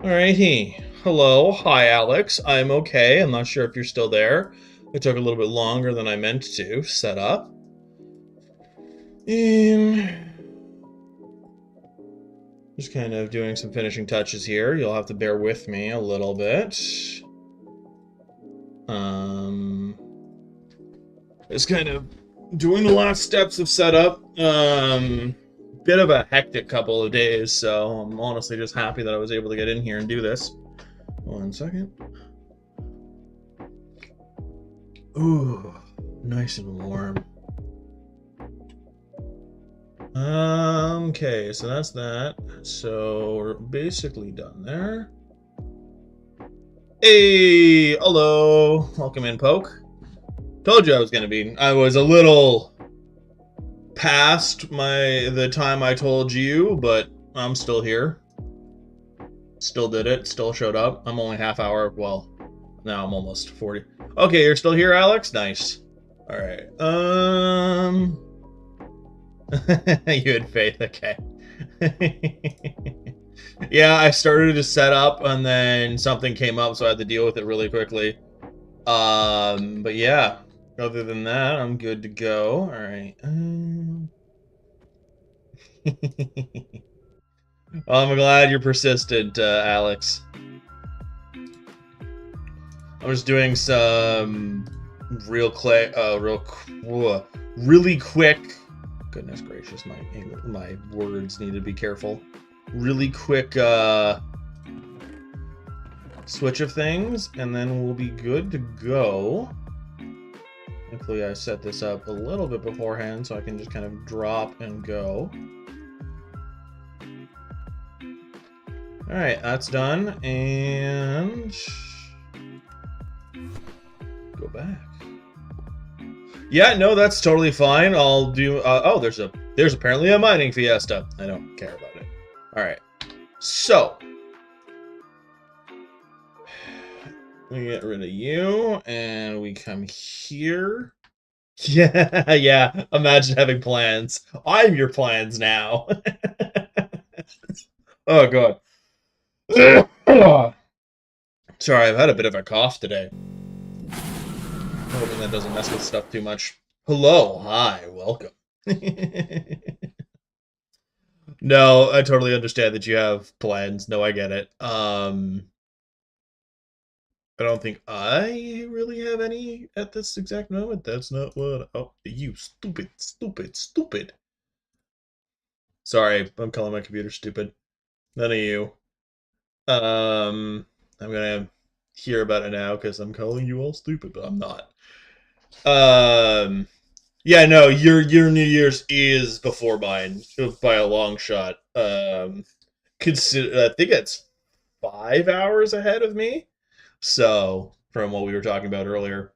Alrighty. Hello. Hi, Alex. I'm okay. I'm not sure if you're still there. It took a little bit longer than I meant to set up. Just kind of doing some finishing touches here. You'll have to bear with me a little bit. Just kind of doing the last steps of setup. Bit of a hectic couple of days, so I'm honestly just happy that I was able to get in here and do this. 1 second. Ooh, nice and warm. Okay, so that's that. So we're basically done there. Hey, hello. Welcome in, Poke. Told you I was gonna be. I was a little past the time I told you, but I'm still here. Still did it. Still showed up. I'm only half hour. Well, now I'm almost 40. Okay, you're still here, Alex? Nice. All right. You had faith. Okay. Yeah, I started to set up and then something came up, so I had to deal with it really quickly. But yeah, other than that, I'm good to go. All right. Well, I'm glad you're persistent, Alex. I'm just doing some really quick. Goodness gracious, my words need to be careful. Really quick switch of things, and then we'll be good to go. Hopefully I set this up a little bit beforehand so I can just kind of drop and go. Alright, that's done, and go back. Yeah, no, that's totally fine. I'll do, oh, there's apparently a mining fiesta. I don't care about it. Alright, so we get rid of you, and we come here. Yeah, yeah, imagine having plans. I'm your plans now. Oh, God. Sorry, I've had a bit of a cough today. Hoping that doesn't mess with stuff too much. Hello, hi, welcome. No, I totally understand that you have plans. No, I get it. I don't think I really have any at this exact moment. That's not what. Oh, you stupid, stupid, stupid. Sorry, I'm calling my computer stupid. None of you. I'm gonna hear about it now because I'm calling you all stupid, but I'm not. Yeah, no, your New Year's is before mine by a long shot. I think it's 5 hours ahead of me. So from what we were talking about earlier.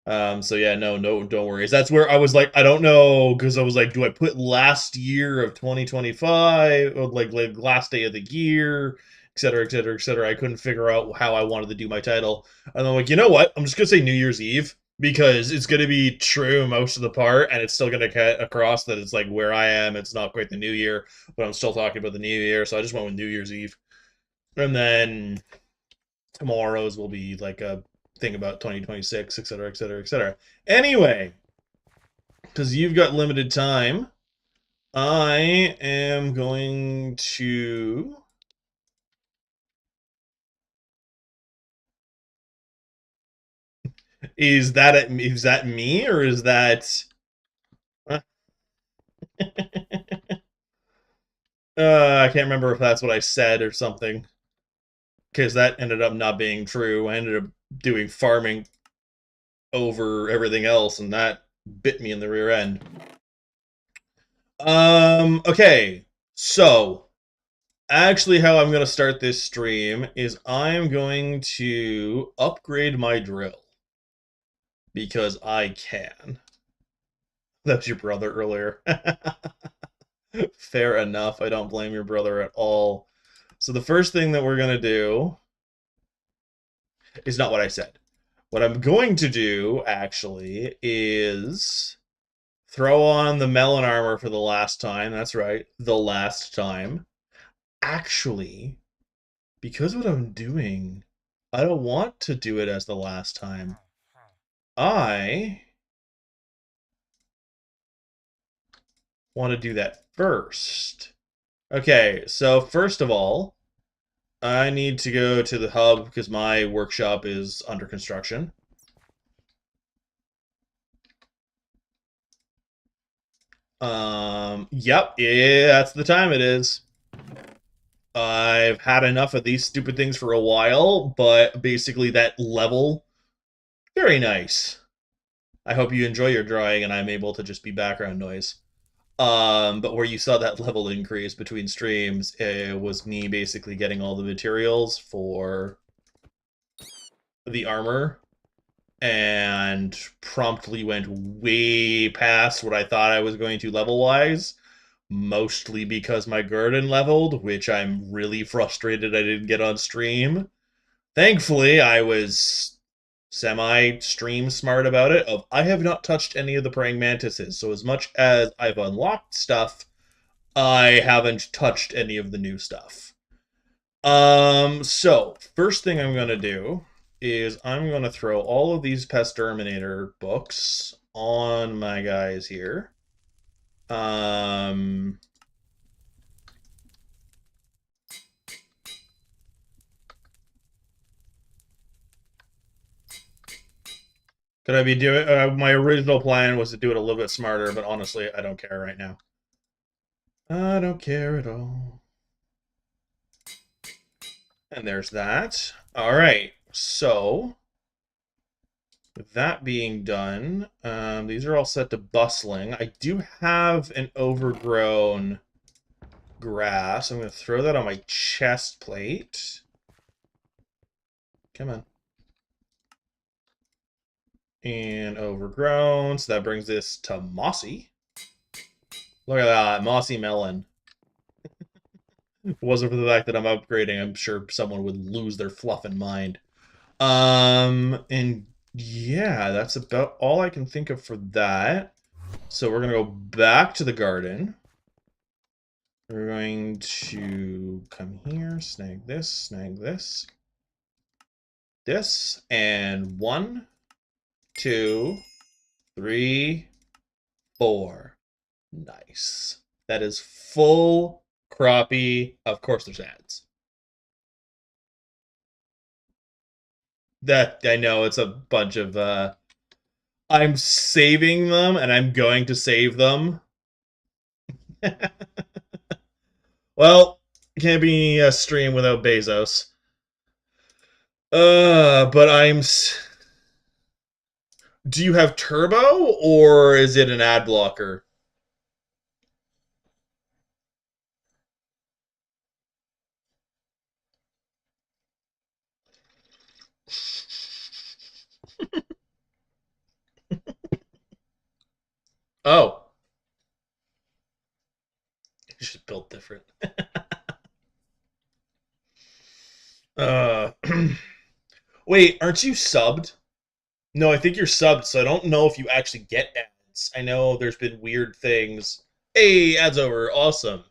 So yeah, no, don't worry. That's where I was like, I don't know, because I was like, do I put last year of 2025 or like last day of the year, et cetera, et cetera, et cetera. I couldn't figure out how I wanted to do my title. And I'm like, you know what? I'm just gonna say New Year's Eve because it's gonna be true most of the part, and it's still gonna cut across that it's like where I am. It's not quite the New Year, but I'm still talking about the New Year, so I just went with New Year's Eve. And then tomorrow's will be like a thing about 2026, etc., etc., etc. Anyway, because you've got limited time, I am going to. Is that me or is that? I can't remember if that's what I said or something, because that ended up not being true. I ended up doing farming over everything else, and that bit me in the rear end. Okay, so actually how I'm going to start this stream is I'm going to upgrade my drill because I can. That was your brother earlier. Fair enough. I don't blame your brother at all. So the first thing that we're going to do is not what I said. What I'm going to do, actually, is throw on the melon armor for the last time. That's right, the last time. Actually, Because what I'm doing, I don't want to do it as the last time. I want to do that first. Okay, so first of all, I need to go to the hub because my workshop is under construction. Yep, yeah, that's the time it is. I've had enough of these stupid things for a while, but basically that level, very nice. I hope you enjoy your drawing and I'm able to just be background noise. But where you saw that level increase between streams, it was me basically getting all the materials for the armor and promptly went way past what I thought I was going to level-wise, mostly because my garden leveled, which I'm really frustrated I didn't get on stream. Thankfully, I was semi-stream smart about it. I have not touched any of the praying mantises, so as much as I've unlocked stuff, I haven't touched any of the new stuff. So first thing I'm gonna do is I'm gonna throw all of these Pestterminator books on my guys here. Could I be doing? My original plan was to do it a little bit smarter, but honestly, I don't care right now. I don't care at all. And there's that. All right, so with that being done, these are all set to bustling. I do have an overgrown grass. I'm going to throw that on my chest plate. Come on. And overgrown, so that brings this to mossy. Look at that, mossy melon. If it wasn't for the fact that I'm upgrading, I'm sure someone would lose their fluffing mind. And yeah, that's about all I can think of for that. So we're gonna go back to the garden. We're going to come here, snag this, and 1, 2, 3, 4. Nice. That is full crappie. Of course there's ads. That I know it's a bunch of I'm saving them and I'm going to save them. Well, can't be a stream without Bezos. But do you have turbo or is it an ad blocker? Oh. You should build different. uh Wait, aren't you subbed? No, I think you're subbed, so I don't know if you actually get ads. I know there's been weird things. Hey, ads over. Awesome.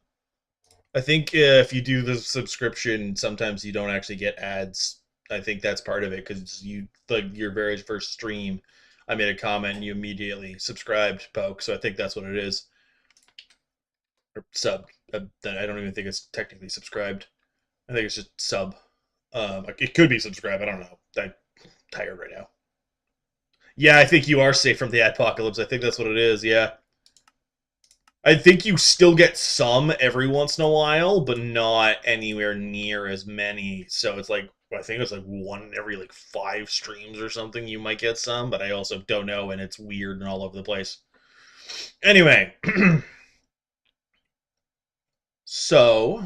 I think if you do the subscription, sometimes you don't actually get ads. I think that's part of it because you like your very first stream, I made a comment and you immediately subscribed, Poke. So I think that's what it is. Or sub. I don't even think it's technically subscribed. I think it's just sub. It could be subscribed. I don't know. I'm tired right now. Yeah, I think you are safe from the apocalypse. I think that's what it is. Yeah. I think you still get some every once in a while, but not anywhere near as many. So it's like, I think it's like one every like 5 streams or something you might get some, but I also don't know, and it's weird and all over the place. Anyway, so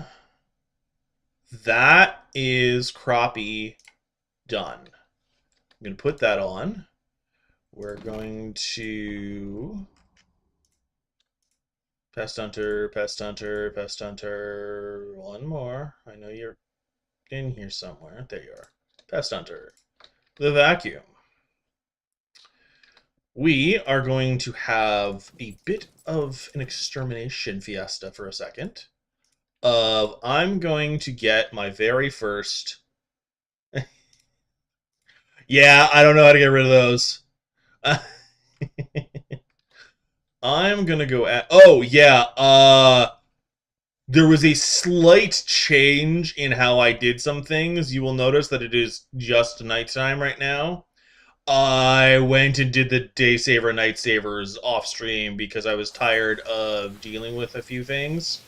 that is crappie done. I'm going to put that on. We're going to Pest Hunter, Pest Hunter, Pest Hunter. One more. I know you're in here somewhere. There you are. Pest Hunter. The vacuum. We are going to have a bit of an extermination fiesta for a second. of I'm going to get my very first. Yeah, I don't know how to get rid of those. I'm gonna go at. Oh yeah. There was a slight change in how I did some things. You will notice that it is just nighttime right now. I went and did the day saver, night savers off stream because I was tired of dealing with a few things.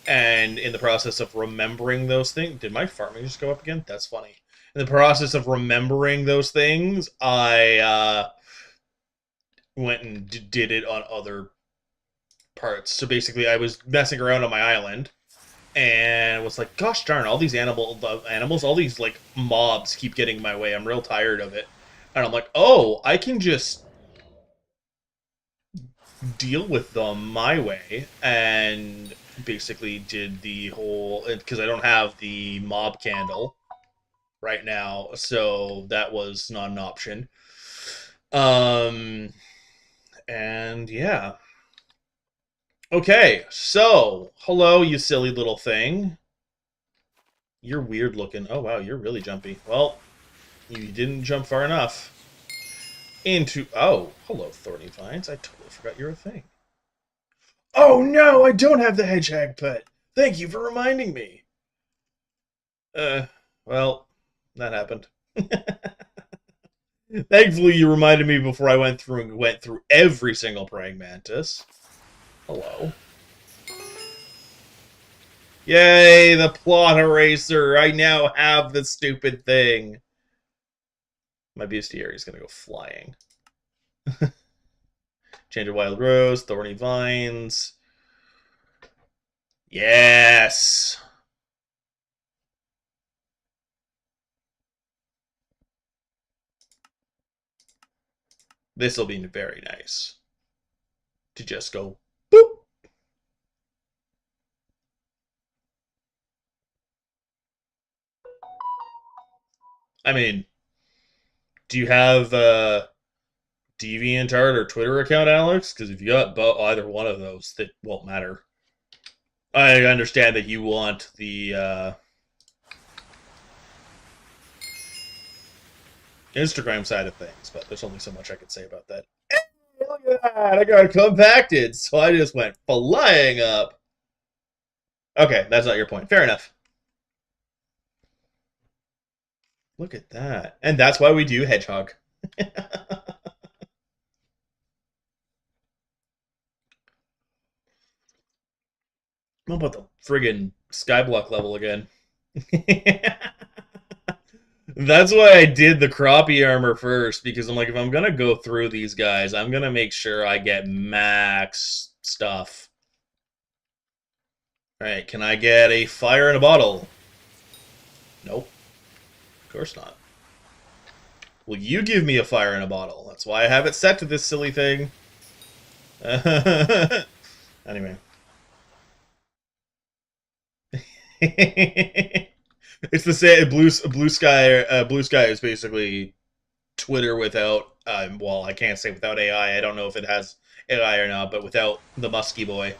And in the process of remembering those things, did my farming just go up again? That's funny. In the process of remembering those things, I went and did it on other parts. So basically, I was messing around on my island and was like, "Gosh darn! All these animals, all these like mobs keep getting in my way. I'm real tired of it." And I'm like, "Oh, I can just deal with them my way." And basically did the whole because I don't have the mob candle right now, so that was not an option. Um, and yeah. Okay, so hello, you silly little thing. You're weird looking. Oh wow, you're really jumpy. Well, you didn't jump far enough. Into oh, hello, thorny vines. I totally forgot you're a thing. Oh no, I don't have the hedgehog pet. Thank you for reminding me. Uh, well, that happened. Thankfully, you reminded me before I went through every single praying mantis. Hello. Yay, the plot eraser! I now have the stupid thing. My bestiary is gonna go flying. Change of wild rose, thorny vines. Yes. This will be very nice. To just go boop. I mean, do you have DeviantArt or Twitter account, Alex? Because if you got either one of those, that won't matter. I understand that you want the Instagram side of things, but there's only so much I can say about that. Hey, look at that! I got compacted, so I just went flying up. Okay, that's not your point. Fair enough. Look at that. And that's why we do Hedgehog. What about the friggin' Skyblock level again? That's why I did the crappie armor first, because I'm like, if I'm gonna go through these guys, I'm gonna make sure I get max stuff. Alright, can I get a fire in a bottle? Nope. Of course not. Will you give me a fire in a bottle? That's why I have it set to this silly thing. Anyway. It's the same. Blue sky. Blue sky is basically Twitter without. Well, I can't say without AI. I don't know if it has AI or not, but without the musky boy.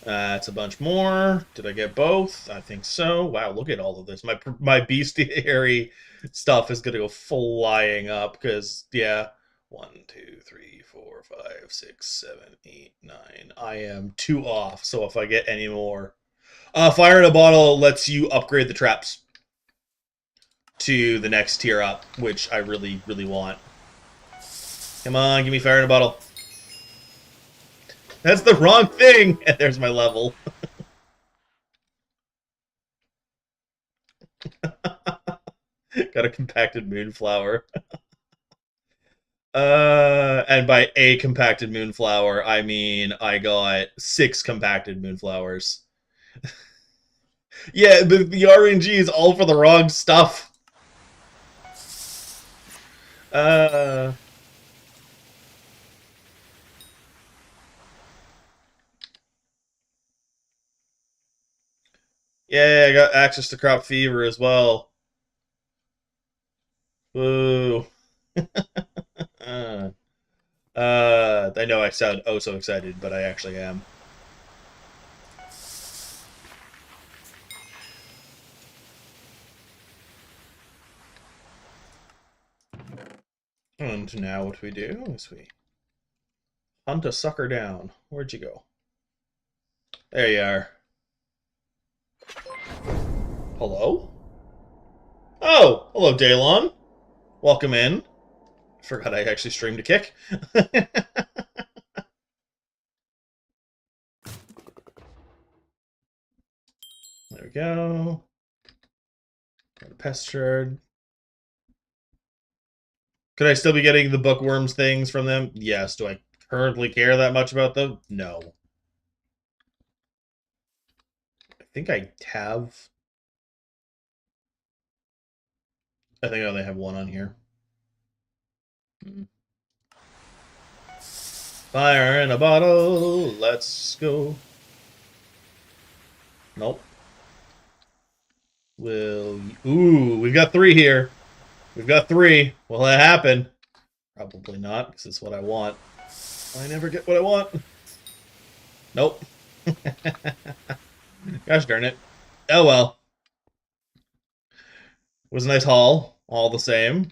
It's a bunch more. Did I get both? I think so. Wow, look at all of this. My bestiary stuff is gonna go flying up because yeah. 1, 2, 3, 4, 5, 6, 7, 8, 9. I am 2 off, so if I get any more. Fire in a bottle lets you upgrade the traps to the next tier up, which I really, really want. Come on, give me fire in a bottle. That's the wrong thing! And there's my level. Got a compacted moonflower. And by a compacted moonflower, I mean I got 6 compacted moonflowers. Yeah, but the RNG is all for the wrong stuff. Uh, yeah, I got access to crop fever as well. Woo. I know I sound oh so excited, but I actually am. And now what we do is we hunt a sucker down. Where'd you go? There you are. Hello? Oh, hello, Daylon. Welcome in. Forgot I actually streamed a kick. There we go. Got a pest shard. Could I still be getting the bookworms things from them? Yes. Do I currently care that much about them? No. I think I have. I think I only have one on here. Fire in a bottle. Let's go. Nope. Ooh, we've got 3 here. We've got 3. Will that happen? Probably not, because it's what I want. I never get what I want. Nope. Gosh darn it. Oh well. It was a nice haul, all the same.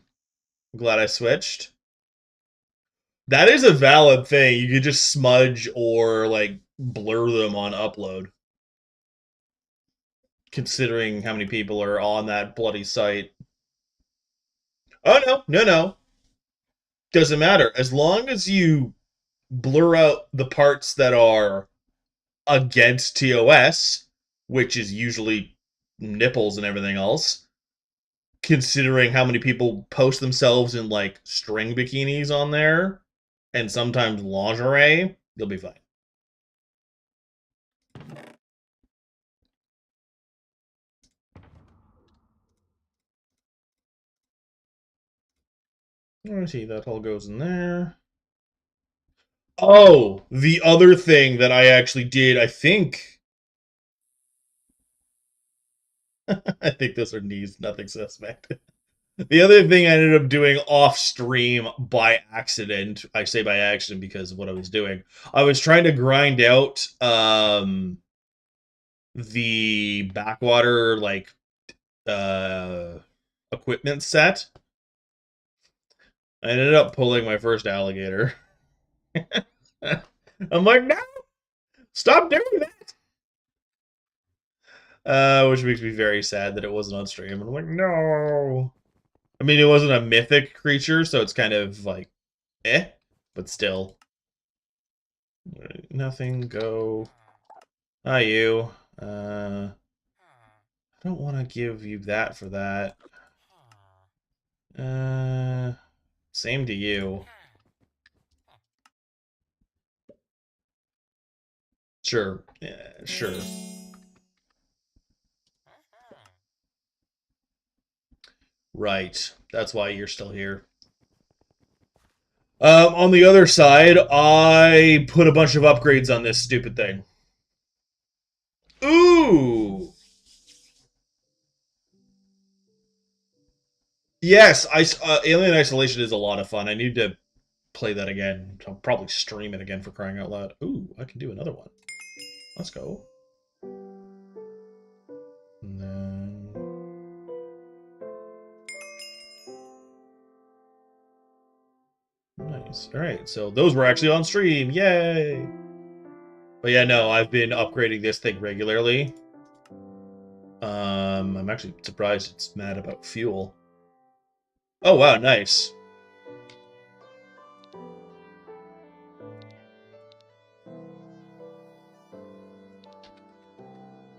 I'm glad I switched. That is a valid thing. You could just smudge or, like, blur them on upload. Considering how many people are on that bloody site. Oh, no. No, no. Doesn't matter. As long as you blur out the parts that are against TOS, which is usually nipples and everything else, considering how many people post themselves in, like, string bikinis on there, and sometimes lingerie, you'll be fine. Let's see, that all goes in there. Oh, the other thing that I actually did, I think... I think those are knees, nothing suspect. The other thing I ended up doing off stream by accident, I say by accident because of what I was doing, I was trying to grind out the backwater, like, equipment set. I ended up pulling my first alligator. I'm like, no! Stop doing that! Which makes me very sad that it wasn't on stream. And I'm like, no! I mean, it wasn't a mythic creature, so it's kind of like, eh, but still. Nothing, go. Ah, you. I don't want to give you that for that. Same to you. Sure. Yeah, sure. Right. That's why you're still here. On the other side, I put a bunch of upgrades on this stupid thing. Ooh! Yes, Alien Isolation is a lot of fun. I need to play that again. I'll probably stream it again for crying out loud. Ooh, I can do another one. Let's go. And then... Nice. Alright, so those were actually on stream. Yay! But yeah, no, I've been upgrading this thing regularly. I'm actually surprised it's mad about fuel. Oh, wow, nice.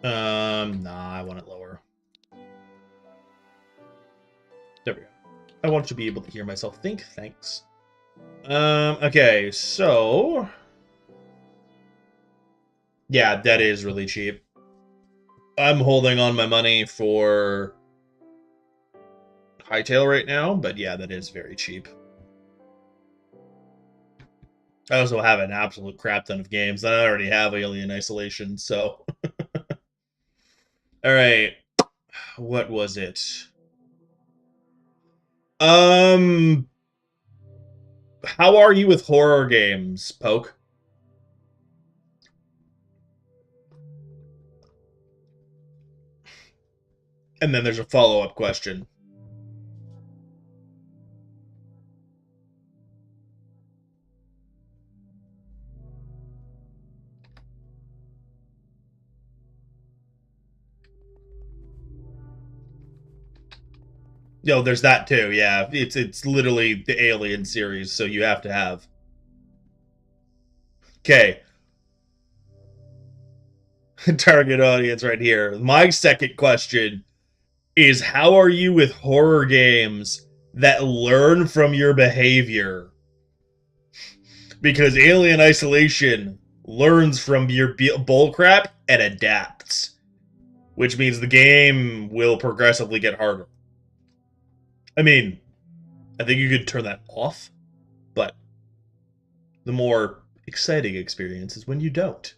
Nah, I want it lower. There we go. I want to be able to hear myself think, thanks. Okay, so... Yeah, that is really cheap. I'm holding on my money for Hightail right now, but yeah, that is very cheap. I also have an absolute crap ton of games, and I already have Alien Isolation, so... Alright. What was it? how are you with horror games, Poke? And then there's a follow-up question. Yo, there's that too. Yeah, it's literally the Alien series, so you have to have. Okay, target audience right here. My second question is how are you with horror games that learn from your behavior? Because Alien Isolation learns from your bullcrap and adapts, which means the game will progressively get harder. I mean, I think you could turn that off, but the more exciting experience is when you don't.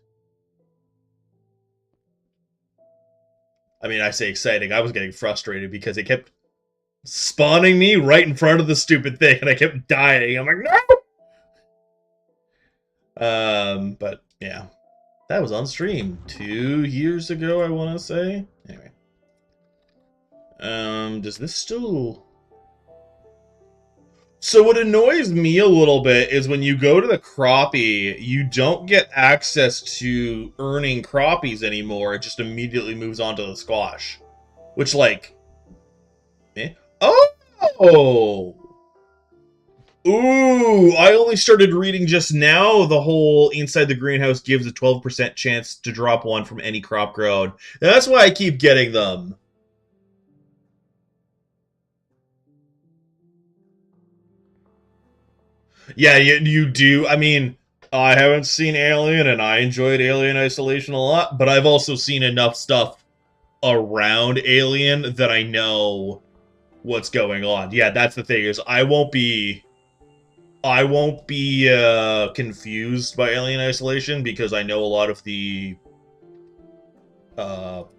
I mean, I say exciting. I was getting frustrated because it kept spawning me right in front of the stupid thing, and I kept dying. I'm like, no. But yeah, that was on stream 2 years ago. I want to say. Anyway, does this still? So what annoys me a little bit is when you go to the crappie, you don't get access to earning crappies anymore. It just immediately moves on to the squash, which like, eh? Oh. Ooh, I only started reading just now the whole inside the greenhouse gives a 12% chance to drop one from any crop grown. That's why I keep getting them. Yeah, you do. I mean, I haven't seen Alien, and I enjoyed Alien Isolation a lot, but I've also seen enough stuff around Alien that I know what's going on. Yeah, that's the thing is I won't be confused by Alien Isolation because I know a lot of the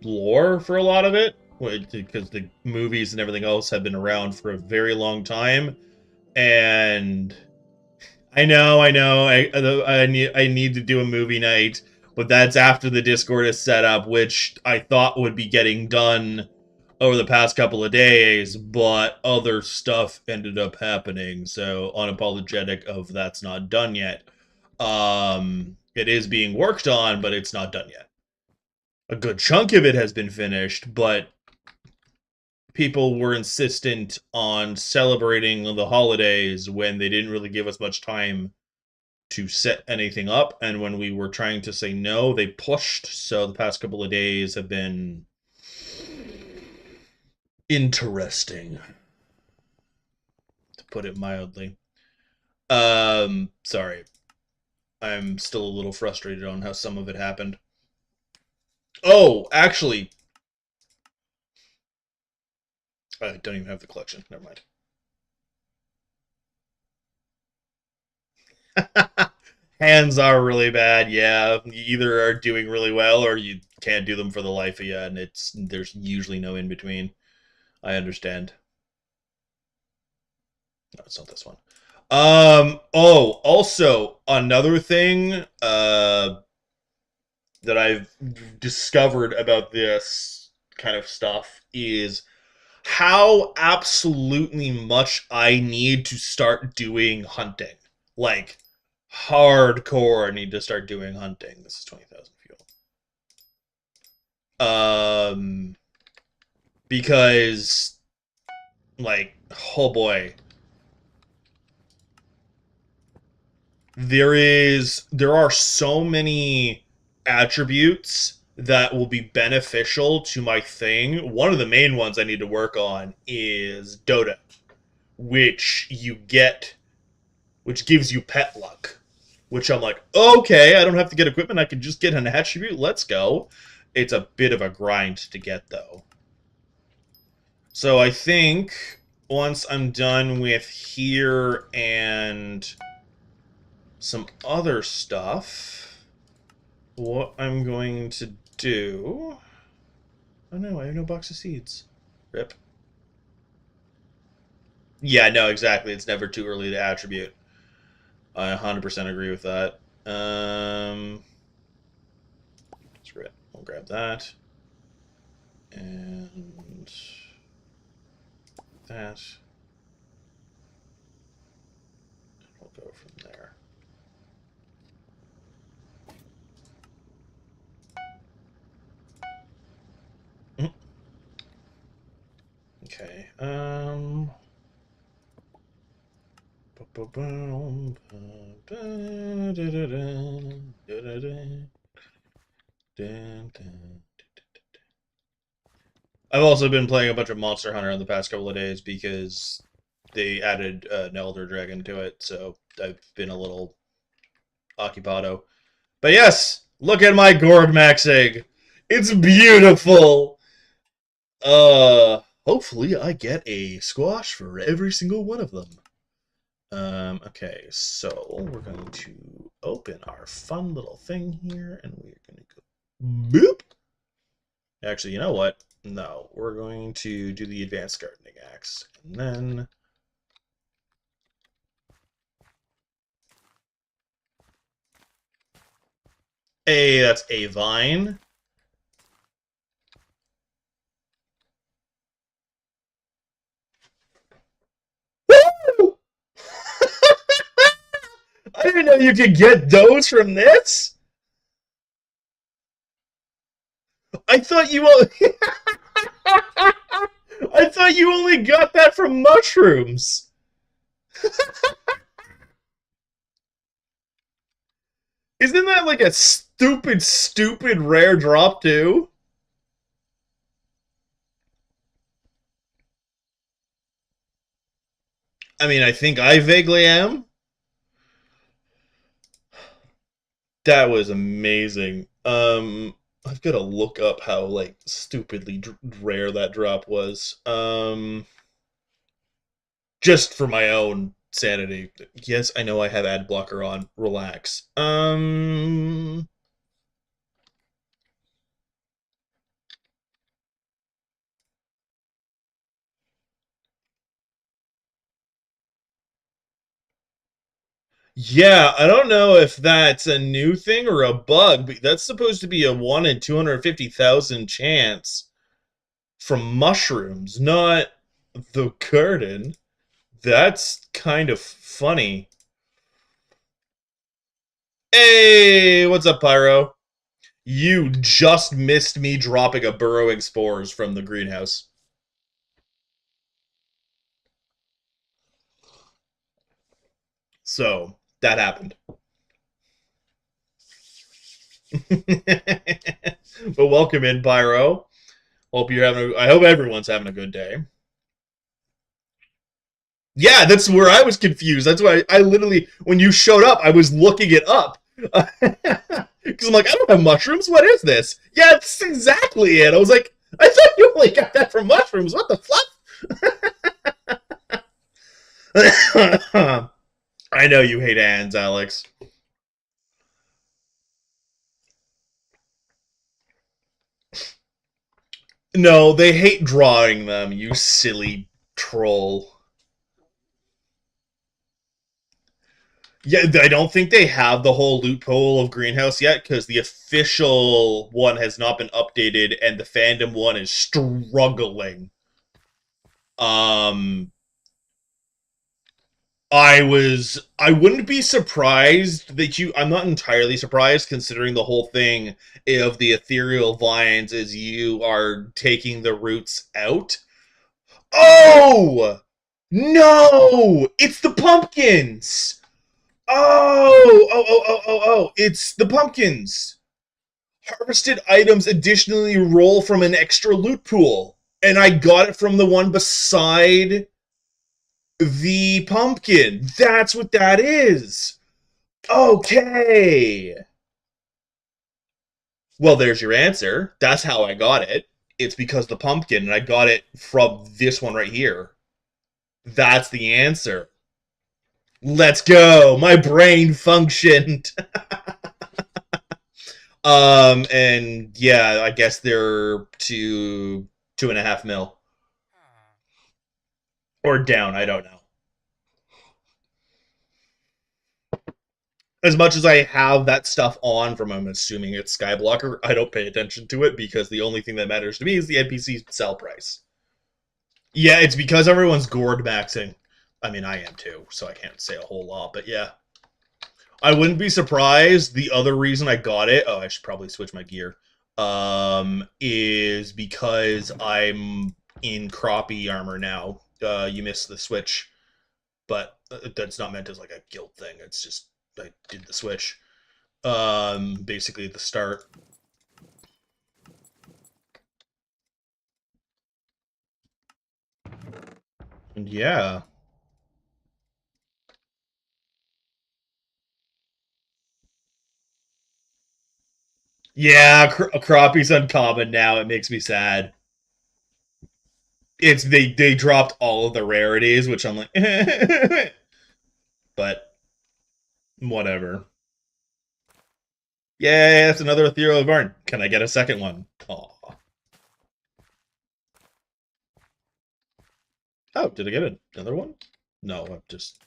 lore for a lot of it, because the movies and everything else have been around for a very long time, and I need to do a movie night, but that's after the Discord is set up, which I thought would be getting done over the past couple of days, but other stuff ended up happening, so unapologetic of that's not done yet. It is being worked on, but it's not done yet. A good chunk of it has been finished, but people were insistent on celebrating the holidays when they didn't really give us much time to set anything up, and when we were trying to say no, they pushed. So the past couple of days have been interesting, to put it mildly. Sorry. I'm still a little frustrated on how some of it happened. Oh, actually, I don't even have the collection. Never mind. Hands are really bad, yeah. You either are doing really well or you can't do them for the life of you, and there's usually no in between. I understand. No, it's not this one. Oh, also another thing that I've discovered about this kind of stuff is how absolutely much I need to start doing hunting. Like hardcore need to start doing hunting. This is 20,000 fuel. Um because like oh boy, there are so many attributes that will be beneficial to my thing. One of the main ones I need to work on is Dota, which you get which gives you pet luck. Which I'm like, okay, I don't have to get equipment, I can just get an attribute, let's go. It's a bit of a grind to get though. So I think once I'm done with here and some other stuff, what I'm going to do... Oh no, I have no box of seeds. Rip. Yeah, no, exactly. It's never too early to attribute. I 100% agree with that. Screw it. We'll grab that. And that. We'll go from there. Okay. I've also been playing a bunch of Monster Hunter in the past couple of days because they added an Elder Dragon to it, so I've been a little occupado. But yes, look at my Gorg maxing. It's beautiful. Hopefully I get a squash for every single one of them. Okay, so we're going to open our fun little thing here, and we're going to go boop. Actually, you know what? No, we're going to do the advanced gardening axe, and then that's a vine. Woo! I didn't know you could get those from this. I thought you only I thought you only got that from mushrooms. Isn't that like a stupid rare drop too? I mean, I think I vaguely am. That was amazing. I've got to look up how like stupidly rare that drop was. Just for my own sanity. Yes, I know I have ad blocker on. Relax. Yeah, I don't know if that's a new thing or a bug, but that's supposed to be a 1 in 250,000 chance from mushrooms, not the garden. That's kind of funny. Hey, what's up, Pyro? You just missed me dropping a burrowing spores from the greenhouse. So, that happened. But welcome in, Pyro. I hope everyone's having a good day. Yeah, that's where I was confused. That's why I literally, when you showed up, I was looking it up. Because I'm like, I don't have mushrooms. What is this? Yeah, it's exactly it. I was like, I thought you only got that from mushrooms. What the fuck? I know you hate ants, Alex. No, they hate drawing them, you silly troll. Yeah, I don't think they have the whole loophole of Greenhouse yet because the official one has not been updated and the fandom one is struggling. Um, I wouldn't be surprised that I'm not entirely surprised considering the whole thing of the ethereal vines is you are taking the roots out. Oh! No! It's the pumpkins! It's the pumpkins. Harvested items additionally roll from an extra loot pool. And I got it from the one beside the pumpkin. That's what that is. Okay. Well, there's your answer. That's how I got it. It's because the pumpkin, and I got it from this one right here. That's the answer. Let's go. My brain functioned. And yeah, I guess they're 2.5 mil. Or down, I don't know. As much as I have that stuff on from, I'm assuming it's Skyblocker, I don't pay attention to it because the only thing that matters to me is the NPC sell price. Yeah, it's because everyone's gourd maxing. I mean, I am too, so I can't say a whole lot, but yeah. I wouldn't be surprised. The other reason I got it, I should probably switch my gear, is because I'm in crappie armor now. You missed the switch, but that's not meant as like a guilt thing. It's just I did the switch. Basically at the start. And yeah. Yeah, crappie's uncommon now. It makes me sad. It's they dropped all of the rarities, which I'm like, but whatever. Yay, that's another Ethereal Barn. Can I get a second one? Aw. Oh, did I get another one? No, I'm just...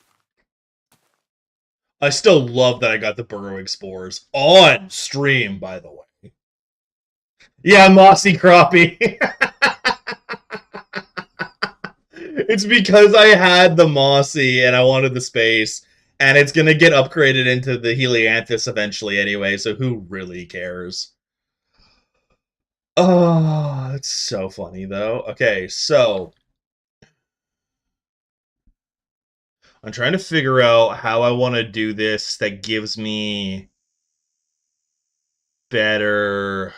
I still love that I got the burrowing spores on stream, by the way. Yeah, mossy crappie. It's because I had the mossy and I wanted the space, and it's gonna get upgraded into the Helianthus eventually anyway, so who really cares? Oh, it's so funny though. Okay, so I'm trying to figure out how I want to do this that gives me better...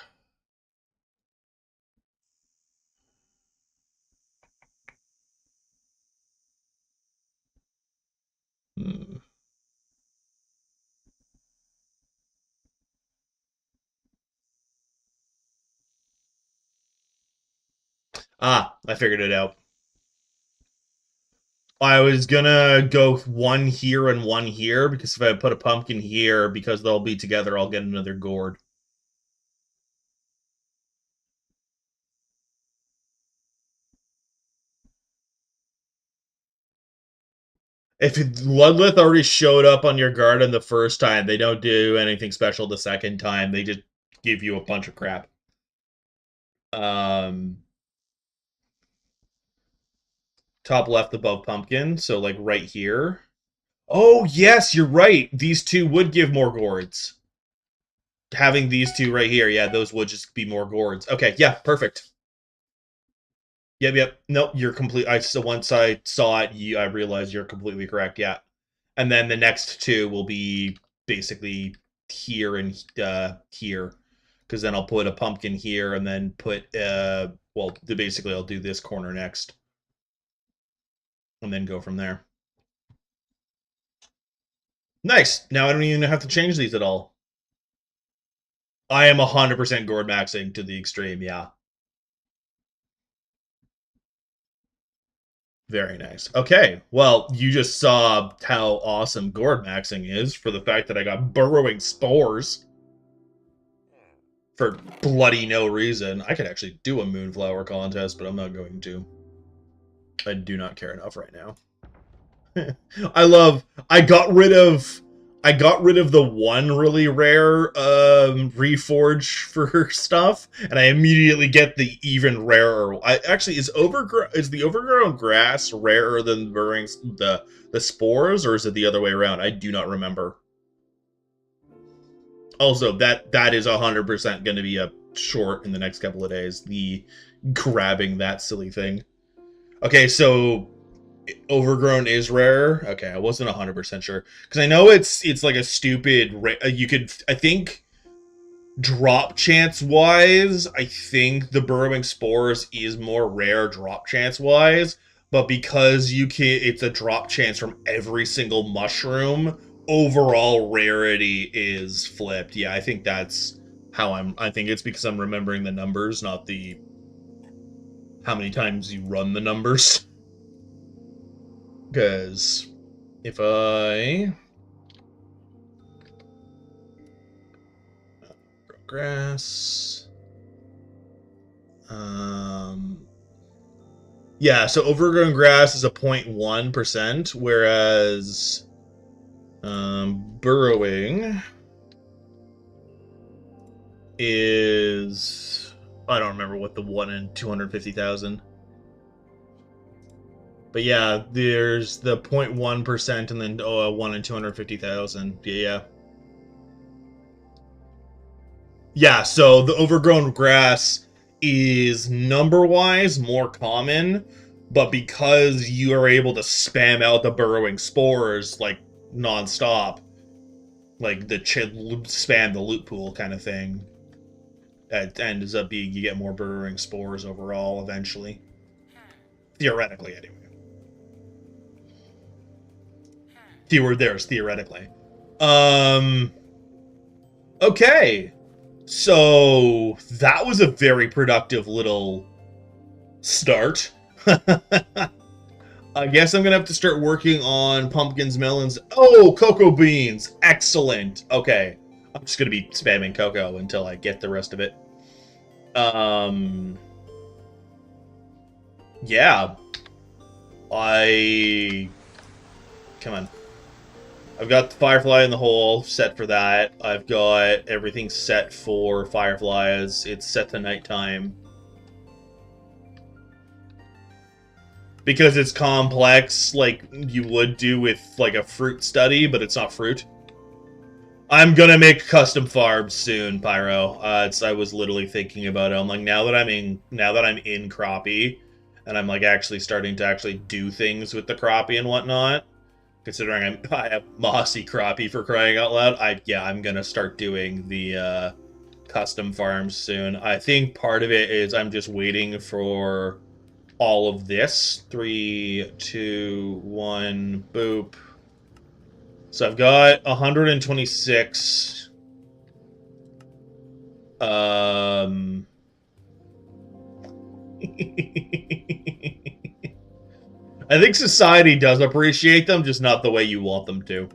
Hmm. Ah, I figured it out. I was gonna go one here and one here, because if I put a pumpkin here, because they'll be together, I'll get another gourd. If Ludlith already showed up on your garden the first time, they don't do anything special the second time. They just give you a bunch of crap. Top left above pumpkin, so like right here. Oh, yes, you're right. These two would give more gourds. Having these two right here, yeah, those would just be more gourds. Okay, yeah, perfect. Yep. Nope, you're complete. So once I saw it, I realized you're completely correct. Yeah, and then the next two will be basically here and here, because then I'll put a pumpkin here and then put well, basically I'll do this corner next, and then go from there. Nice. Now I don't even have to change these at all. I am 100% gourd maxing to the extreme. Yeah. Very nice. Okay, well, you just saw how awesome gourd maxing is for the fact that I got burrowing spores for bloody no reason. I could actually do a moonflower contest, but I'm not going to. I do not care enough right now. I got rid of the one really rare reforge for stuff, and I immediately get the even rarer. Is the overgrown grass rarer than the spores, or is it the other way around? I do not remember. Also, that is 100% going to be a short in the next couple of days. The grabbing that silly thing. Okay, so overgrown is rare. Okay, I wasn't 100% sure, because I know it's like a stupid you could, I think, drop chance wise, I think the burrowing spores is more rare drop chance wise, but because it's a drop chance from every single mushroom, overall rarity is flipped. Yeah, I think that's how I think it's because I'm remembering the numbers, not the how many times you run the numbers. Because if I grow grass, yeah, so overgrown grass is a 0.1%, whereas Burrowing is... I don't remember what the 1 in 250,000. But yeah, there's the 0.1% and then 1 in 250,000. Yeah. Yeah, so the overgrown grass is number-wise more common, but because you are able to spam out the burrowing spores, like, non-stop, like the spam the loot pool kind of thing, it ends up being you get more burrowing spores overall eventually. Theoretically, anyway. Keyword there is theoretically. Okay. So that was a very productive little start. I guess I'm gonna have to start working on pumpkins, melons. Oh, cocoa beans. Excellent. Okay. I'm just gonna be spamming cocoa until I get the rest of it. Yeah. Come on. I've got the Firefly in the hole set for that. I've got everything set for Fireflies. It's set to nighttime. Because it's complex, like you would do with like a fruit study, but it's not fruit. I'm gonna make custom farms soon, Pyro. I was literally thinking about it. I'm like, now that I'm in crappie, and I'm like actually starting to actually do things with the crappie and whatnot. Considering I have mossy crappie for crying out loud, I'm gonna start doing the custom farms soon. I think part of it is I'm just waiting for all of this. 3, 2, 1, boop. So I've got 126. I think society does appreciate them, just not the way you want them to.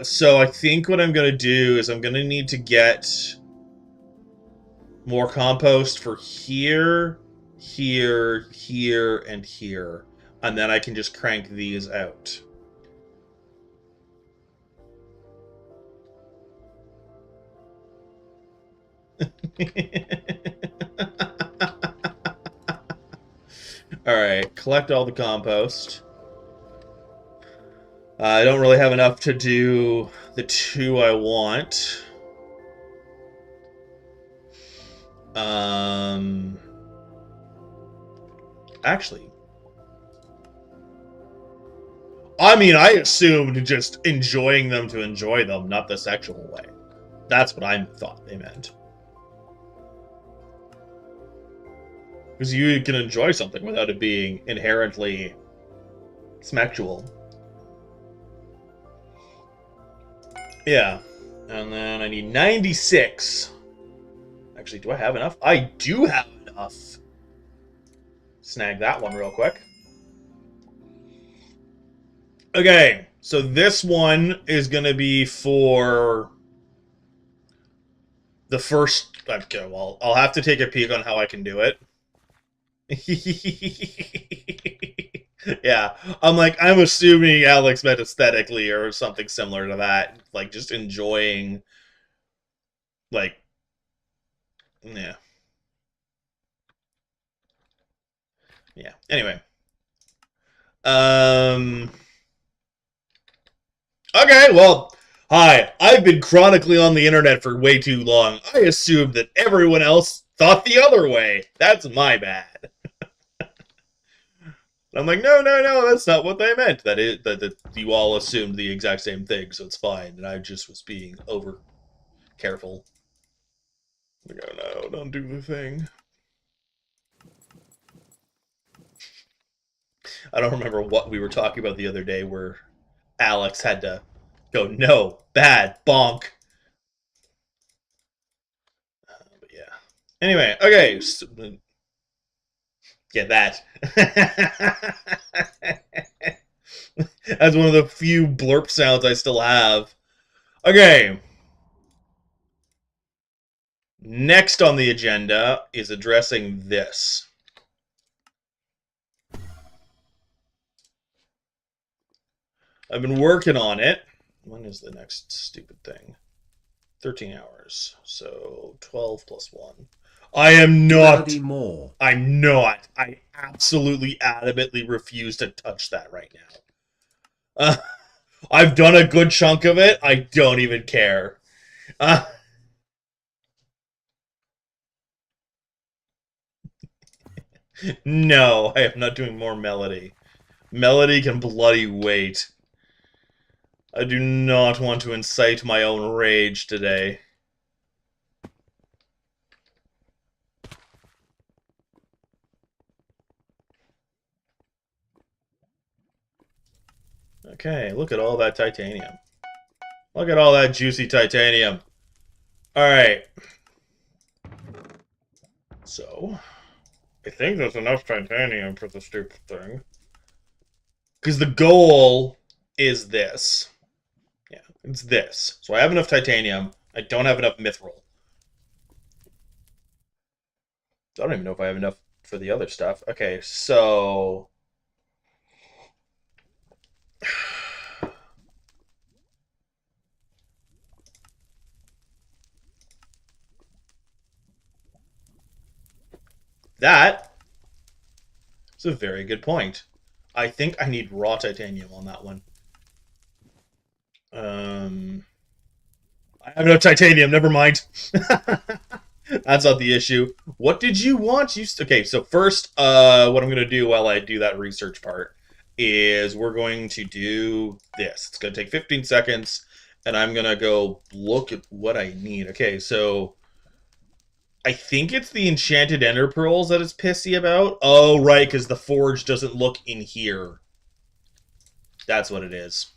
So I think what I'm gonna do is I'm gonna need to get more compost for here, here, here, and here. And then I can just crank these out. Alright, collect all the compost. I don't really have enough to do the 2 I want. Actually, I mean, I assumed just enjoying them to enjoy them, not the sexual way. That's what I thought they meant. Because you can enjoy something without it being inherently sexual. Yeah. And then I need 96. Actually, do I have enough? I do have enough. Snag that one real quick. Okay, so this one is going to be for the first... Okay, well, I'll have to take a peek on how I can do it. Yeah, I'm assuming Alex meant aesthetically or something similar to that. Like, just enjoying, like, yeah. Yeah, anyway. Okay, well, hi. I've been chronically on the internet for way too long. I assumed that everyone else thought the other way. That's my bad. I'm like, no, that's not what they meant. That you all assumed the exact same thing, so it's fine. And I just was being over careful. Like, oh no, don't do the thing. I don't remember what we were talking about the other day where Alex had to go, no, bad, bonk. But yeah. Anyway, okay. So, get that. That's one of the few blurp sounds I still have. Okay. Next on the agenda is addressing this. I've been working on it. When is the next stupid thing? 13 hours. So 12 plus 1. I am not. More. I'm not. I absolutely adamantly refuse to touch that right now. I've done a good chunk of it. I don't even care. Uh, no, I am not doing more melody. Melody can bloody wait. I do not want to incite my own rage today. Okay, look at all that titanium. Look at all that juicy titanium. Alright. So, I think there's enough titanium for the stupid thing. Because the goal is this. Yeah, it's this. So I have enough titanium. I don't have enough mithril. I don't even know if I have enough for the other stuff. Okay, so... That is a very good point. I think I need raw titanium on that one. I have no titanium. Never mind. That's not the issue. What did you want? Okay? So first, what I'm gonna do while I do that research part is we're going to do this. It's gonna take 15 seconds, and I'm gonna go look at what I need. Okay, so I think it's the enchanted ender pearls that it's pissy about. Oh, right, because the forge doesn't look in here. That's what it is.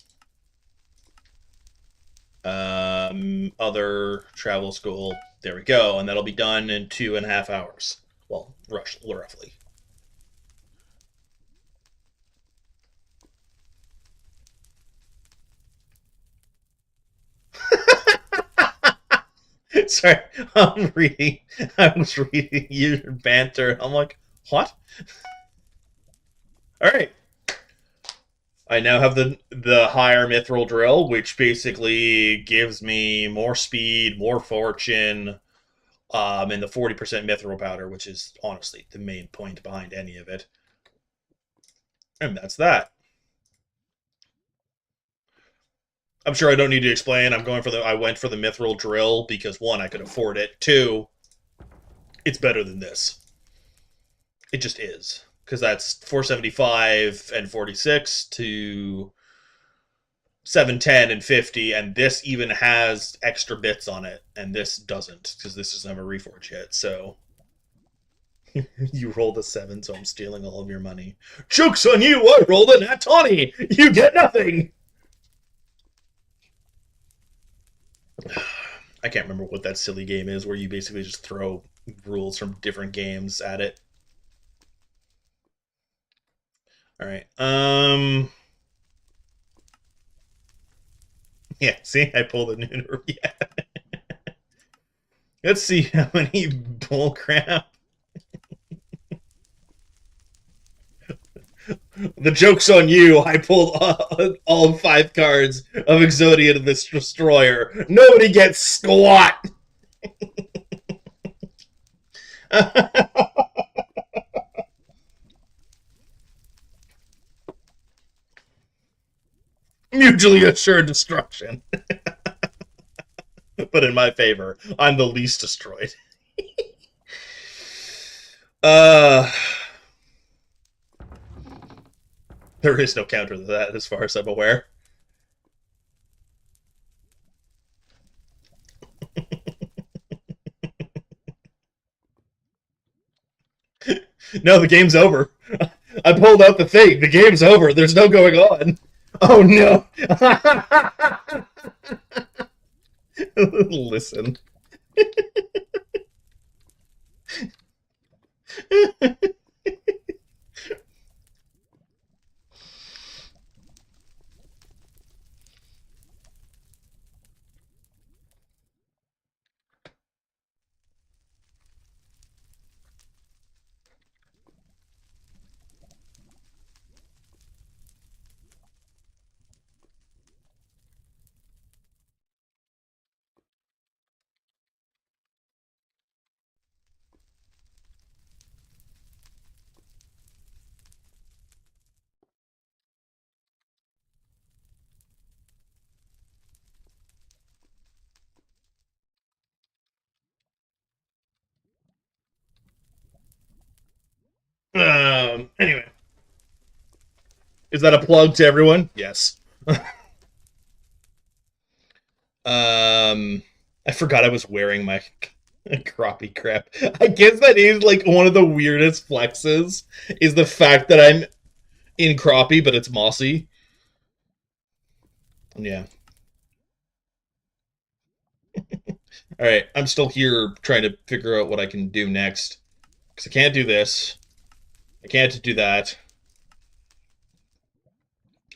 Other travel school. There we go, and that'll be done in 2.5 hours. Well, roughly. Sorry, I'm reading. I was reading your banter. I'm like, what? All right. I now have the higher mithril drill, which basically gives me more speed, more fortune, and the 40% mithril powder, which is honestly the main point behind any of it. And that's that. I'm sure I don't need to explain. I went for the mithril drill because one, I could afford it. Two, it's better than this. It just is. Because that's 475 and 46 to 710 and 50, and this even has extra bits on it, and this doesn't, because this doesn't have a reforge yet, so you rolled a 7, so I'm stealing all of your money. Joke's on you! I rolled a nat 20! You get nothing! I can't remember what that silly game is where you basically just throw rules from different games at it. Alright, yeah, see? I pulled a new... Yeah. Let's see how many bullcrap. The joke's on you. I pulled all 5 cards of Exodia to this destroyer. Nobody gets squat. Mutually assured destruction. But in my favor, I'm the least destroyed. uh, there is no counter to that, as far as I'm aware. No, the game's over. I pulled out the thing. The game's over. There's no going on. Oh no. Listen. Anyway, is that a plug to everyone? Yes. I forgot I was wearing my crappie crap. I guess that is like one of the weirdest flexes is the fact that I'm in crappie, but it's mossy. Yeah. All right, I'm still here trying to figure out what I can do next because I can't do this. I can't do that.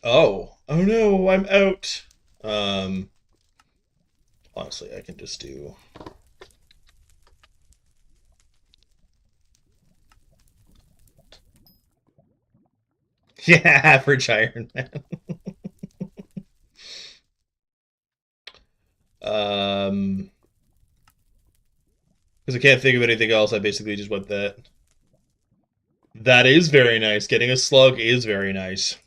Oh no, I'm out. Um, honestly, I can just do. Yeah, average Ironman. Because I can't think of anything else. I basically just went that. That is very nice. Getting a slug is very nice.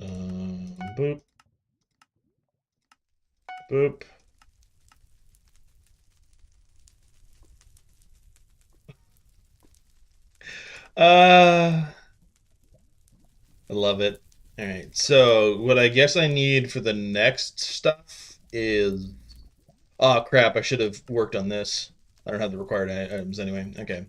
Boop. Boop. I love it. All right. So what I guess I need for the next stuff is. Oh crap! I should have worked on this. I don't have the required items anyway. Okay.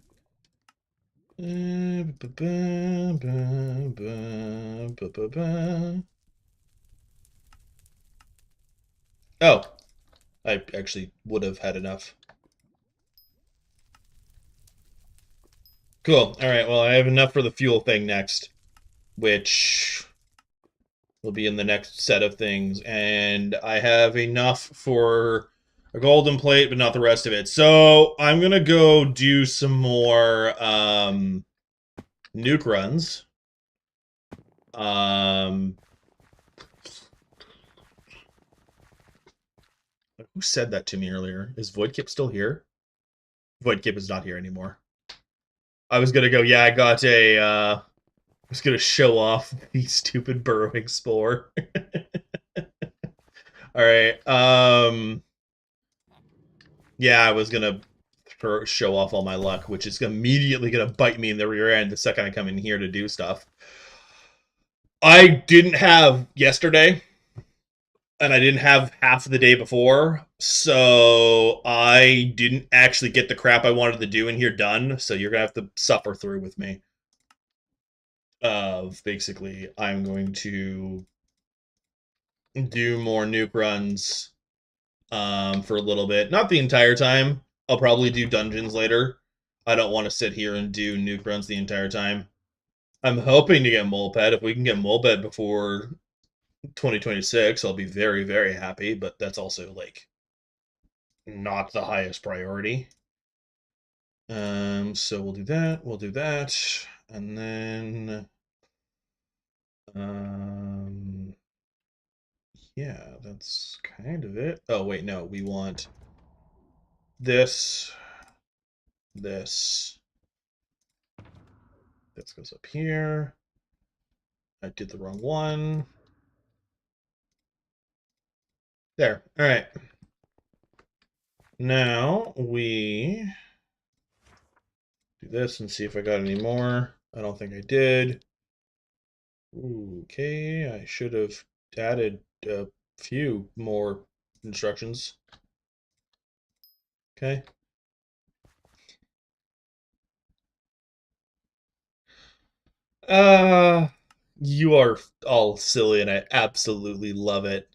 Oh, I actually would have had enough. Cool. All right. Well, I have enough for the fuel thing next, which will be in the next set of things, and I have enough for a golden plate, but not the rest of it. So I'm gonna go do some more nuke runs. Who said that to me earlier? Is Voidkip still here? Voidkip is not here anymore. I was gonna go, yeah, I got a, I was gonna show off the stupid burrowing spore. Alright, yeah, I was gonna show off all my luck, which is immediately gonna bite me in the rear end the second I come in here to do stuff. I didn't have yesterday, and I didn't have half of the day before, so I didn't actually get the crap I wanted to do in here done, so you're gonna have to suffer through with me. Of basically, I'm going to do more nuke runs for a little bit. Not the entire time. I'll probably do dungeons later. I don't want to sit here and do nuke runs the entire time. I'm hoping to get Molebed. If we can get Molebed before 2026, I'll be very, very happy, but that's also, like, not the highest priority. So we'll do that, and then, yeah, that's kind of it. Oh, wait, no, we want this, this goes up here. I did the wrong one. There, all right. Now we do this and see if I got any more. I don't think I did. Ooh, okay, I should have added a few more instructions. Okay. You are all silly, and I absolutely love it.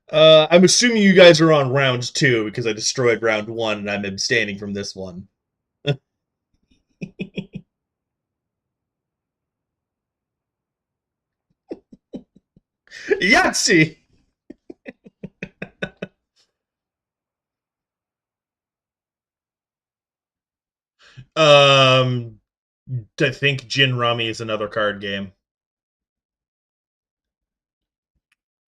I'm assuming you guys are on round 2 because I destroyed round 1 and I'm abstaining from this one. Yahtzee! I think Gin Rummy is another card game.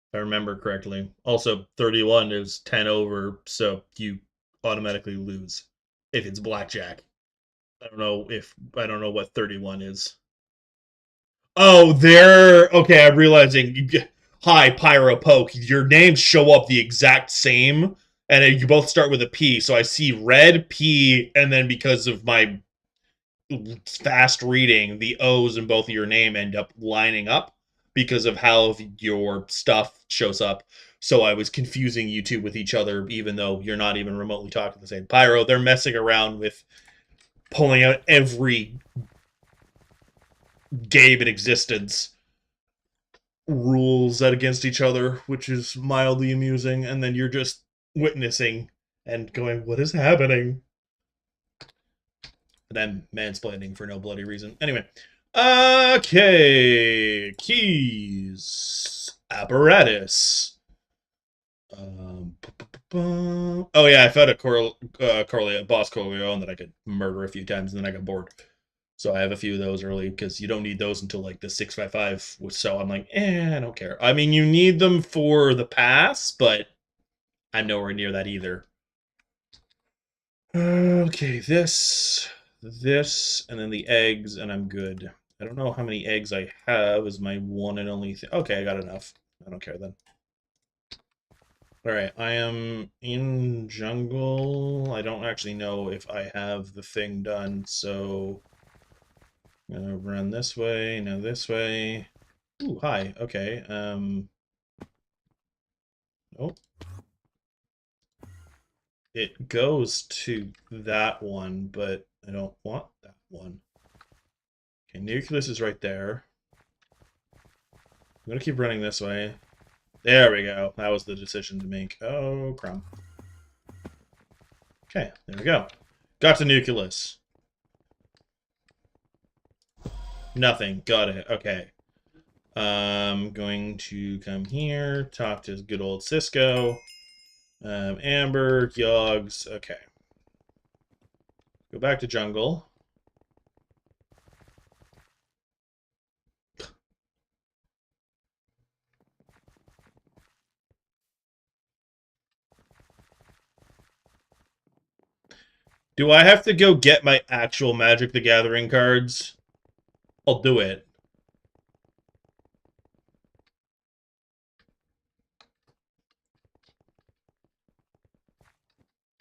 If I remember correctly. Also, 31 is 10 over, so you automatically lose if it's blackjack. I don't know what 31 is. Oh, they're okay. I'm realizing. Hi, Pyro Poke. Your names show up the exact same, And you both start with a P, so I see red P, and then because of my fast reading, the O's in both of your name end up lining up because of how your stuff shows up. So I was confusing you two with each other, even though you're not even remotely talking the same. Pyro, they're messing around with pulling out every game in existence, rules that against each other, which is mildly amusing. And then you're just witnessing and going, what is happening? And then mansplaining for no bloody reason. Anyway. Okay. Keys. Apparatus. Oh yeah, I found a boss Corleone that I could murder a few times, and then I got bored. So I have a few of those early because you don't need those until like the 655. So I'm like, I don't care. I mean, you need them for the pass, but I'm nowhere near that either. Okay, this, and then the eggs, and I'm good. I don't know how many eggs I have is my one and only thing. Okay, I got enough. I don't care then. Alright, I am in jungle. I don't actually know if I have the thing done, so I'm gonna run this way, now this way. Ooh, hi, okay. Oh. It goes to that one, but I don't want that one. Okay, nucleus is right there. I'm gonna keep running this way. There we go. That was the decision to make. Oh, crumb. Okay, there we go. Got to nucleus. Nothing. Got it. Okay. I'm going to come here, talk to good old Cisco. Amber, Yogs. Okay. Go back to jungle. Do I have to go get my actual Magic the Gathering cards? I'll do it.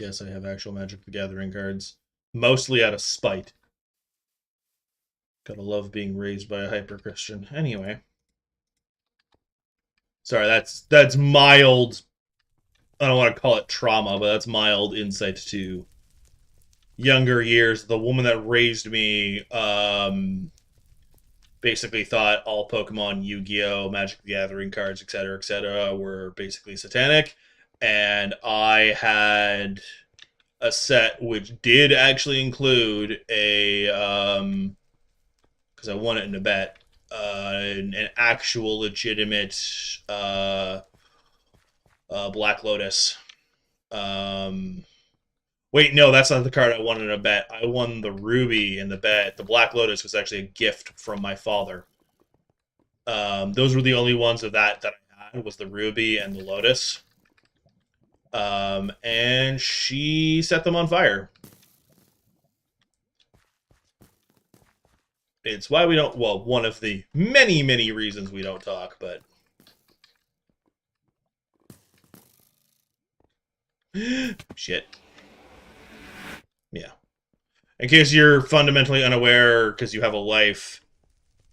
Yes, I have actual Magic the Gathering cards. Mostly out of spite. Gotta love being raised by a hyper-Christian. Anyway. Sorry, that's mild. I don't want to call it trauma, but that's mild insight to younger years. The woman that raised me basically thought all Pokemon, Yu-Gi-Oh, Magic the Gathering cards, etc., were basically satanic. And I had a set which did actually include a because I won it in a bet, an actual legitimate Black Lotus. Wait, no, that's not the card I won in a bet. I won the Ruby in the bet. The Black Lotus was actually a gift from my father. Those were the only ones of that I had, was the Ruby and the Lotus. And she set them on fire. It's why we don't, well, one of the many, many reasons we don't talk, but... Shit. Yeah. In case you're fundamentally unaware, because you have a life,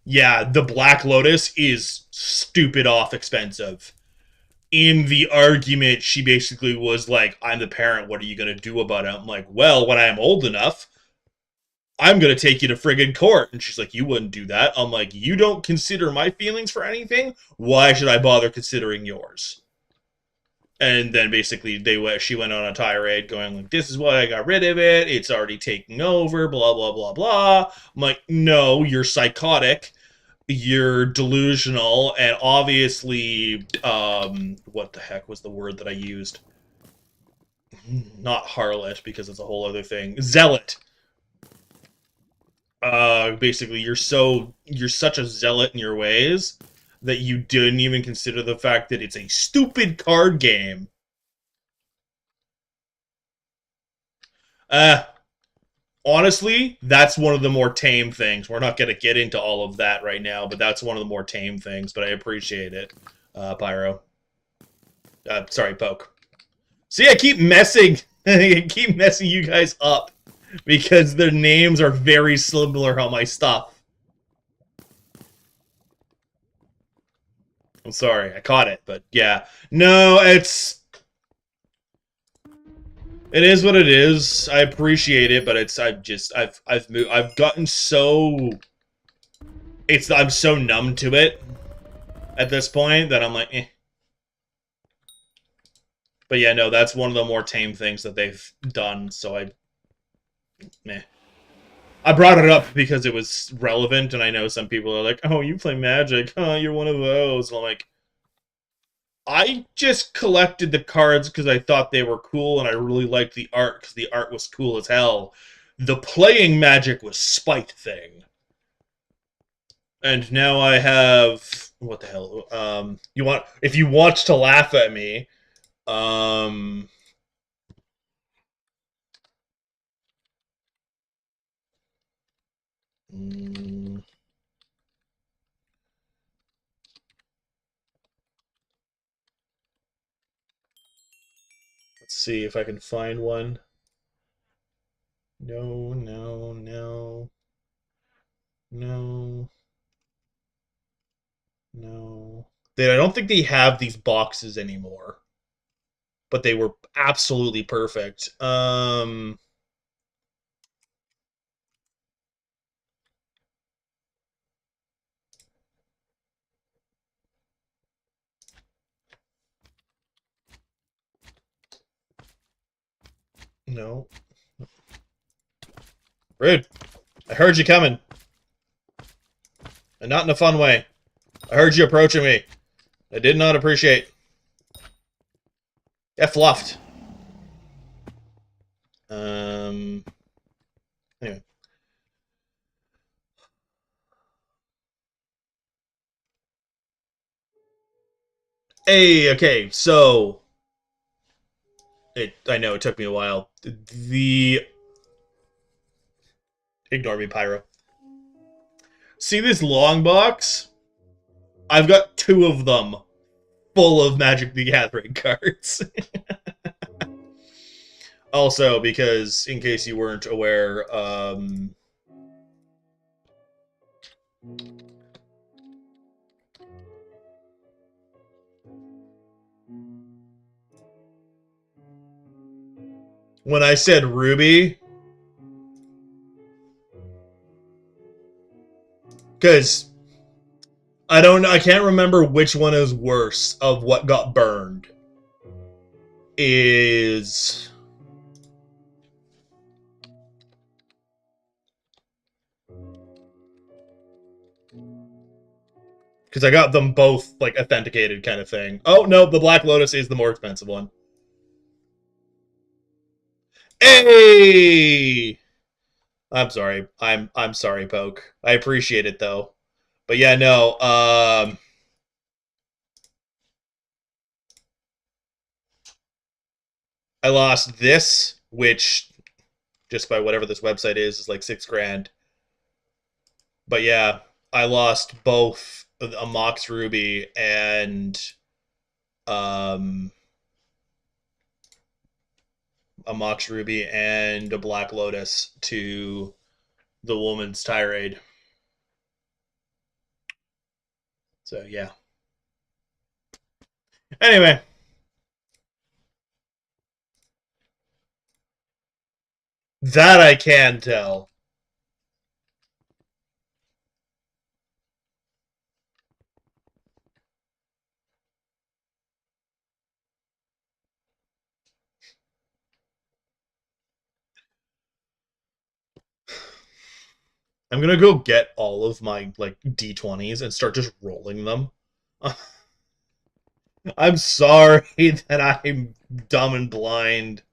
yeah, the Black Lotus is stupid off expensive. In the argument, she basically was like, I'm the parent, what are you going to do about it? I'm like, well, when I am old enough, I'm going to take you to friggin' court. And she's like, you wouldn't do that. I'm like, you don't consider my feelings for anything? Why should I bother considering yours? And then basically she went on a tirade going like, this is why I got rid of it. It's already taking over, blah, blah, blah, blah. I'm like, no, you're psychotic. You're delusional. And obviously, what the heck was the word that I used? Not harlot, because it's a whole other thing. Zealot. Basically, you're such a zealot in your ways that you didn't even consider the fact that it's a stupid card game. Honestly, that's one of the more tame things. We're not going to get into all of that right now, but that's one of the more tame things, but I appreciate it, Pyro. Sorry, Poke. See, I keep messing. I keep messing you guys up because their names are very similar on my stuff. I'm sorry, I caught it, but yeah. No, it is what it is. I appreciate it, but I've gotten so I'm so numb to it at this point that I'm like, eh. But yeah, no, that's one of the more tame things that they've done, so meh. I brought it up because it was relevant, and I know some people are like, oh, you play Magic, oh, you're one of those. And I'm like, I just collected the cards because I thought they were cool, and I really liked the art because the art was cool as hell. The playing Magic was spite thing. And now I have... What the hell? If you want to laugh at me, let's see if I can find one. No, no, no. No. No. I don't think they have these boxes anymore. But they were absolutely perfect. No. Rude. I heard you coming. And not in a fun way. I heard you approaching me. I did not appreciate. Yeah, fluffed. Anyway. Hey, okay, so I know it took me a while. Ignore me, Pyro. See this long box? I've got 2 of them full of Magic the Gathering cards. Also, because, in case you weren't aware, when I said Ruby, because I can't remember which one is worse of what got burned. Is... Because I got them both, like, authenticated kind of thing. Oh, no, the Black Lotus is the more expensive one. Hey! I'm sorry. I'm sorry, Poke. I appreciate it, though. But yeah, no, I lost this, which, just by whatever this website is like $6,000. But yeah, I lost both a Mox Ruby and a Mox Ruby and a Black Lotus to the Woman's Tirade. So yeah. Anyway. That I can tell. I'm gonna go get all of my like D20s and start just rolling them. I'm sorry that I'm dumb and blind.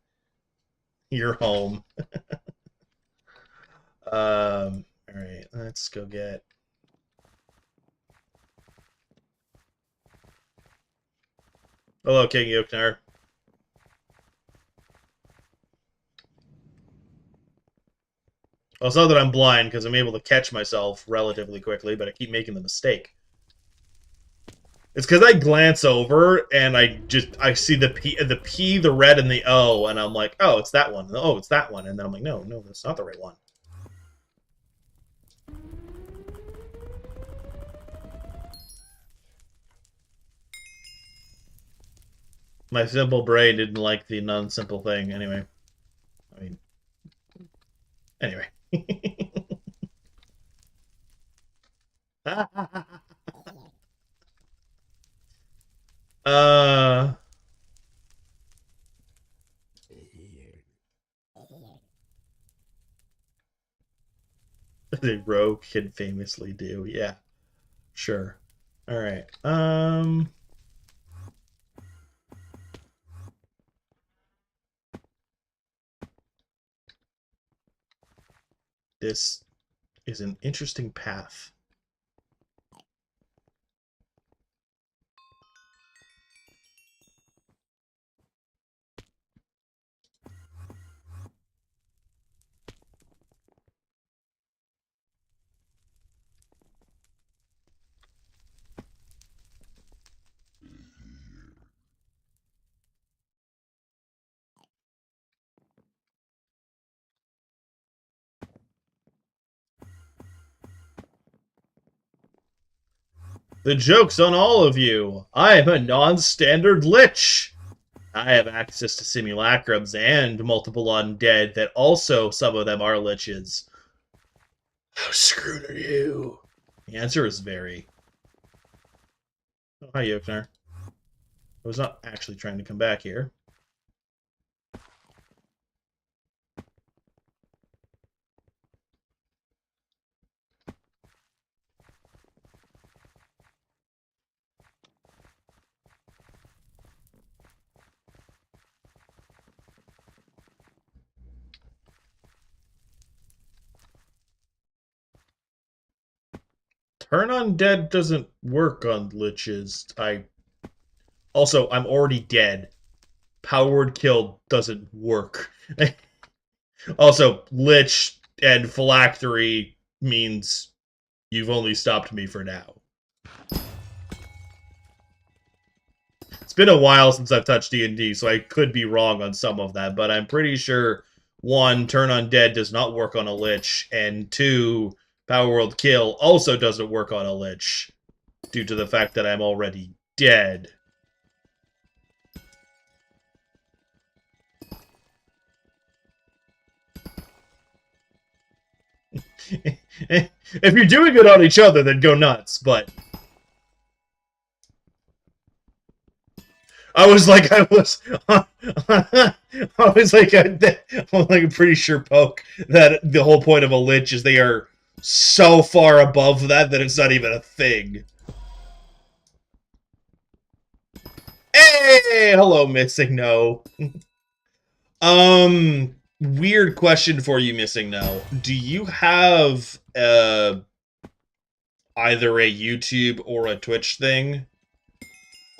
You're home. All right, let's go get. Hello, King Yoknar. Well, it's not that I'm blind because I'm able to catch myself relatively quickly, but I keep making the mistake. It's because I glance over and I see the P, the red, and the O, and I'm like, oh, it's that one. Oh, it's that one, and then I'm like, no, that's not the right one. My simple brain didn't like the non-simple thing. Anyway, I mean, anyway. uh. The rogue can famously do. Yeah, sure. All right. This is an interesting path. The joke's on all of you. I am a non-standard lich. I have access to simulacrums and multiple undead that also, some of them are liches. How screwed are you? The answer is very. Oh, hi, Yoknar. I was not actually trying to come back here. Turn undead doesn't work on liches. Also, I'm already dead. Power word kill doesn't work. Also, lich and phylactery means you've only stopped me for now. It's been a while since I've touched D&D, so I could be wrong on some of that, but I'm pretty sure, one, turn undead does not work on a lich, and two, power world kill also doesn't work on a lich, due to the fact that I'm already dead. If you're doing it on each other, then go nuts, but I was like, I was like, I'm like pretty sure, Poke, that the whole point of a lich is they are so far above that it's not even a thing. Hey, hello, Missing No. Weird question for you, Missing No. Do you have either a YouTube or a Twitch thing?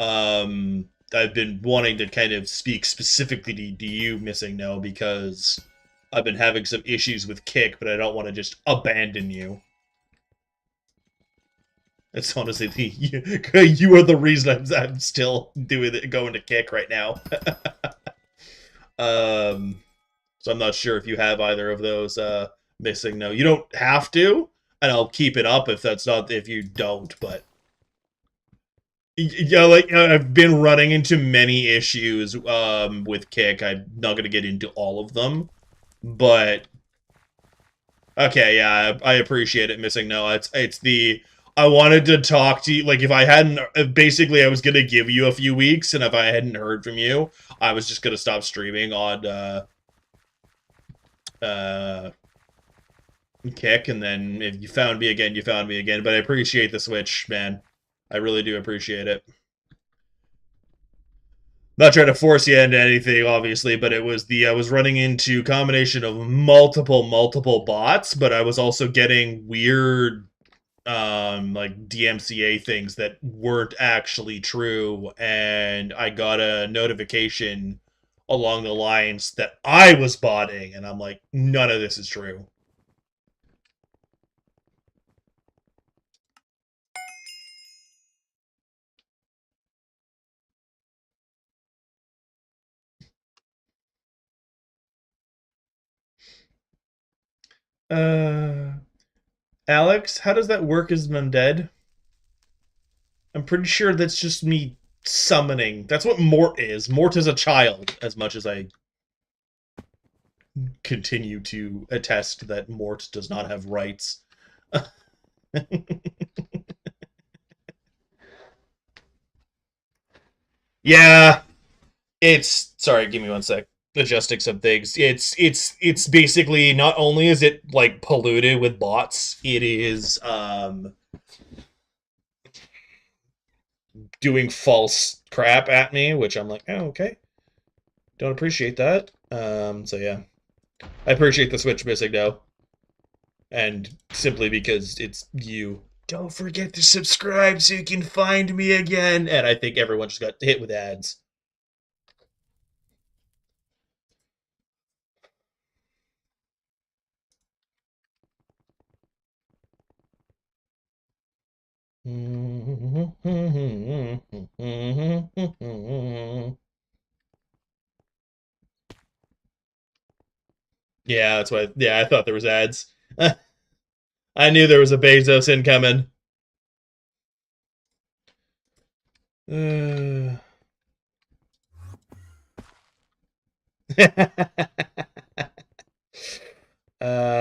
I've been wanting to kind of speak specifically to you, Missing No, because I've been having some issues with Kick, but I don't want to just abandon you. It's honestly you are the reason I'm still doing it, going to Kick right now. So I'm not sure if you have either of those. Missing No, you don't have to, and I'll keep it up if you don't, but. Yeah, like I've been running into many issues with Kick. I'm not gonna get into all of them, but okay, yeah, I appreciate it. Missing No, it's the I wanted to talk to you. Like if I hadn't, basically, I was gonna give you a few weeks, and if I hadn't heard from you, I was just gonna stop streaming on uh Kick, and then if you found me again, you found me again. But I appreciate the switch, man. I really do appreciate it. Not trying to force you into anything, obviously, but it was I was running into a combination of multiple bots, but I was also getting weird like DMCA things that weren't actually true, and I got a notification along the lines that I was botting, and I'm like, none of this is true. Uh, Alex, how does that work as an undead? I'm pretty sure that's just me summoning. That's what Mort is. Mort is a child, as much as I continue to attest that Mort does not have rights. Yeah, it's sorry, give me one sec. Adjusting some things. It's basically not only is it like polluted with bots, it is doing false crap at me, which I'm like, oh okay. Don't appreciate that. So yeah. I appreciate the Switch missing though. And simply because it's you. Don't forget to subscribe so you can find me again. And I think everyone just got hit with ads. Yeah, that's why. Yeah, I thought there was ads. I knew there was a Bezos incoming.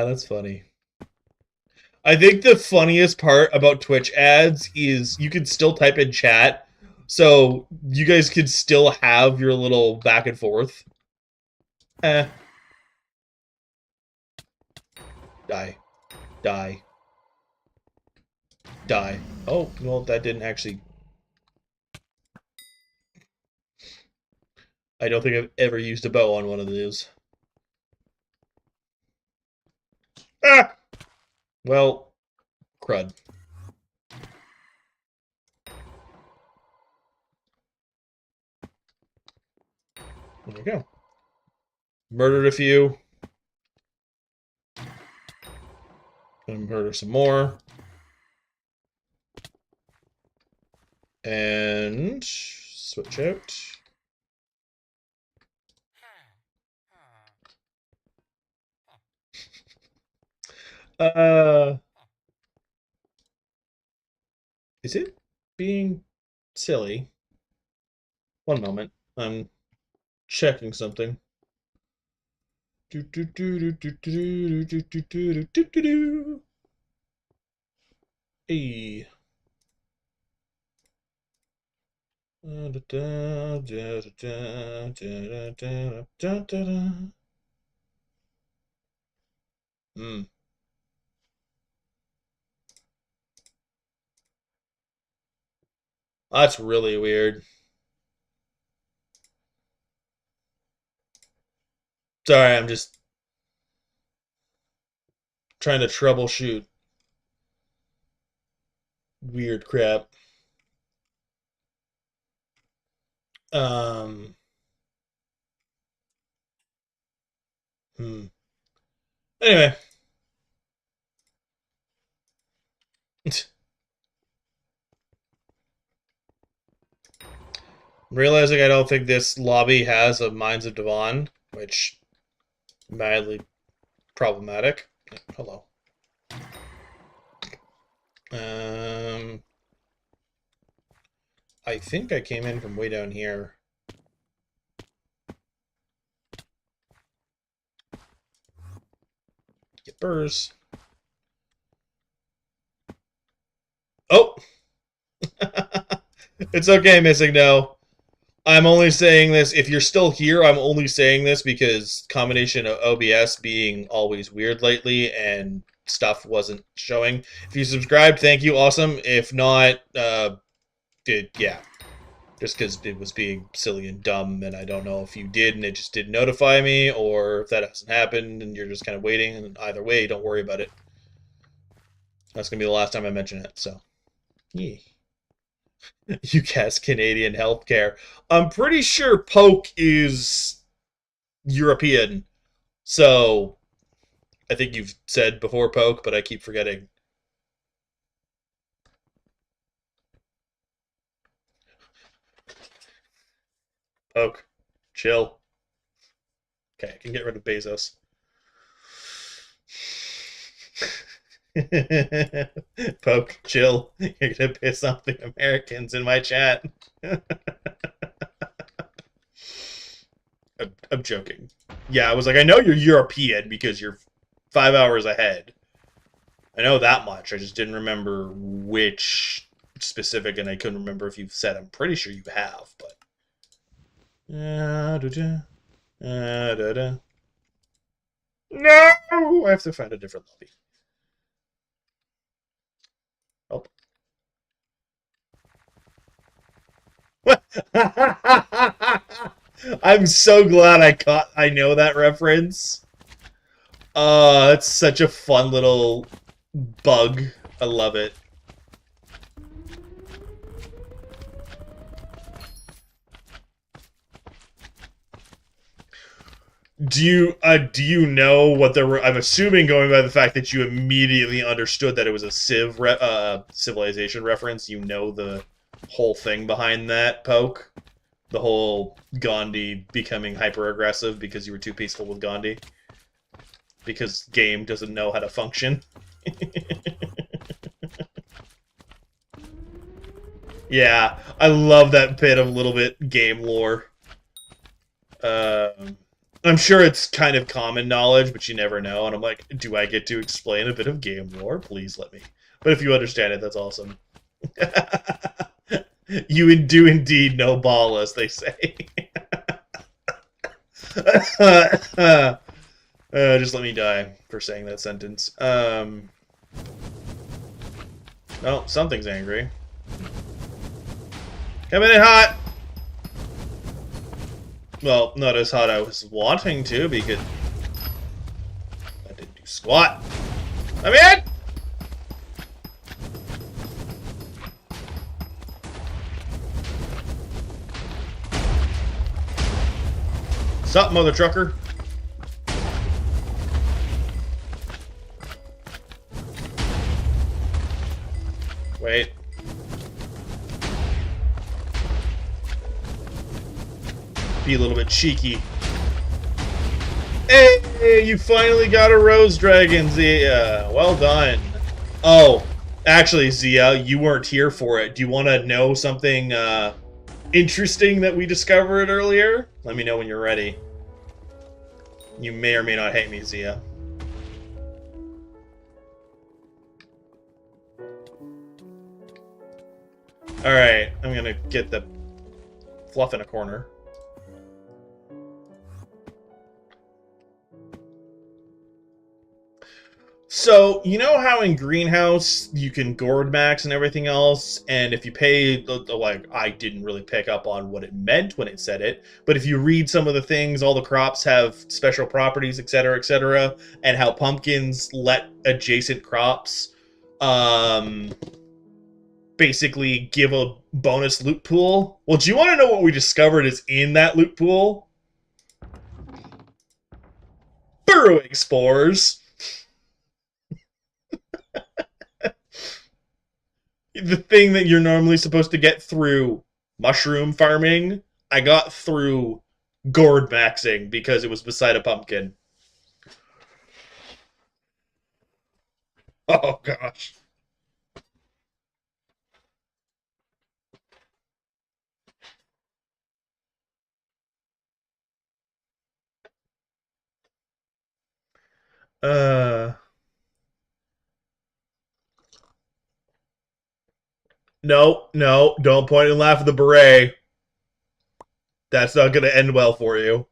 That's funny. I think the funniest part about Twitch ads is you can still type in chat, so you guys could still have your little back and forth. Eh. Die. Die. Die. Oh, well, that didn't actually... I don't think I've ever used a bow on one of these. Ah! Well, crud. There we go. Murdered a few. Gonna murder some more. And switch out. Uh, is it being silly? One moment. I'm checking something. Do do do do do do do do do do do do. Hey. Hmm. That's really weird. Sorry, I'm just trying to troubleshoot weird crap. Um. Hmm. Anyway. I'm realizing I don't think this lobby has a Mines of Devon, which mildly problematic. Hello. Um, I think I came in from way down here. Get burrs. Oh! It's okay, Missing No. I'm only saying this, if you're still here, I'm only saying this because combination of OBS being always weird lately and stuff wasn't showing. If you subscribed, thank you, awesome. If not, yeah. Just because it was being silly and dumb, and I don't know if you did and it just didn't notify me, or if that hasn't happened and you're just kind of waiting, and either way, don't worry about it. That's going to be the last time I mention it, so. Yeah. You guess Canadian healthcare. I'm pretty sure Poke is European, so I think you've said before Poke, but I keep forgetting. Poke. Chill. Okay, I can get rid of Bezos. Poke, chill. You're gonna piss off the Americans in my chat. I'm joking. Yeah, I was like, I know you're European because you're 5 hours ahead. I know that much. I just didn't remember which specific, and I couldn't remember if you've said. I'm pretty sure you have, but. No! I have to find a different lobby. Oh. I'm so glad I know that reference. It's such a fun little bug. I love it. Do you know what there were? I'm assuming, going by the fact that you immediately understood that it was a civilization reference. You know the whole thing behind that, Poke. The whole Gandhi becoming hyper aggressive because you were too peaceful with Gandhi. Because game doesn't know how to function. Yeah, I love that bit of little bit game lore. I'm sure it's kind of common knowledge, but you never know. And I'm like, do I get to explain a bit of game lore? Please let me. But if you understand it, that's awesome. You do indeed know ball, as they say. Just let me die for saying that sentence. Oh, something's angry. Coming in hot! Well, not as hot I was wanting to, because I didn't do squat. I'm in! Sup, mother trucker? Wait. Be a little bit cheeky. Hey, you finally got a Rose Dragon, Zia. Well done. Oh, actually, Zia, you weren't here for it. Do you want to know something interesting that we discovered earlier? Let me know when you're ready. You may or may not hate me, Zia. Alright, I'm gonna get the fluff in a corner. So, you know how in Greenhouse you can gourd max and everything else, and if you pay, like, I didn't really pick up on what it meant when it said it, but if you read some of the things, all the crops have special properties, etc., and how pumpkins let adjacent crops, basically give a bonus loot pool. Well, do you want to know what we discovered is in that loot pool? Burrowing spores. The thing that you're normally supposed to get through mushroom farming, I got through gourd maxing because it was beside a pumpkin. Oh, gosh. No, don't point and laugh at the beret. That's not going to end well for you.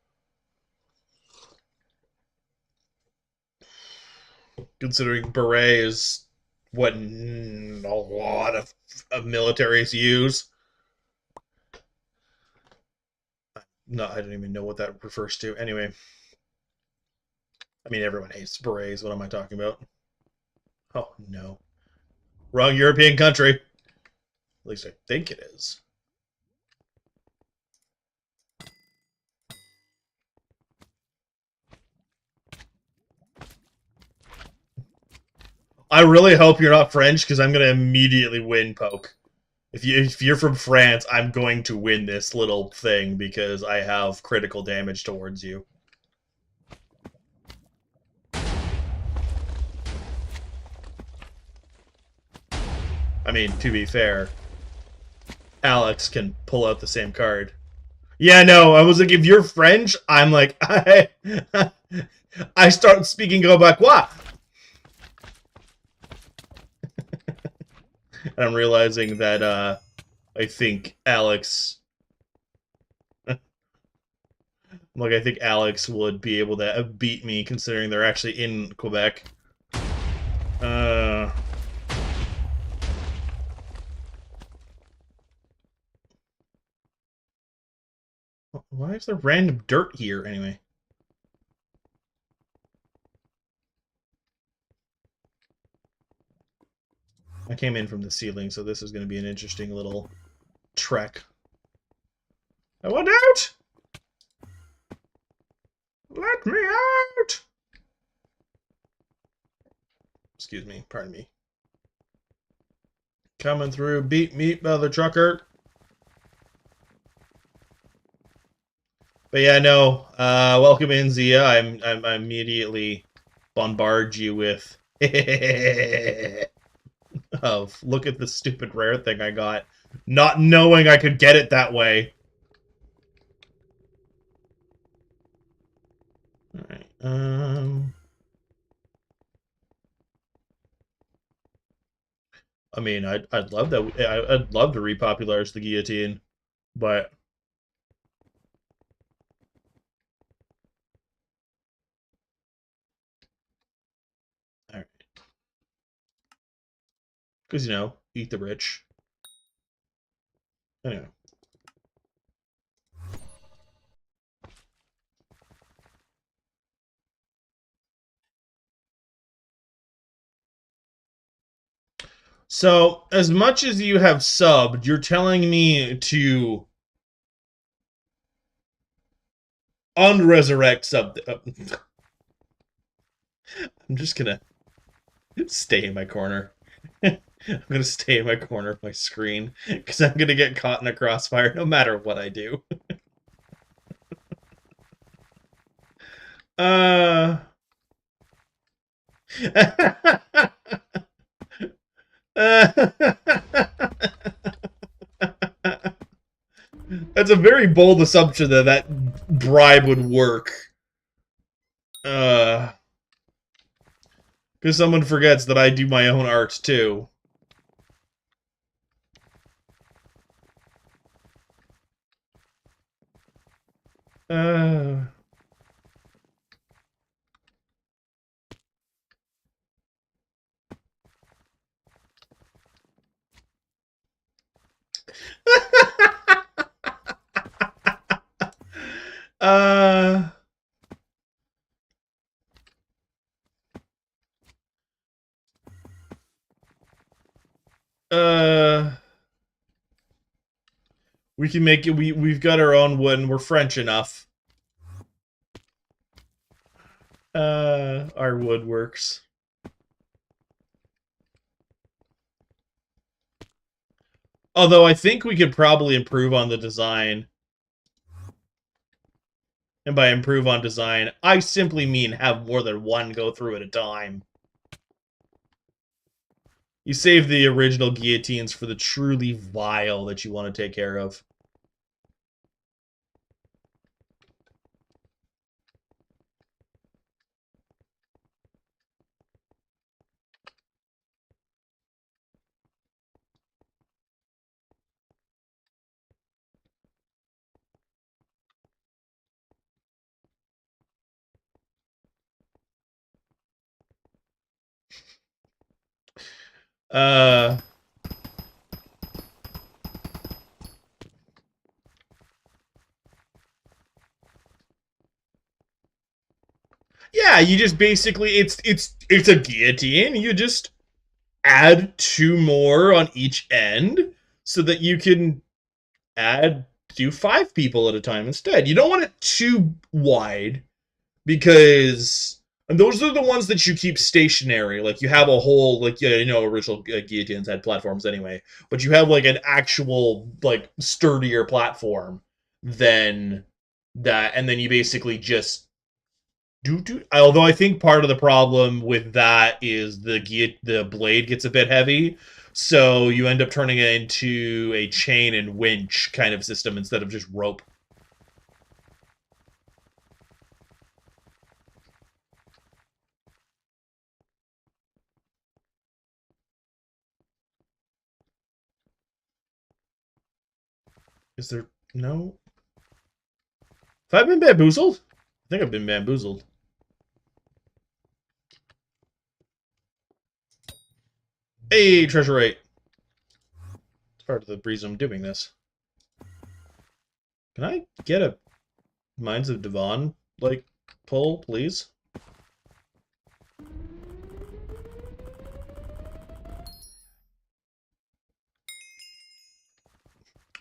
Considering beret is what a lot of militaries use. No, I don't even know what that refers to. Anyway. I mean, everyone hates berets. What am I talking about? Oh, no. Wrong European country. At least I think it is. I really hope you're not French, because I'm going to immediately win, Poke. If you're from France, I'm going to win this little thing, because I have critical damage towards you. I mean, to be fair, Alex can pull out the same card. Yeah, no, I was like, if you're French, I'm like, I start speaking Quebecois. And I'm realizing that, I think Alex... Like, I think Alex would be able to beat me, considering they're actually in Quebec. Why is there random dirt here, anyway? I came in from the ceiling, so this is going to be an interesting little trek. I want out! Let me out! Excuse me, pardon me. Coming through, beat me, mother trucker. But yeah, no. Welcome in, Zia. I'm immediately bombard you with of look at the stupid rare thing I got, not knowing I could get it that way. All right. I mean, I'd love that. I'd love to repopularize the guillotine, but. Alright. Because, you know, eat the rich. Anyway. So, as much as you have subbed, you're telling me to unresurrect sub... I'm just gonna stay in my corner. I'm gonna stay in my corner of my screen, because I'm gonna get caught in a crossfire no matter what I do. That's a very bold assumption that that bribe would work. Because someone forgets that I do my own art, too. We can make it. We've got our own wood, and we're French enough. Our wood works. Although I think we could probably improve on the design. And by improve on design, I simply mean have more than one go through at a time. You save the original guillotines for the truly vile that you want to take care of. Yeah, you just basically it's a guillotine. You just add 2 more on each end so that you can do 5 people at a time instead. You don't want it too wide because and those are the ones that you keep stationary. Like you have a whole like you know original guillotines had platforms anyway, but you have like an actual like sturdier platform than that, and then you basically just although I think part of the problem with that is the blade gets a bit heavy, So you end up turning it into a chain and winch kind of system instead of just rope. Is there no... Have I been bamboozled? I think I've been bamboozled. Hey, treasure rate. It's part of the reason I'm doing this. Can I get a Mines of Devon, like, pull, please?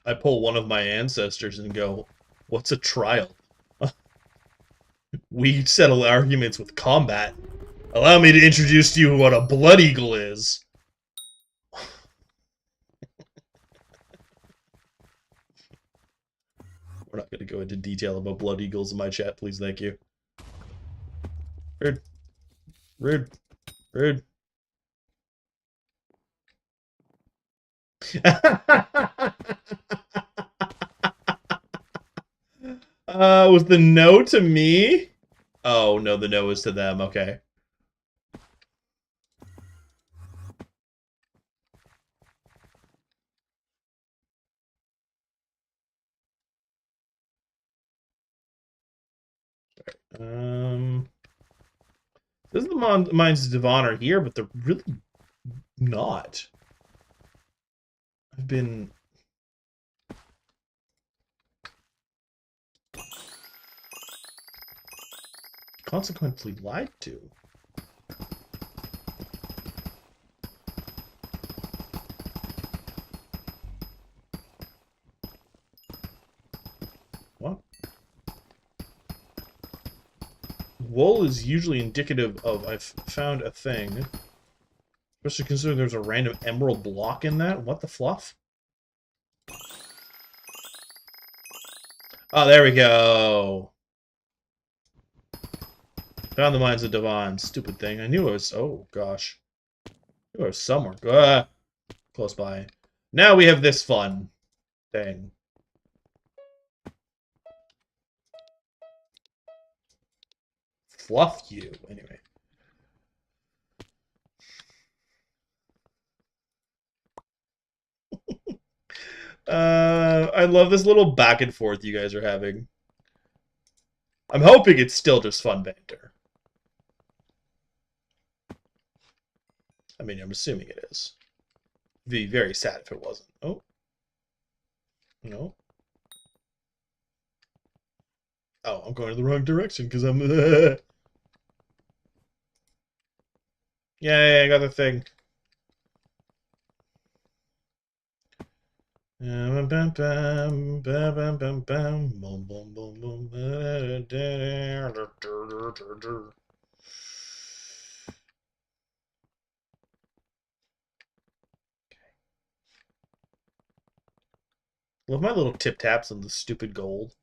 I pull one of my ancestors and go, what's a trial? We settle arguments with combat. Allow me to introduce to you what a blood eagle is. We're not going to go into detail about blood eagles in my chat, please, thank you. Rude. Rude. Rude. Was the no to me? Oh, no, the no is to them, okay. This is the Mines of Devon are here, but they're really not. I've been... consequently lied to. What? Wool is usually indicative of I've found a thing. Especially considering there's a random emerald block in that. What the fluff? Oh, there we go. Found the Mines of Devon. Stupid thing. I knew it was... oh, gosh. I knew it was somewhere. Close by. Now we have this fun thing. Fluff you. Anyway. I love this little back and forth you guys are having. I'm hoping it's still just fun banter. I mean, I'm assuming it is. It'd be very sad if it wasn't. Oh. No. Oh, I'm going in the wrong direction because I'm... Yay, I got the thing. Love my little tip taps on the stupid gold.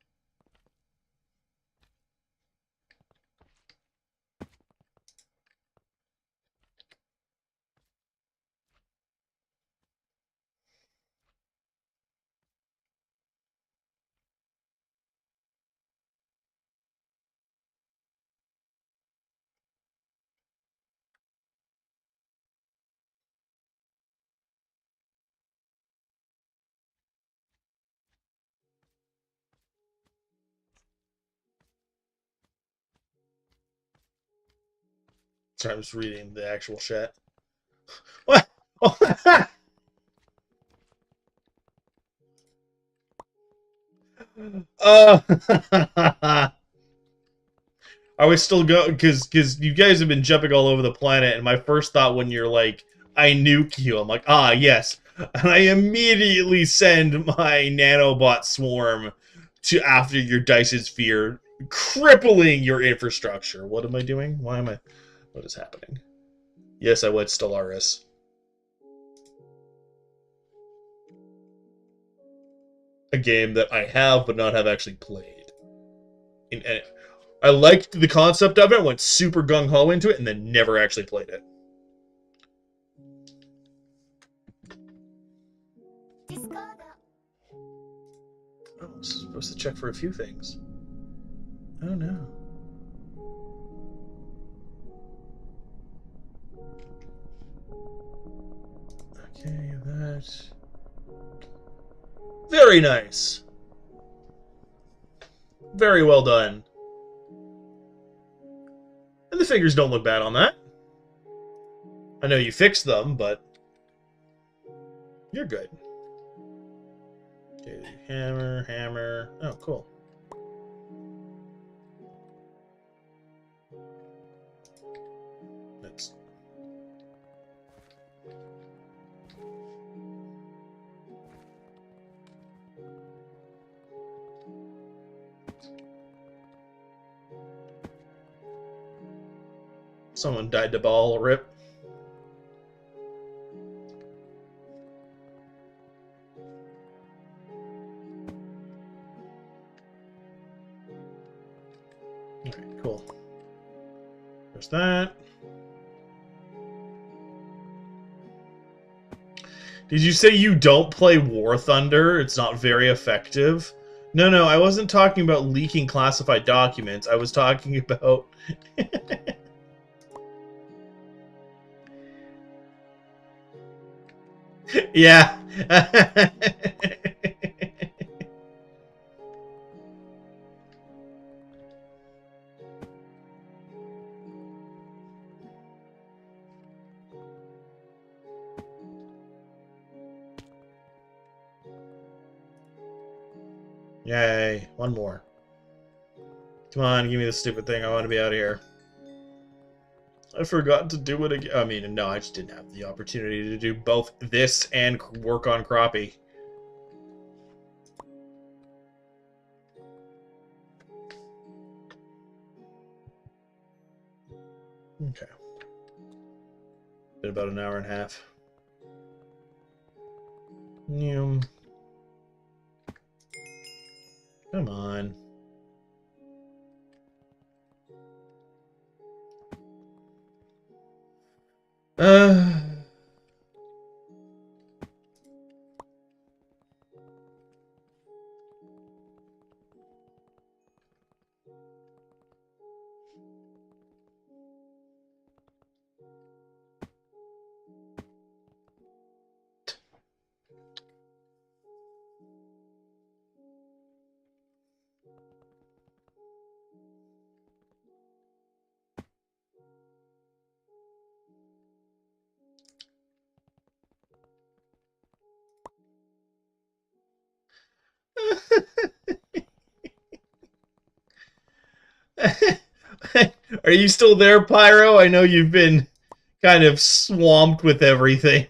Sorry, I'm just reading the actual chat. What? Are we still going? Because you guys have been jumping all over the planet, and my first thought when you're like, I nuke you, I'm like, ah, yes. And I immediately send my nanobot swarm to after your Dyson sphere, crippling your infrastructure. What am I doing? Why am I... what is happening? Yes, I went Stellaris. A game that I have, but not have actually played. And I liked the concept of it, went super gung-ho into it, and then never actually played it. Supposed to check for a few things. Oh no. Okay, that. Very nice. Very well done. And the figures don't look bad on that. I know you fixed them, but you're good. Okay, hammer, hammer. Oh, cool. That's... Someone died to ball, rip. Alright, cool. There's that. Did you say you don't play War Thunder? It's not very effective? No, I wasn't talking about leaking classified documents. I was talking about... Yeah. Yay. One more. Come on, give me this stupid thing. I want to be out of here. I forgot to do it again. I mean, no, I just didn't have the opportunity to do both this and work on crappie. Okay. Been about an hour and a half. Come on. Are you still there, Pyro? I know you've been kind of swamped with everything.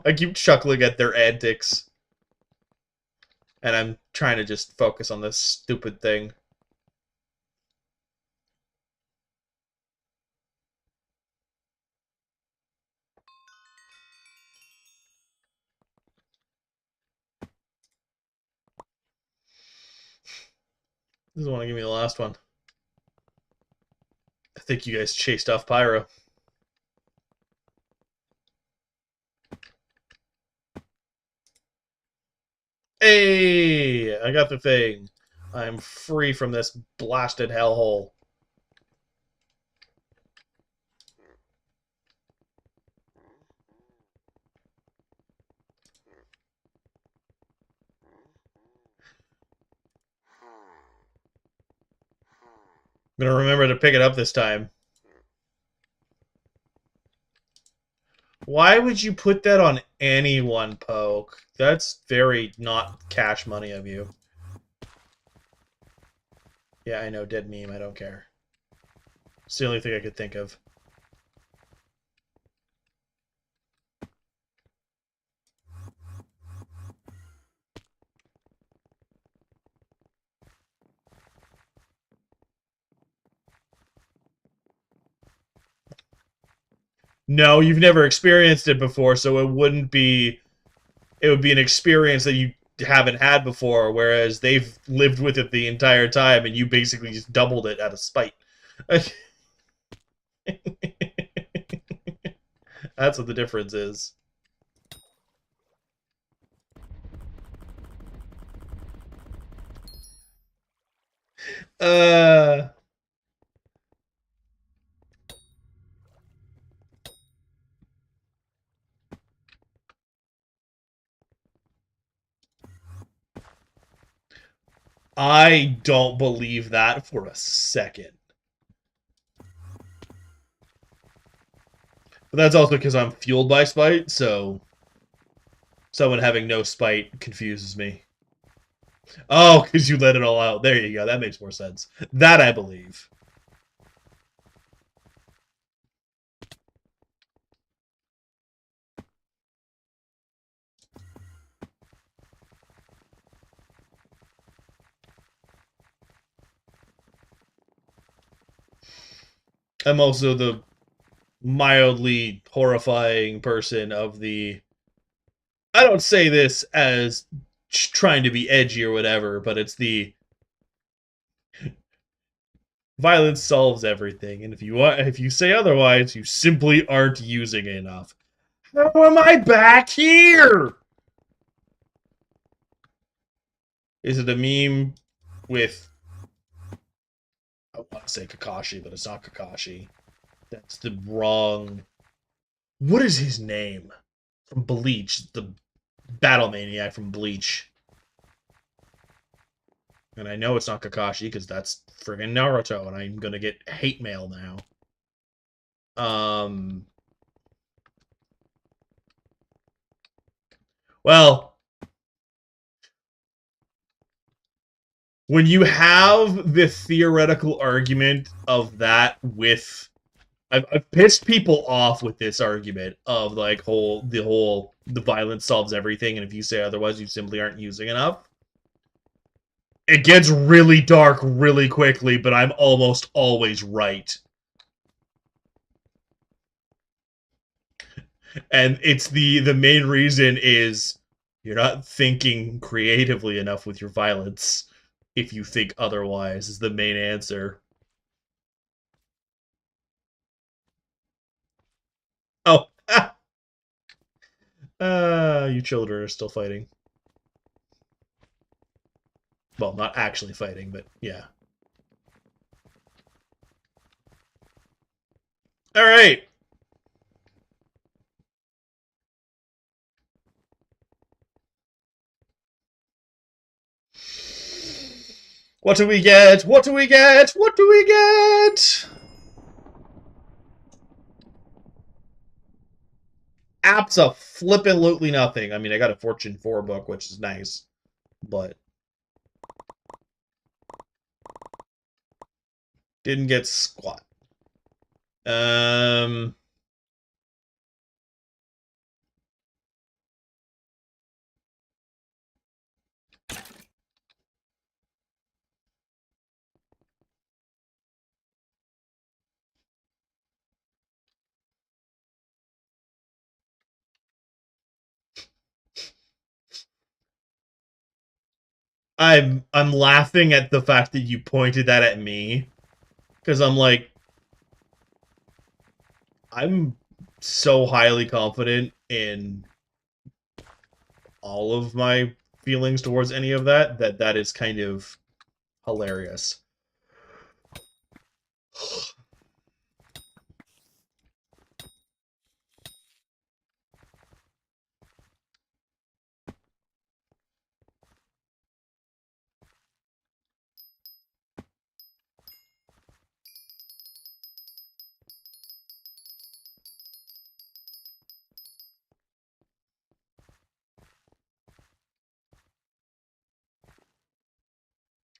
I keep chuckling at their antics. And I'm trying to just focus on this stupid thing. Doesn't want to give me the last one. I think you guys chased off Pyro. Hey! I got the thing. I'm free from this blasted hellhole. I'm gonna remember to pick it up this time. Why would you put that on anyone, Poke? That's very not cash money of you. Yeah, I know, dead meme, I don't care. It's the only thing I could think of. No, you've never experienced it before, so it wouldn't be... It would be an experience that you haven't had before, whereas they've lived with it the entire time, and you basically just doubled it out of spite. That's what the difference is. uh, I don't believe that for a second. But that's also because I'm fueled by spite, so someone having no spite confuses me. Oh, because you let it all out. There you go. That makes more sense. That I believe. I'm also the mildly horrifying person of the. I don't say this as trying to be edgy or whatever, but it's the violence solves everything, and if you say otherwise, you simply aren't using it enough. How am I back here? Is it a meme with? I want to say Kakashi, but it's not Kakashi. That's the wrong. What is his name from Bleach? The battle maniac from Bleach. And I know it's not Kakashi because that's friggin' Naruto, and I'm gonna get hate mail now. Well, when you have the theoretical argument of that with, I've pissed people off with this argument of like the violence solves everything, and if you say otherwise, you simply aren't using enough. It gets really dark really quickly, but I'm almost always right. And it's the main reason is you're not thinking creatively enough with your violence. If you think otherwise, is the main answer. Oh, you children are still fighting. Well, not actually fighting, but yeah. All right. What do we get? What do we get? What do we get? Abso-flippin'-lutely nothing. I mean, I got a Fortune 4 book, which is nice, but didn't get squat. I'm laughing at the fact that you pointed that at me, because I'm like, I'm so highly confident in all of my feelings towards any of that that is kind of hilarious.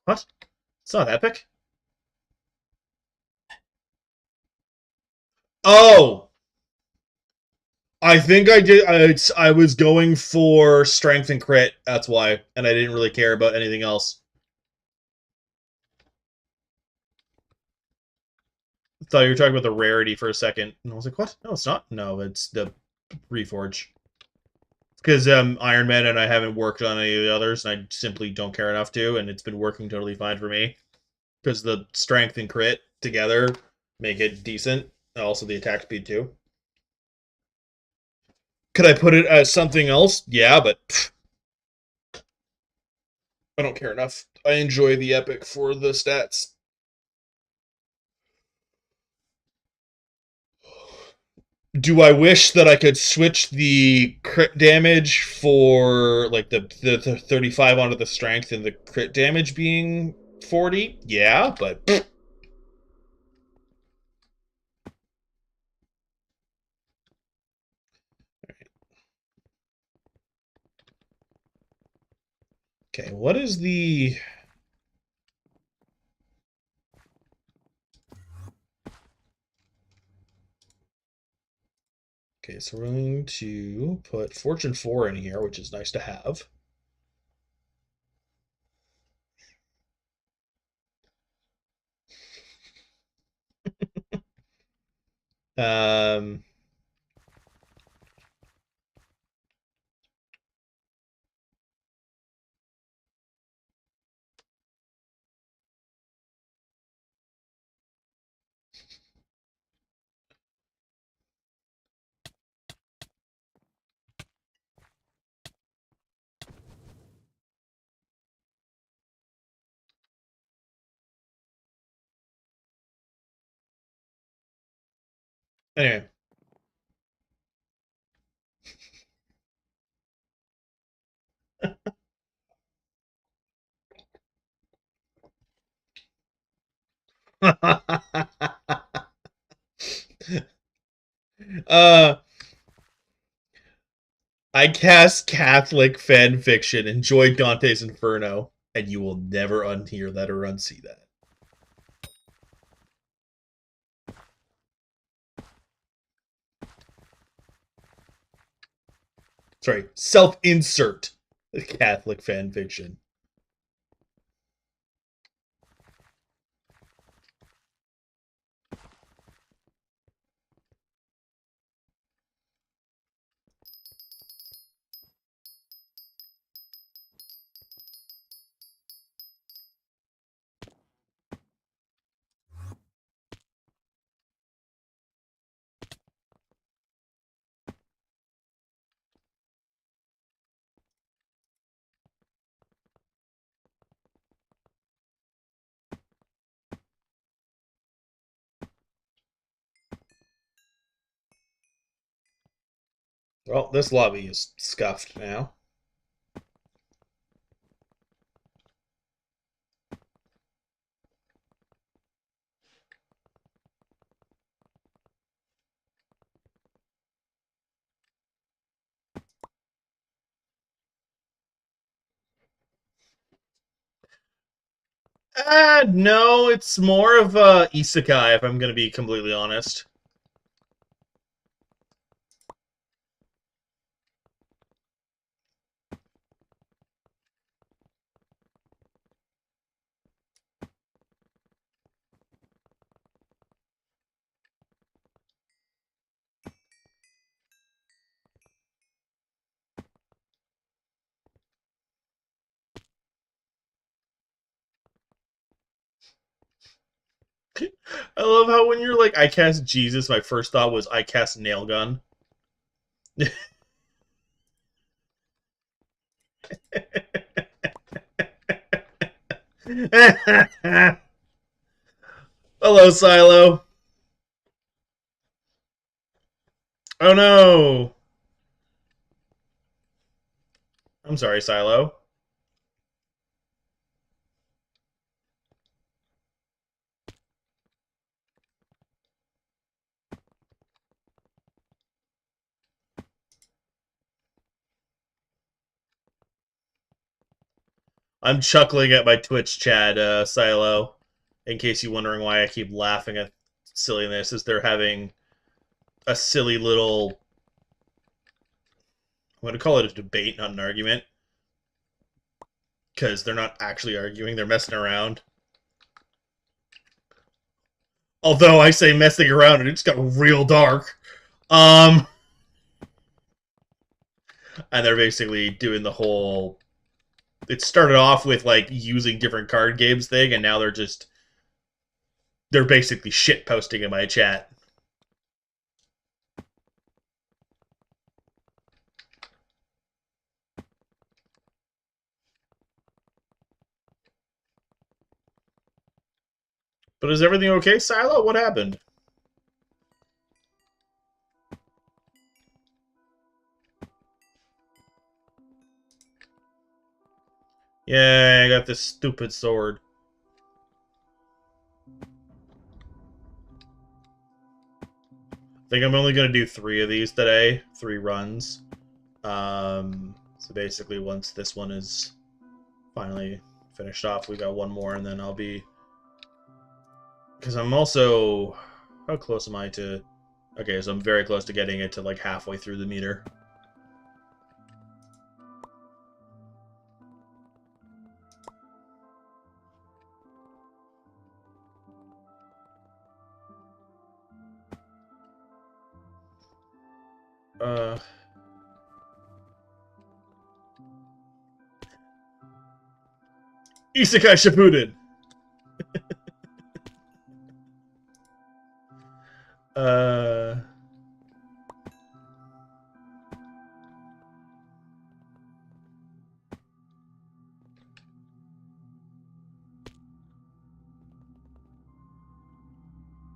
What? It's not epic? Oh! I think I did. I was going for strength and crit. That's why, and I didn't really care about anything else. I thought you were talking about the rarity for a second, and I was like, "What? No, it's not. No, it's the Reforge." Because Ironman and I haven't worked on any of the others, and I simply don't care enough to, and it's been working totally fine for me. Because the strength and crit together make it decent, and also the attack speed too. Could I put it as something else? Yeah, but I don't care enough. I enjoy the epic for the stats. Do I wish that I could switch the crit damage for like the 35 onto the strength and the crit damage being 40? Yeah, but okay, what is the Okay, so we're going to put Fortune 4 in here, which is nice to have. Um, anyway. uh, I cast Catholic fan fiction, enjoy Dante's Inferno, and you will never unhear that or unsee that. Sorry, self-insert Catholic fan fiction. Well, this lobby is scuffed now. No, it's more of a isekai, if I'm going to be completely honest. I love how when you're like, I cast Jesus, my first thought was I cast nail gun. Hello, Silo. Oh no. I'm sorry, Silo. I'm chuckling at my Twitch chat, Silo. In case you're wondering why I keep laughing at silliness, is they're having a silly little. I'm going to call it a debate, not an argument. Because they're not actually arguing, they're messing around. Although I say messing around and it just got real dark. And they're basically doing the whole. It started off with like using different card games thing, and now they're basically shit posting in my chat. But is everything okay, Silo? What happened? Yeah, I got this stupid sword. I think I'm only going to do 3 of these today. 3 runs. So basically, once this one is finally finished off, we got 1 more, and then I'll be... Because I'm also... How close am I to... Okay, so I'm very close to getting it to, like, halfway through the meter. Isekai Shippuden! uh...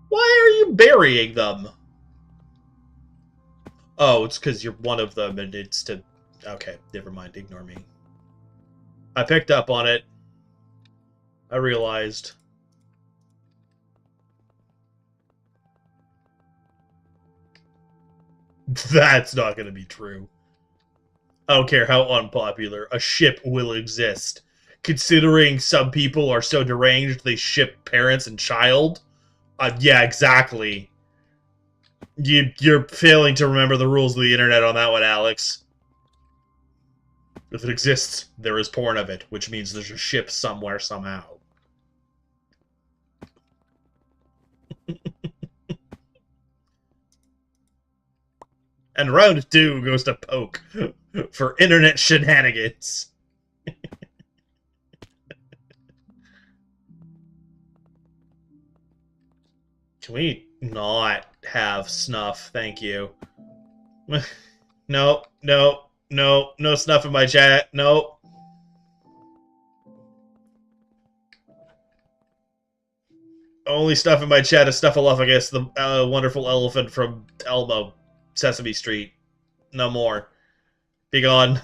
Why are you burying them? Oh, it's because you're one of them and it's to... Okay, never mind. Ignore me. I picked up on it. I realized. That's not going to be true. I don't care how unpopular. A ship will exist. Considering some people are so deranged they ship parents and child. Yeah, exactly. You're failing to remember the rules of the internet on that one, Alex. If it exists, there is porn of it, which means there's a ship somewhere, somehow. And round 2 goes to Poke for internet shenanigans. Can we not have snuff? Thank you. No, no, no, no snuff in my chat. No. Only stuff in my chat is Snuffleupagus, the wonderful elephant from Elmo, Sesame Street. No more. Be gone.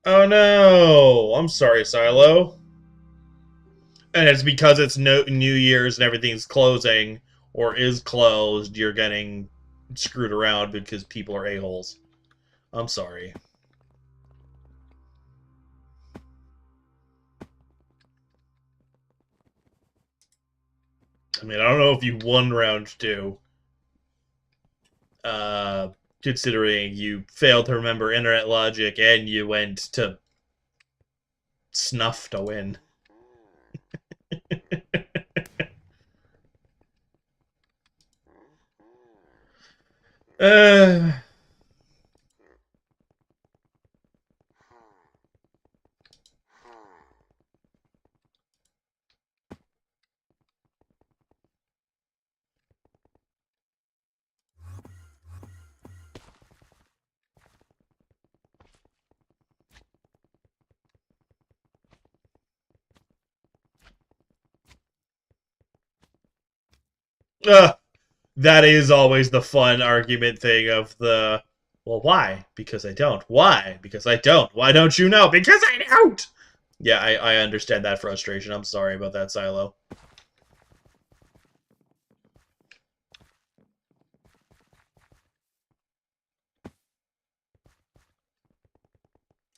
Oh no! I'm sorry, Silo. And it's because it's New Year's and everything's closing, or is closed, you're getting screwed around because people are a-holes. I'm sorry. I mean, I don't know if you won round 2. Considering you failed to remember internet logic and you went to snuff to win. That is always the fun argument thing of the, well, why? Because I don't. Why? Because I don't. Why don't you know? Because I don't! Yeah, I understand that frustration. I'm sorry about that, Silo.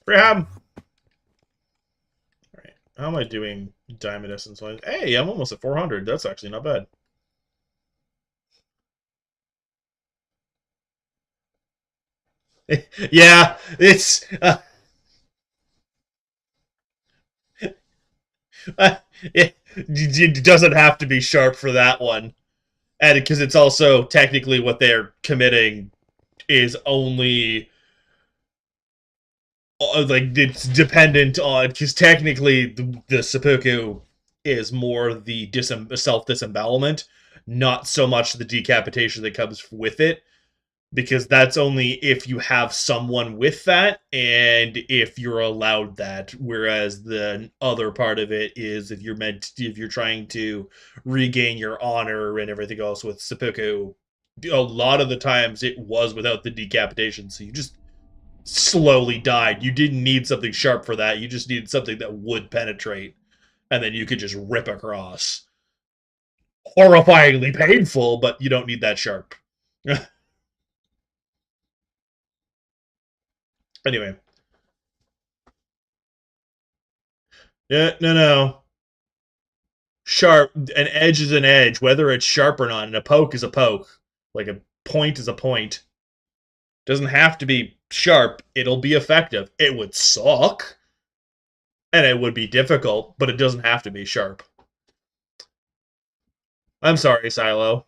Graham! Alright, how am I doing Diamond Essence? Hey, I'm almost at 400. That's actually not bad. Yeah, it's... it doesn't have to be sharp for that one. And because it's also technically what they're committing is only like it's dependent on, because technically the seppuku is more the self disembowelment, not so much the decapitation that comes with it, because that's only if you have someone with that and if you're allowed that. Whereas the other part of it is if you're trying to regain your honor and everything else with seppuku, a lot of the times it was without the decapitation, so you just slowly died. You didn't need something sharp for that. You just needed something that would penetrate, and then you could just rip across. Horrifyingly painful, but you don't need that sharp. Anyway, yeah, no. Sharp. An edge is an edge, whether it's sharp or not, and a poke is a poke. Like a point is a point. Doesn't have to be sharp. It'll be effective. It would suck, and it would be difficult, but it doesn't have to be sharp. I'm sorry, Silo.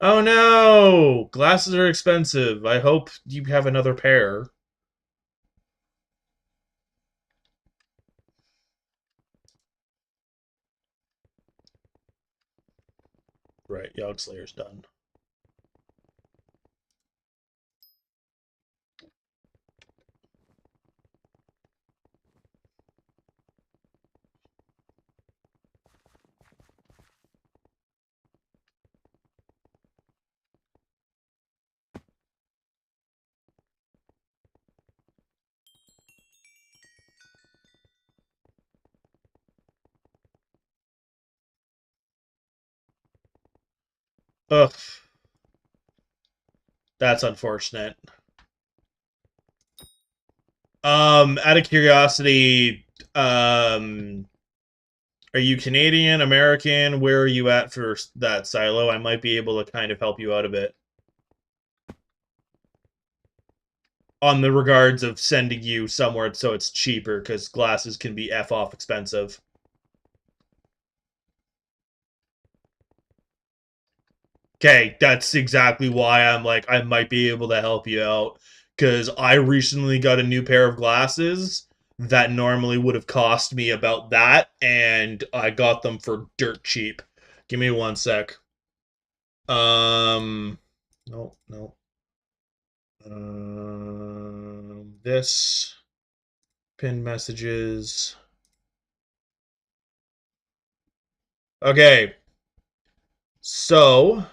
Oh no! Glasses are expensive. I hope you have another pair. Right, Yogg Slayer's done. Ugh, that's unfortunate. Out of curiosity, are you Canadian, American? Where are you at for that, Silo? I might be able to kind of help you out a bit on the regards of sending you somewhere so it's cheaper, because glasses can be F off expensive. Okay, that's exactly why I'm like, I might be able to help you out. Because I recently got a new pair of glasses that normally would have cost me about that, and I got them for dirt cheap. Give me one sec. No, no. This pin messages. Okay, so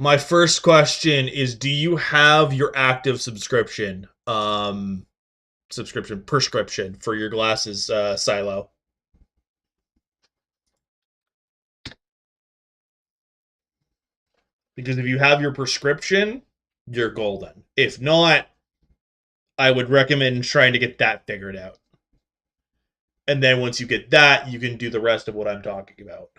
my first question is: do you have your active prescription for your glasses, Silo? Because if you have your prescription, you're golden. If not, I would recommend trying to get that figured out. And then once you get that, you can do the rest of what I'm talking about.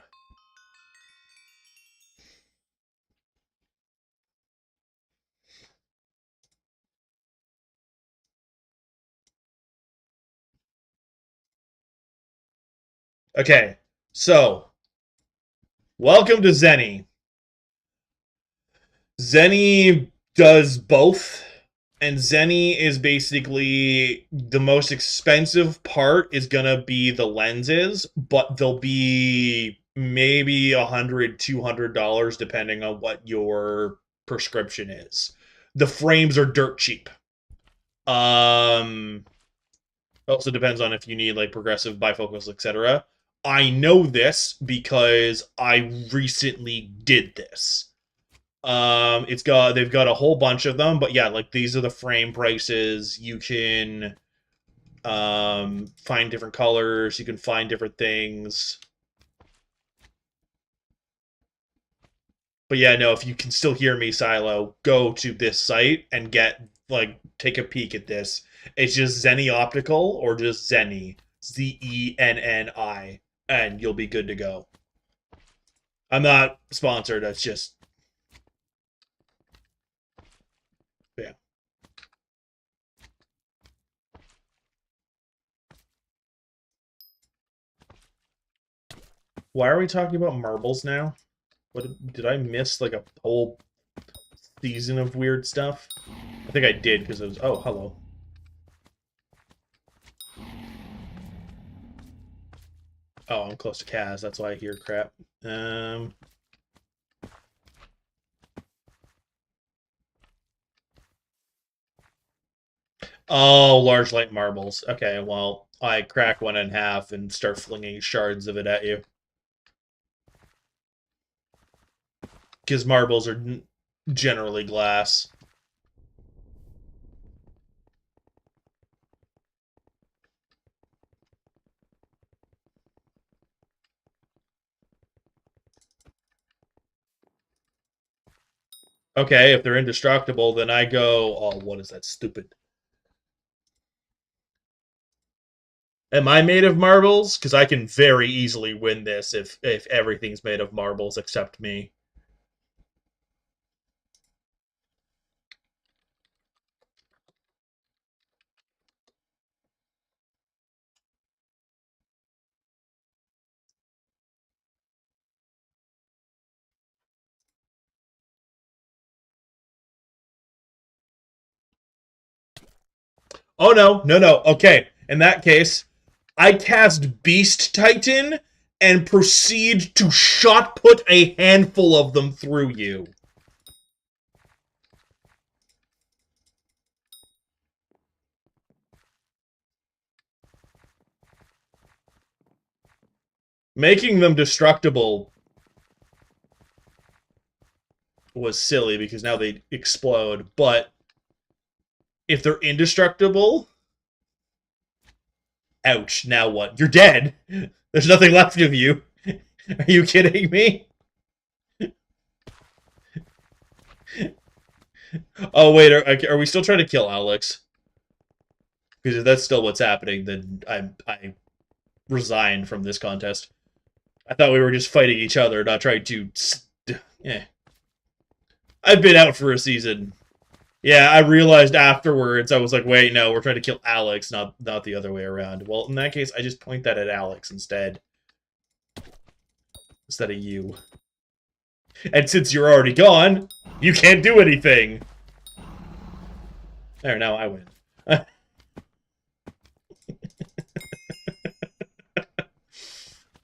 Okay, so welcome to Zenny. Zenny does both, and Zenny is basically the most expensive part is gonna be the lenses, but they'll be maybe $100, $200 depending on what your prescription is. The frames are dirt cheap. Um, also depends on if you need like progressive bifocals, etc. I know this because I recently did this. They've got a whole bunch of them, but yeah, like these are the frame prices. You can find different colors, you can find different things. But yeah, no, if you can still hear me, Silo, go to this site and take a peek at this. It's just Zenni Optical or just Zenni, Zenni, and you'll be good to go. I'm not sponsored. That's just yeah. Why are we talking about marbles now? What did I miss? Like a whole season of weird stuff? I think I did because it was. Oh, hello. Oh, I'm close to Kaz. That's why I hear crap. Um. Oh, large light marbles. Okay, well, I crack one in half and start flinging shards of it at you. Because marbles are generally glass. Okay, if they're indestructible, then I go. Oh, what is that stupid? Am I made of marbles? Because I can very easily win this if everything's made of marbles except me. Oh no, no, no. Okay, in that case, I cast Beast Titan and proceed to shot put a handful of them through you. Making them destructible was silly because now they explode, but if they're indestructible, ouch, now what? You're dead. There's nothing left of you. Are you kidding me? Oh wait, are we still trying to kill Alex? Because if that's still what's happening, then I resign from this contest. I thought we were just fighting each other, not trying to. Yeah, I've been out for a season. Yeah, I realized afterwards. I was like, wait, no, we're trying to kill Alex, not the other way around. Well, in that case, I just point that at Alex instead of you. And since you're already gone, you can't do anything. There, now I win.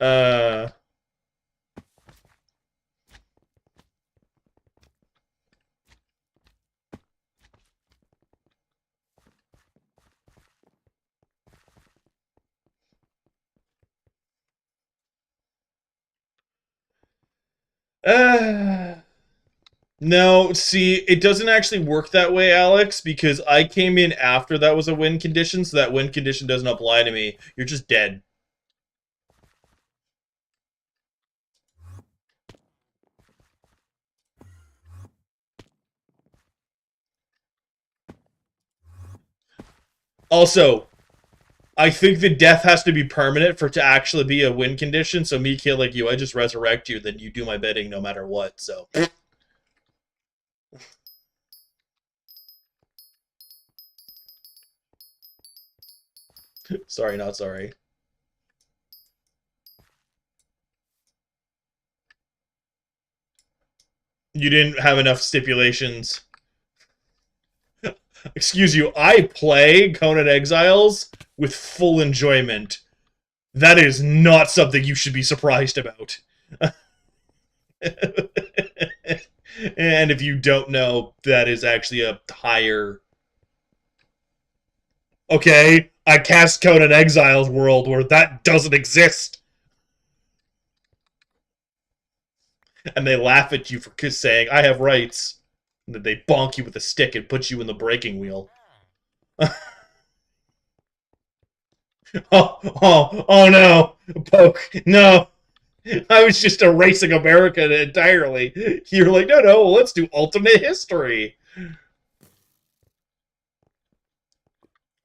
uh. No, see, it doesn't actually work that way, Alex, because I came in after that was a win condition, so that win condition doesn't apply to me. You're just dead. Also, I think the death has to be permanent for it to actually be a win condition, so me killing you, I just resurrect you, then you do my bidding no matter what, so. Sorry, not sorry. You didn't have enough stipulations. Excuse you, I play Conan Exiles with full enjoyment. That is not something you should be surprised about. And if you don't know, that is actually a higher. Okay, I cast Conan Exiles world where that doesn't exist. And they laugh at you for saying, I have rights. And then they bonk you with a stick and put you in the breaking wheel. Oh no! Poke, no! I was just erasing America entirely. You're like, no, no, let's do alternate history.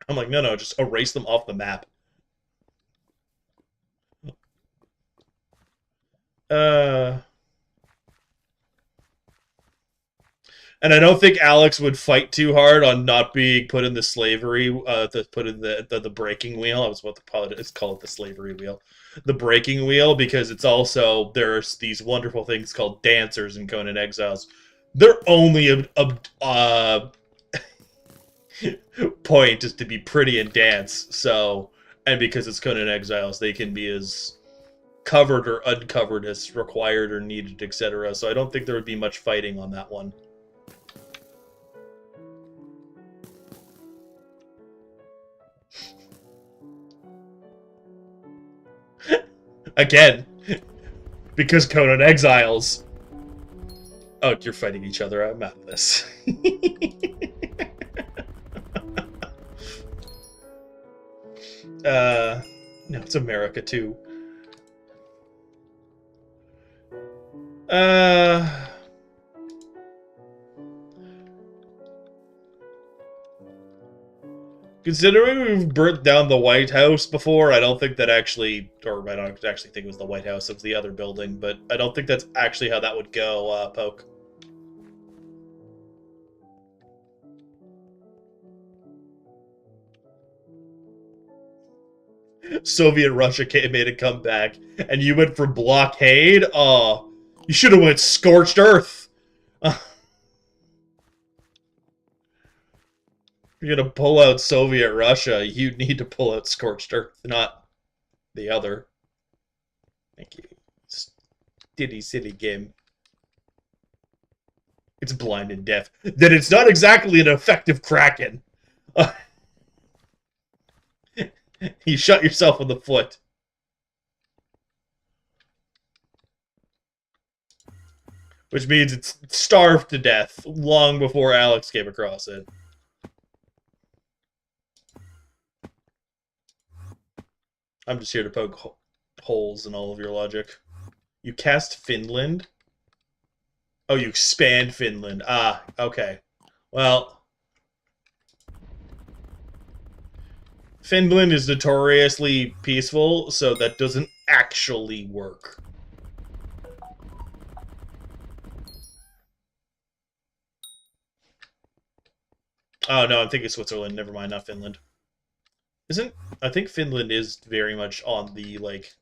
I'm like, no, no, just erase them off the map. Uh, And I don't think Alex would fight too hard on not being put in the slavery, put in the breaking wheel. I was about to call it the slavery wheel, the breaking wheel, because it's also there's these wonderful things called dancers in Conan Exiles. Their only point is to be pretty and dance. So, and because it's Conan Exiles, they can be as covered or uncovered as required or needed, etc. So I don't think there would be much fighting on that one. Again, because Conan Exiles. Oh, you're fighting each other. I'm out of this. No, it's America too. Considering we've burnt down the White House before, I don't think that actually, or I don't actually think it was the White House, it was the other building, but I don't think that's actually how that would go, Poke. Soviet Russia made a comeback, and you went for blockade? Oh, you should have went scorched earth. You're gonna pull out Soviet Russia, you need to pull out scorched earth, not the other. Thank you. Diddy City game. It's blind and deaf. Then it's not exactly an effective Kraken. You shot yourself in the foot. Which means it's starved to death long before Alex came across it. I'm just here to poke holes in all of your logic. You cast Finland? Oh, you expand Finland. Ah, okay. Well, Finland is notoriously peaceful, so that doesn't actually work. Oh, no, I'm thinking Switzerland. Never mind, not Finland. I think Finland is very much on the, like...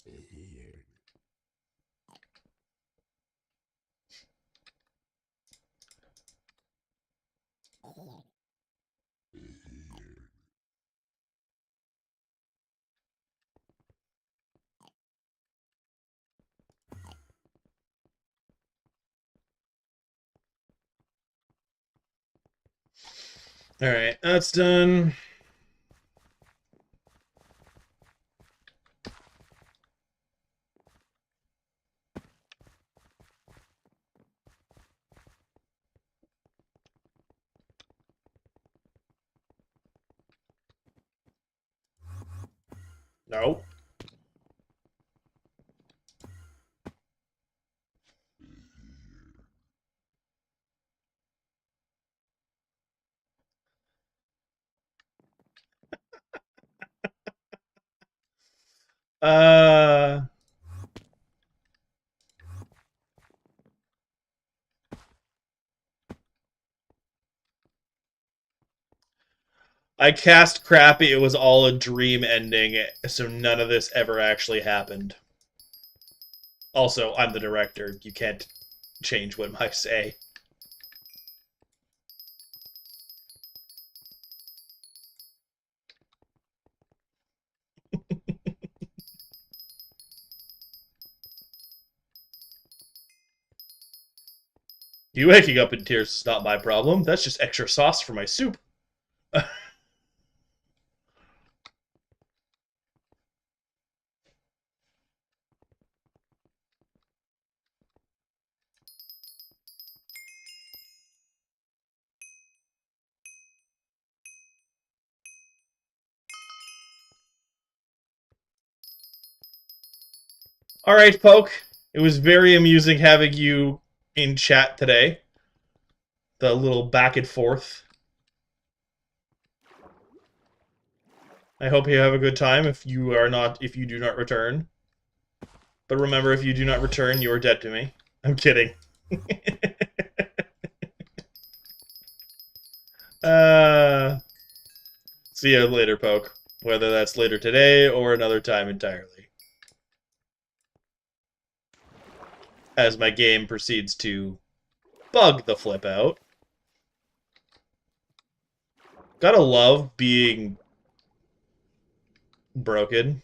Alright, that's done. No. I cast Crappy, it was all a dream ending, so none of this ever actually happened. Also, I'm the director. You can't change what I say. You waking up in tears is not my problem. That's just extra sauce for my soup. Alright, Poke. It was very amusing having you in chat today. The little back and forth. I hope you have a good time if you do not return. But remember, if you do not return, you are dead to me. I'm kidding. See you later, Poke. Whether that's later today or another time entirely. As my game proceeds to bug the flip out. Gotta love being broken.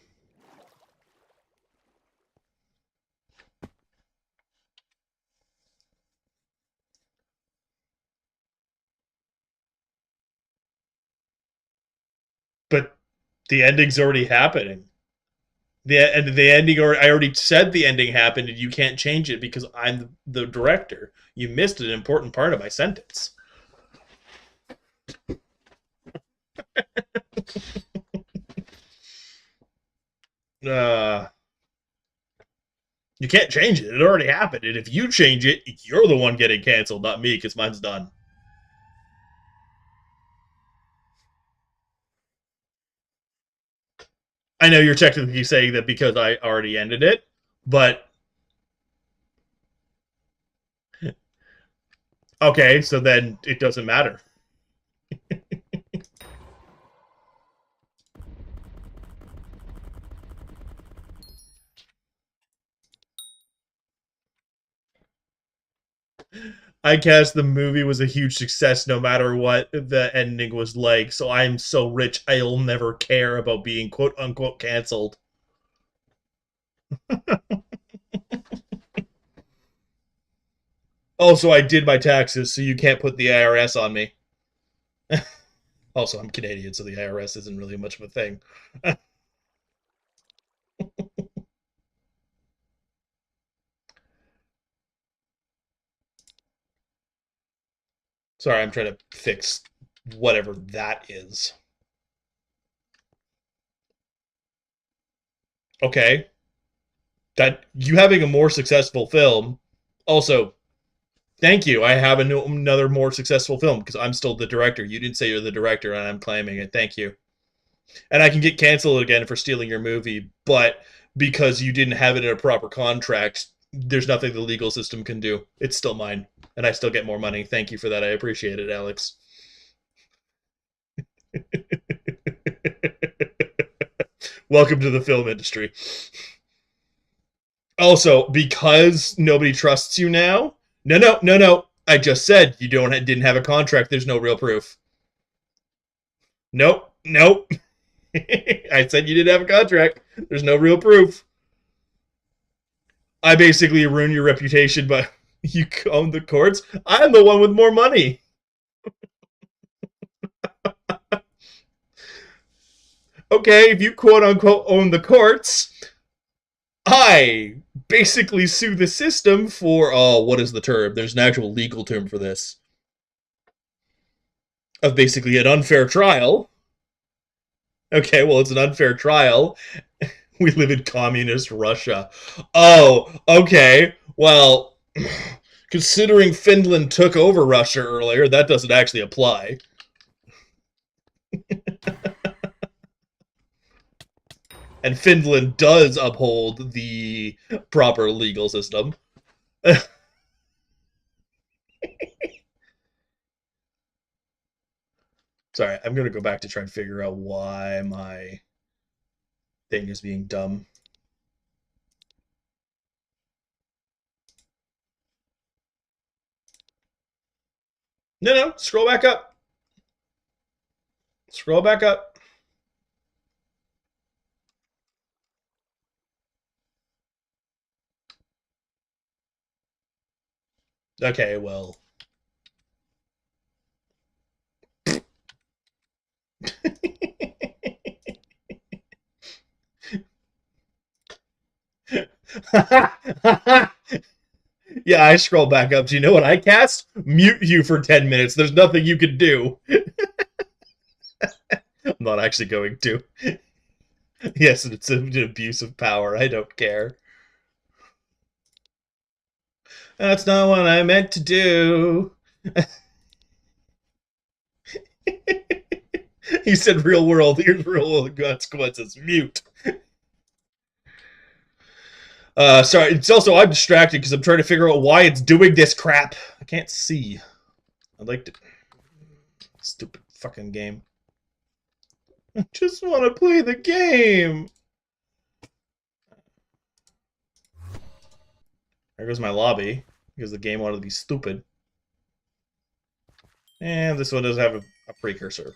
But the ending's already happening. The ending, or I already said the ending happened, and you can't change it because I'm the director. You missed an important part of my sentence. You can't change it. It already happened, and if you change it, you're the one getting canceled, not me, because mine's done. I know you're technically saying that because I already ended it, but okay, so then it doesn't matter. I guess the movie was a huge success no matter what the ending was like, so I'm so rich I'll never care about being quote unquote canceled. Also, I did my taxes, so you can't put the IRS on me. Also, I'm Canadian, so the IRS isn't really much of a thing. Sorry, I'm trying to fix whatever that is. Okay. That you having a more successful film. Also, thank you. I have another more successful film because I'm still the director. You didn't say you're the director, and I'm claiming it. Thank you. And I can get canceled again for stealing your movie, but because you didn't have it in a proper contract, there's nothing the legal system can do. It's still mine, and I still get more money. Thank you for that. I appreciate it, Alex. Welcome to the film industry. Also, because nobody trusts you now. No. I just said you didn't have a contract. There's no real proof. Nope. I said you didn't have a contract. There's no real proof. I basically ruin your reputation, but you own the courts. I'm the one with more money. Okay, if you quote unquote own the courts, I basically sue the system for, what is the term? There's an actual legal term for this. Of basically an unfair trial. Okay, well, it's an unfair trial. We live in communist Russia. Oh, okay. Well, considering Finland took over Russia earlier, that doesn't actually apply. And Finland does uphold the proper legal system. Sorry, I'm going to go back to try and figure out why my thing is being dumb. No, scroll back up. Scroll back up. Okay, well. Yeah, I scroll back up. Do you know what I cast? Mute you for 10 minutes. There's nothing you can do. I'm not actually going to. Yes, it's an abuse of power. I don't care. That's not what I meant to do. He said real world. Here's real world consequences. Mute. Sorry, it's also I'm distracted because I'm trying to figure out why it's doing this crap. I can't see. I'd like to Stupid fucking game. I just want to play the game. There goes my lobby, because the game wanted to be stupid. And this one does have a precursor.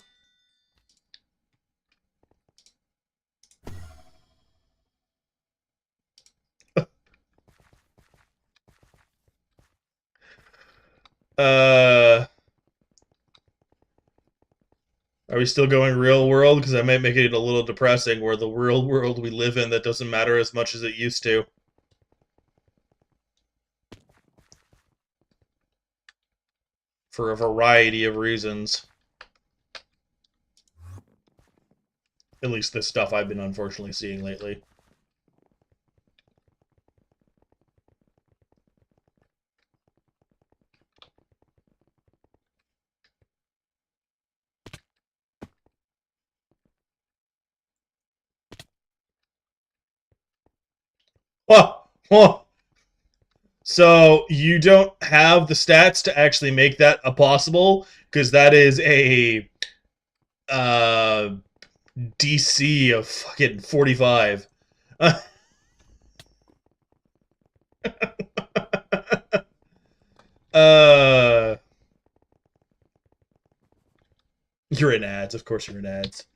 Are we still going real world? Because I might make it a little depressing, where the real world we live in that doesn't matter as much as it used to. For a variety of reasons. At least the stuff I've been unfortunately seeing lately. Oh, oh. So you don't have the stats to actually make that a possible, because that is a DC of fucking 45. uh, you're in ads, of course you're in ads.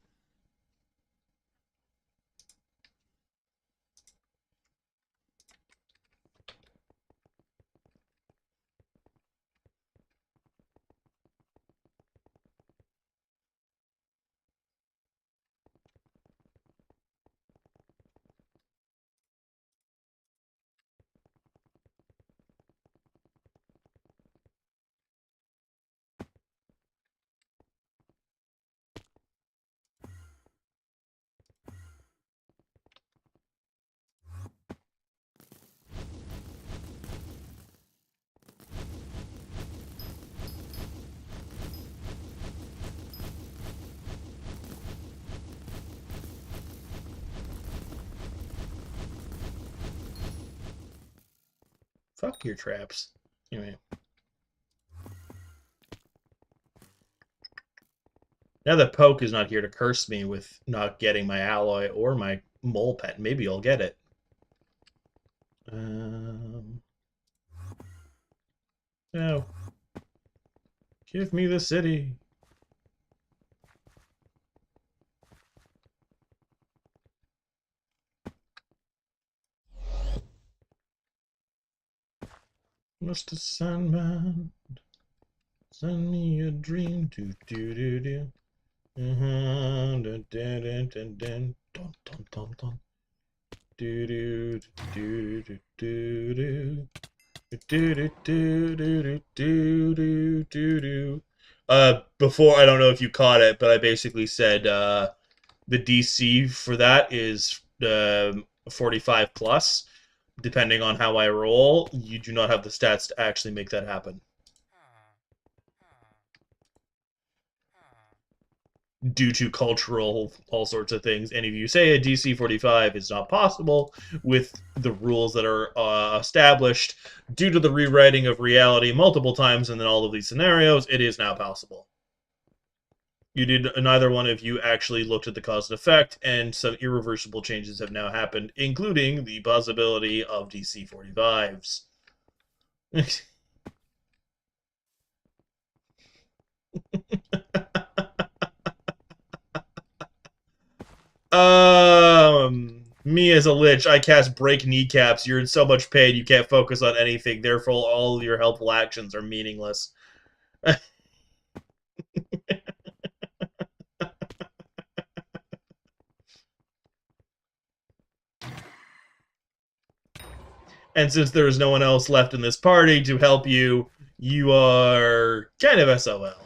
Fuck your traps. Anyway. Now that Poke is not here to curse me with not getting my alloy or my mole pet, maybe I'll get it. No. Give me the city. Mr. Sandman, send me a dream. Do do do do. Dun dun dun dun dun dun dun dun dun. Do do do do do do. Do do do do do do do do. Before, I don't know if you caught it, but I basically said the DC for that is 45 plus. Depending on how I roll, you do not have the stats to actually make that happen. Due to cultural, all sorts of things. And if you say a DC 45 is not possible with the rules that are established due to the rewriting of reality multiple times and in all of these scenarios, it is now possible. You did neither one of you actually looked at the cause and effect, and some irreversible changes have now happened, including the possibility of DC 45s. Me as a lich, I cast break kneecaps. You're in so much pain you can't focus on anything. Therefore, all of your helpful actions are meaningless. And since there is no one else left in this party to help you, you are kind of SOL.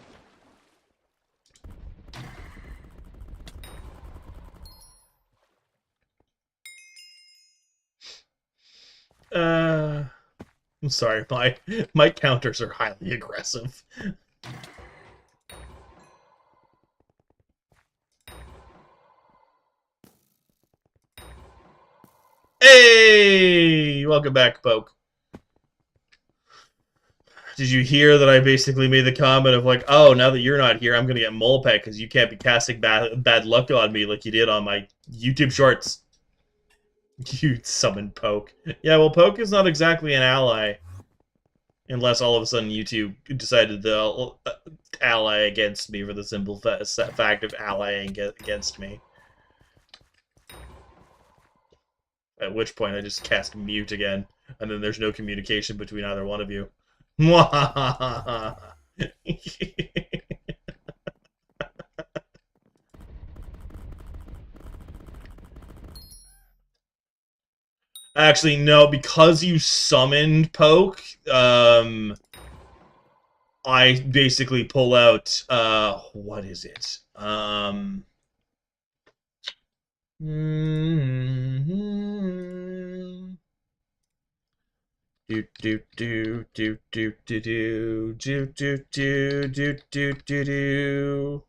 I'm sorry, my counters are highly aggressive. Hey! Welcome back, Poke. Did you hear that I basically made the comment of like, oh, now that you're not here, I'm gonna get mole pet because you can't be casting bad luck on me like you did on my YouTube shorts. You summoned Poke. Yeah, well, Poke is not exactly an ally. Unless all of a sudden YouTube decided to ally against me for the simple fact of allying against me. At which point I just cast mute again, and then there's no communication between either one of you. Actually, no, because you summoned Poke, I basically pull out, what is it? Do do do do do do do do do do do do do do.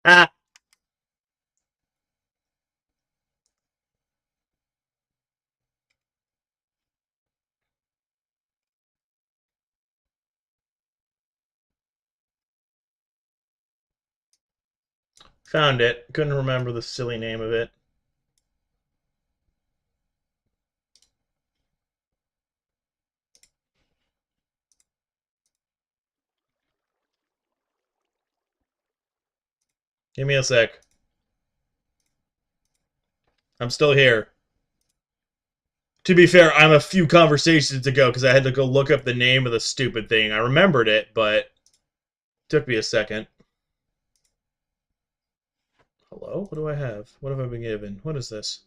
Ah, found it. Couldn't remember the silly name of it. Give me a sec. I'm still here. To be fair, I'm a few conversations ago because I had to go look up the name of the stupid thing. I remembered it, but it took me a second. Hello? What do I have? What have I been given? What is this?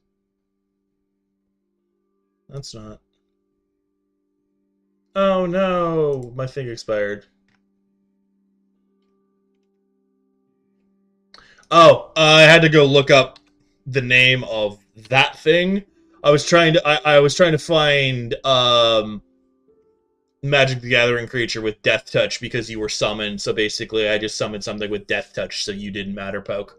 That's not. Oh no! My thing expired. Oh, I had to go look up the name of that thing. I was trying to find Magic the Gathering creature with Death Touch because you were summoned. So basically, I just summoned something with Death Touch, so you didn't matter, Poke.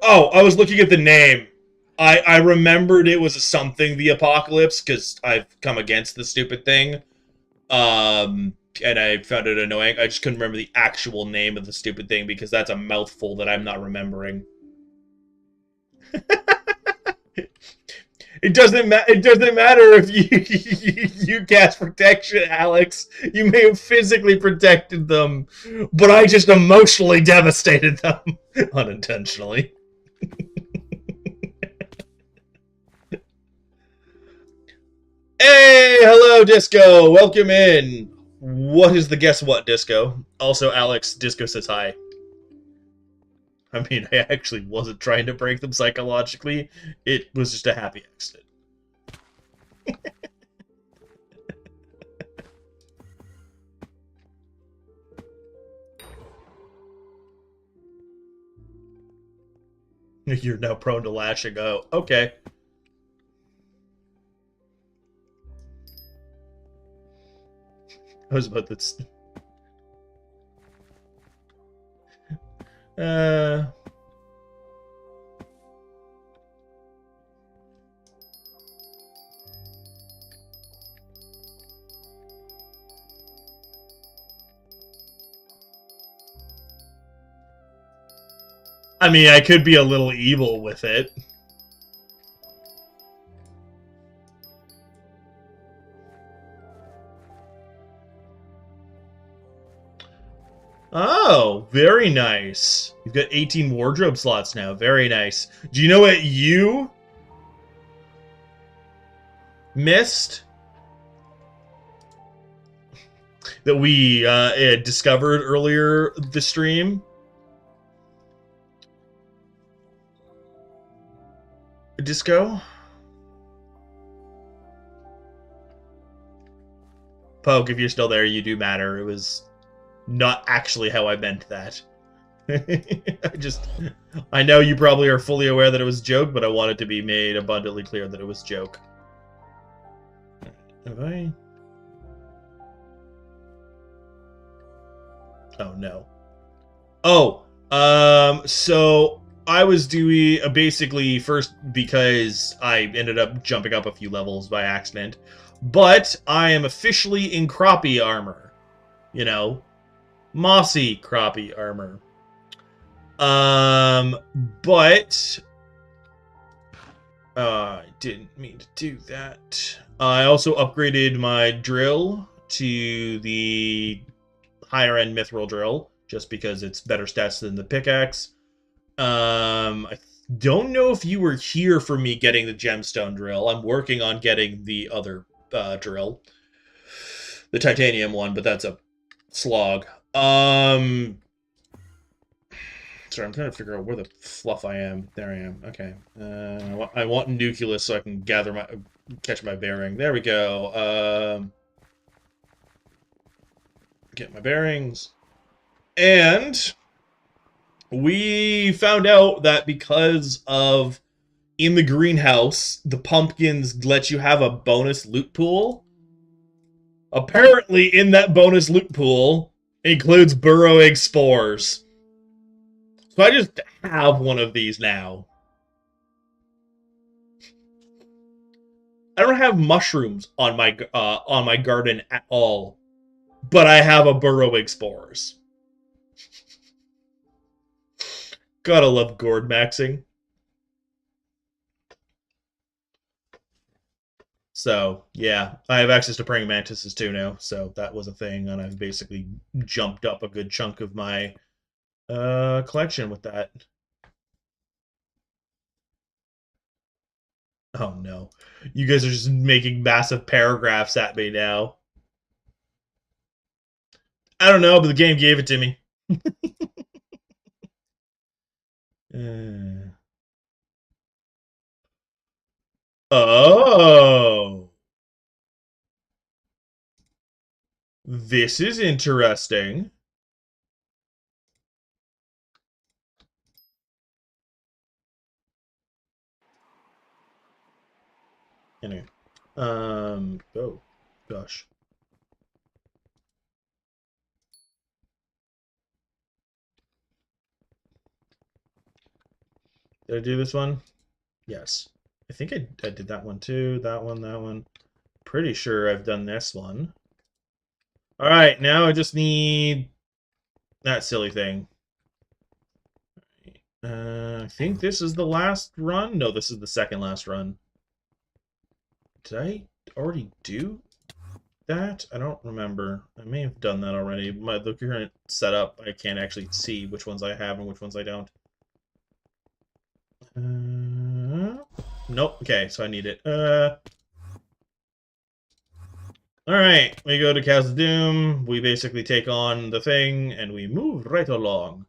Oh, I was looking at the name. I remembered it was something the Apocalypse because I've come against the stupid thing. And I found it annoying. I just couldn't remember the actual name of the stupid thing because that's a mouthful that I'm not remembering. It doesn't matter if you cast protection, Alex. You may have physically protected them, but I just emotionally devastated them unintentionally. Hey, hello, Disco. Welcome in. What is the guess what, Disco? Also, Alex, Disco says hi. I mean, I actually wasn't trying to break them psychologically. It was just a happy accident. You're now prone to lashing out. Okay. I was about to... I mean, I could be a little evil with it. Oh, very nice. You've got 18 wardrobe slots now. Very nice. Do you know what you missed? That we discovered earlier the stream? Disco? Poke, if you're still there, you do matter. It was not actually how I meant that. I know you probably are fully aware that it was a joke, but I want it to be made abundantly clear that it was a joke. Have I? Oh, no. Oh, so I was doing basically first because I ended up jumping up a few levels by accident, but I am officially in crappie armor. You know, mossy crappie armor. But I didn't mean to do that. I also upgraded my drill to the higher end mithril drill, just because it's better stats than the pickaxe. I don't know if you were here for me getting the gemstone drill. I'm working on getting the other drill, the titanium one, but that's a slog. Sorry, I'm trying to figure out where the fluff I am. There I am. Okay. I want nucleus so I can catch my bearing. There we go. Get my bearings. And we found out that because of in the greenhouse, the pumpkins let you have a bonus loot pool. Apparently, in that bonus loot pool includes burrowing spores. So I just have one of these now. I don't have mushrooms on my garden at all, but I have a burrowing spores. Gotta love gourd maxing. So yeah, I have access to praying mantises too now. So that was a thing, and I've basically jumped up a good chunk of my collection with that. Oh no. You guys are just making massive paragraphs at me now. I don't know, but the game gave it to me. Oh. This is interesting. Anyway. Oh, gosh. Did I do this one? Yes. I think I did that one too. That one. Pretty sure I've done this one. All right, now I just need that silly thing. I think this is the last run. No, this is the second last run. Did I already do that? I don't remember. I may have done that already. The current setup, I can't actually see which ones I have and which ones I don't. Nope. Okay, so I need it. Alright, we go to Castle Doom, we basically take on the thing, and we move right along.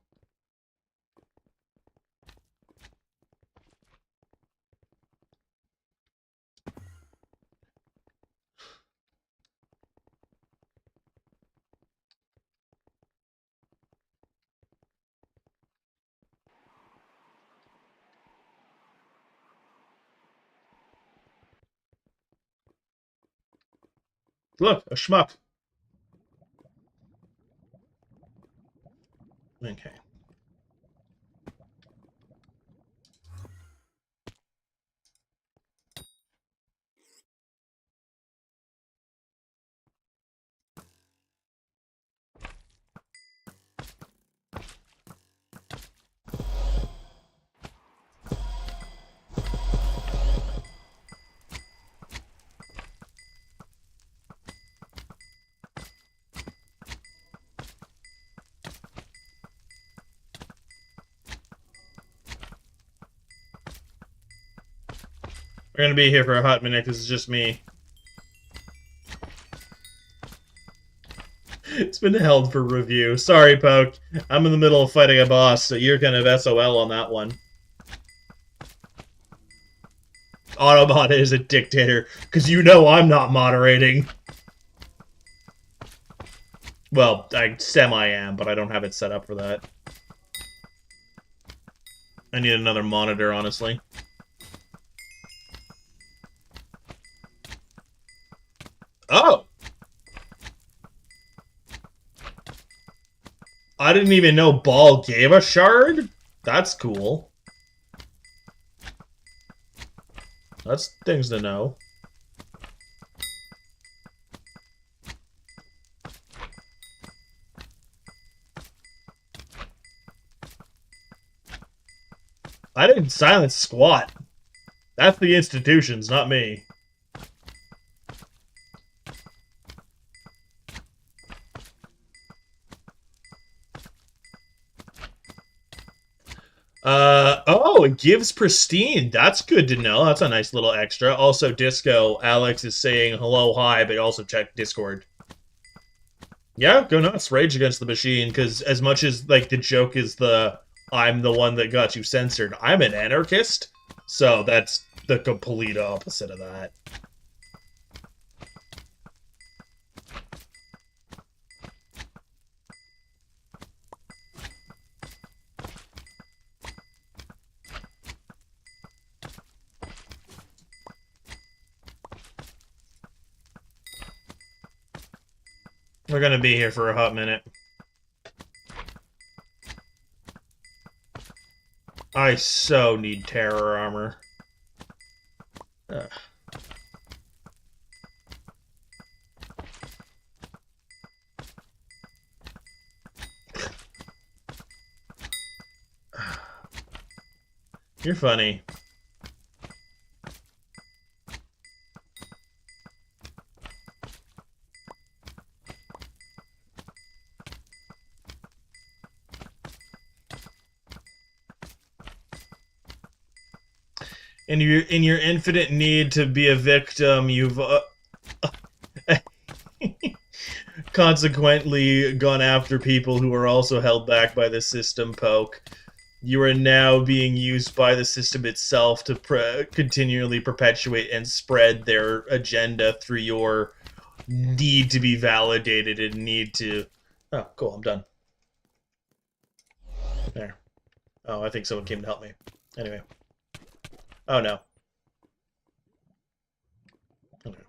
Look, a schmuck. Okay. We're gonna be here for a hot minute because it's just me. It's been held for review. Sorry, Poke. I'm in the middle of fighting a boss, so you're kind of SOL on that one. Autobot is a dictator, because you know I'm not moderating. Well, I semi-am, but I don't have it set up for that. I need another monitor, honestly. Oh! I didn't even know Ball gave a shard? That's cool. That's things to know. I didn't silence squat. That's the institutions, not me. Oh, it gives pristine. That's good to know. That's a nice little extra. Also, Disco, Alex is saying hello, hi, but also check Discord. Yeah, go nuts. Rage Against the Machine, because as much as, like, the joke is I'm the one that got you censored, I'm an anarchist, so that's the complete opposite of that. We're gonna be here for a hot minute. I so need terror armor. Ugh. You're funny. In your infinite need to be a victim, you've consequently gone after people who are also held back by the system, Poke. You are now being used by the system itself to continually perpetuate and spread their agenda through your need to be validated and need to... Oh, cool, I'm done. There. Oh, I think someone came to help me. Anyway. Oh, no. Okay.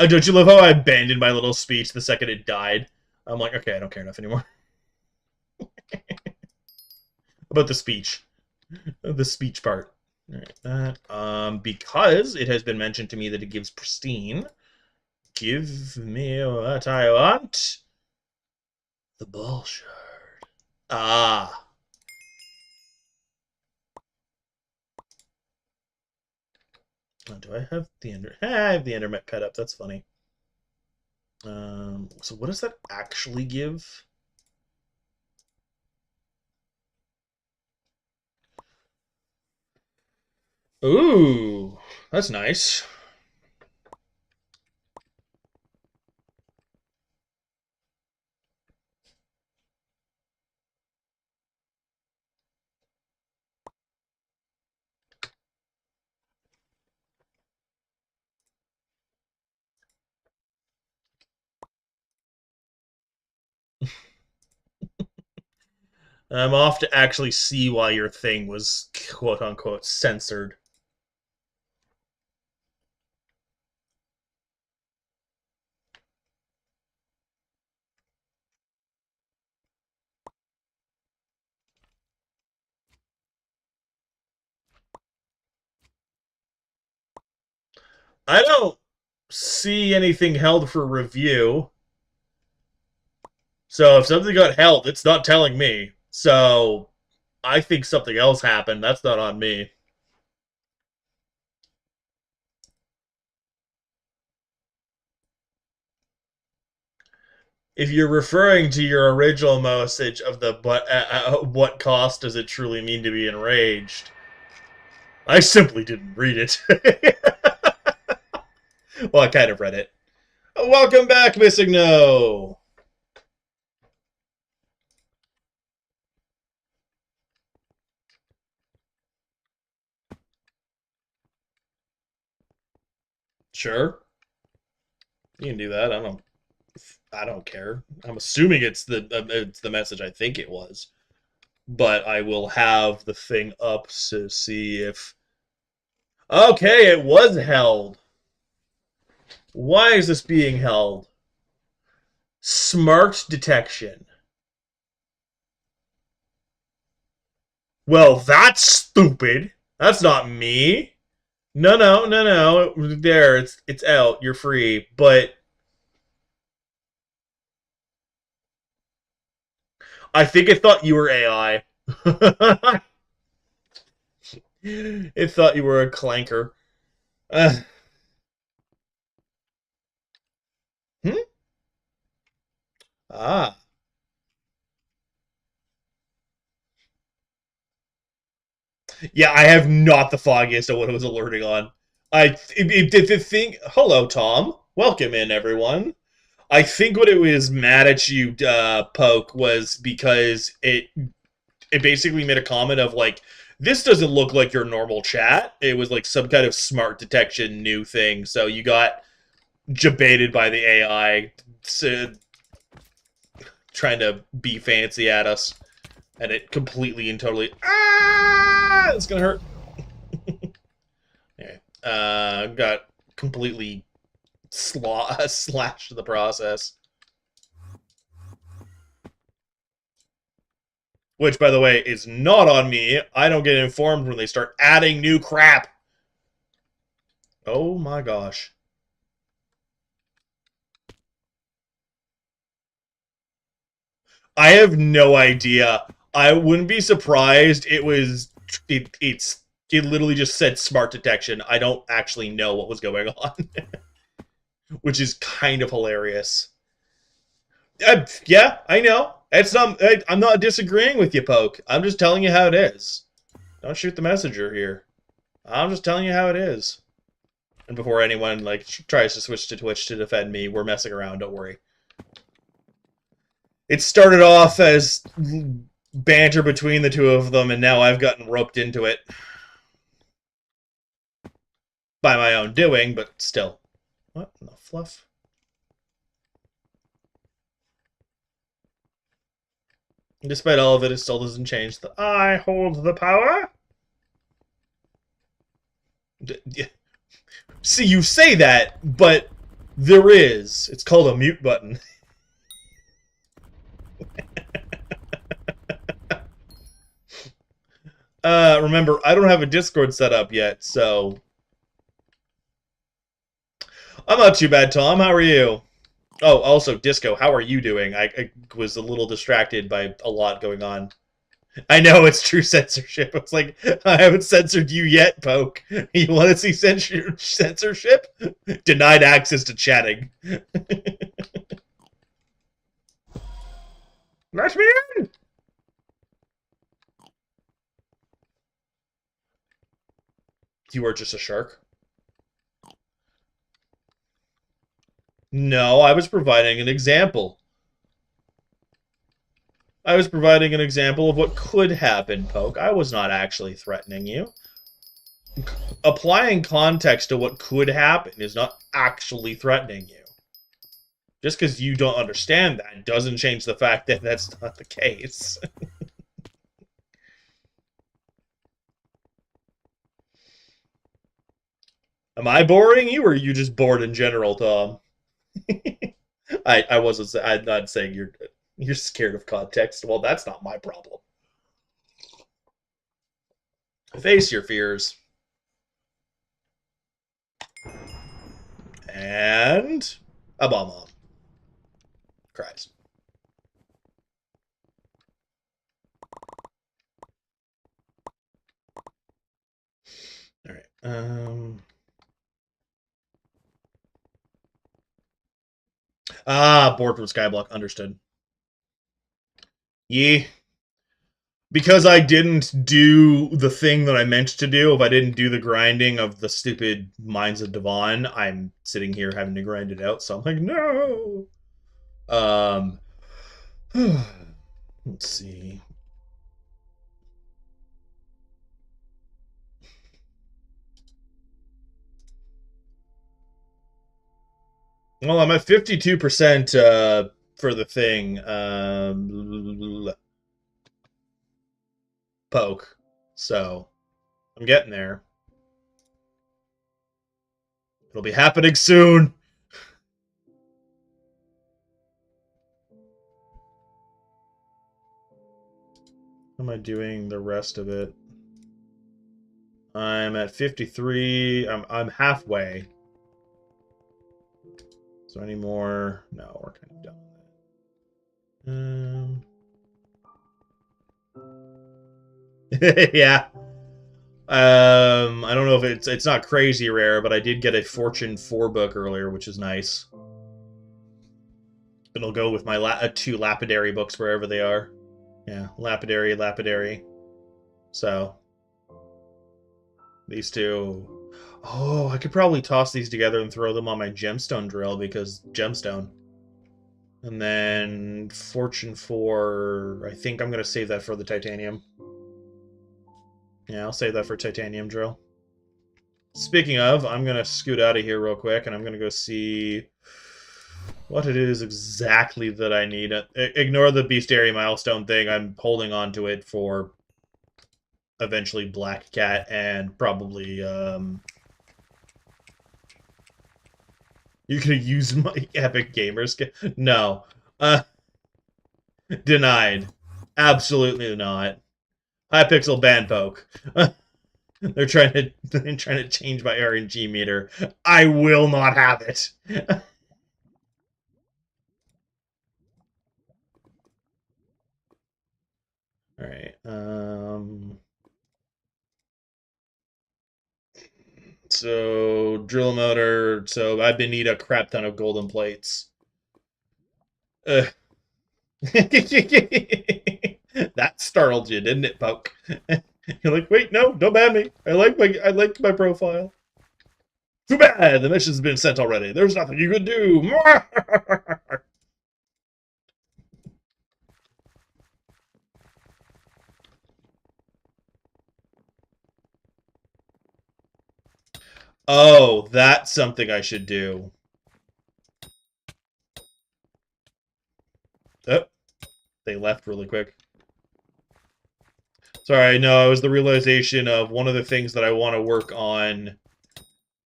Don't you love how I abandoned my little speech the second it died? I'm like, okay, I don't care enough anymore. About the speech. The speech part. Alright, that. Because it has been mentioned to me that it gives pristine. Give me what I want. The ball shard. Ah. Oh, do I have the Ender? I have the Endermet pet up. That's funny. So what does that actually give? Ooh, that's nice. I'm off to actually see why your thing was quote unquote censored. I don't see anything held for review. So if something got held, it's not telling me. So I think something else happened. That's not on me. If you're referring to your original message of the what cost does it truly mean to be enraged, I simply didn't read it. Well, I kind of read it. Welcome back, Missing No. Sure, you can do that. I don't care. I'm assuming it's the message I think it was, but I will have the thing up to see if. Okay, it was held. Why is this being held? Smart detection. Well, that's stupid. That's not me. No, no, no, no. There, it's out. You're free. But I think it thought you were AI. It thought you were a clanker. Uh, hmm? Ah. Yeah, I have not the foggiest of what it was alerting on. The thing. Hello, Tom. Welcome in, everyone. I think what it was mad at you, Poke, was because it basically made a comment of like, this doesn't look like your normal chat. It was like some kind of smart detection new thing. So you got jebaited by the AI trying to be fancy at us, and it completely and totally it's gonna hurt. Anyway, got completely slashed the process. Which, by the way, is not on me. I don't get informed when they start adding new crap. Oh my gosh. I have no idea. I wouldn't be surprised. It literally just said smart detection. I don't actually know what was going on, which is kind of hilarious. Yeah, I know. I'm not disagreeing with you, Poke. I'm just telling you how it is. Don't shoot the messenger here. I'm just telling you how it is. And before anyone like tries to switch to Twitch to defend me, we're messing around. Don't worry. It started off as banter between the two of them, and now I've gotten roped into it by my own doing. But still, what in the fluff? Despite all of it, it still doesn't change the I hold the power. See, you say that, but there is. It's called a mute button. Remember, I don't have a Discord set up yet, so I'm not too bad, Tom. How are you? Oh, also, Disco, how are you doing? I was a little distracted by a lot going on. I know it's true censorship. It's like, I haven't censored you yet, Poke. You want to see censorship? Denied access to chatting. Let me in! You are just a shark? No, I was providing an example. I was providing an example of what could happen, Poke. I was not actually threatening you. Applying context to what could happen is not actually threatening you. Just because you don't understand that doesn't change the fact that that's not the case. Am I boring you, or are you just bored in general, Tom? I wasn't. I'm not saying you're scared of context. Well, that's not my problem. Face your fears. And a bomb cries. All right. Ah, bored from Skyblock. Understood. Yeah. Because I didn't do the thing that I meant to do, if I didn't do the grinding of the stupid Mines of Devon, I'm sitting here having to grind it out, so I'm like, no! Um, let's see. Well, I'm at 52% for the thing. Poke. So, I'm getting there. It'll be happening soon. How am I doing the rest of it? I'm at 53. I'm halfway. So any more? No, we're kind of done with that. Yeah. I don't know if it's not crazy rare, but I did get a Fortune 4 book earlier, which is nice. It'll go with my 2 lapidary books wherever they are. Yeah, lapidary. So these two. Oh, I could probably toss these together and throw them on my gemstone drill because gemstone. And then Fortune 4, I think I'm going to save that for the titanium. Yeah, I'll save that for titanium drill. Speaking of, I'm going to scoot out of here real quick, and I'm going to go see what it is exactly that I need. Ignore the bestiary milestone thing. I'm holding on to it for eventually Black Cat and probably... You could use my Epic Gamer skin. No. Denied. Absolutely not. Hypixel ban poke. They're trying to change my RNG meter. I will not have it. All right. So drill motor. So I've been need a crap ton of golden plates. That startled you, didn't it, Poke? You're like, wait, no, don't ban me. I like my profile. Too bad the mission's been sent already. There's nothing you could do. Oh, that's something I should do. Oh, they left really quick. Sorry, no, it was the realization of one of the things that I want to work on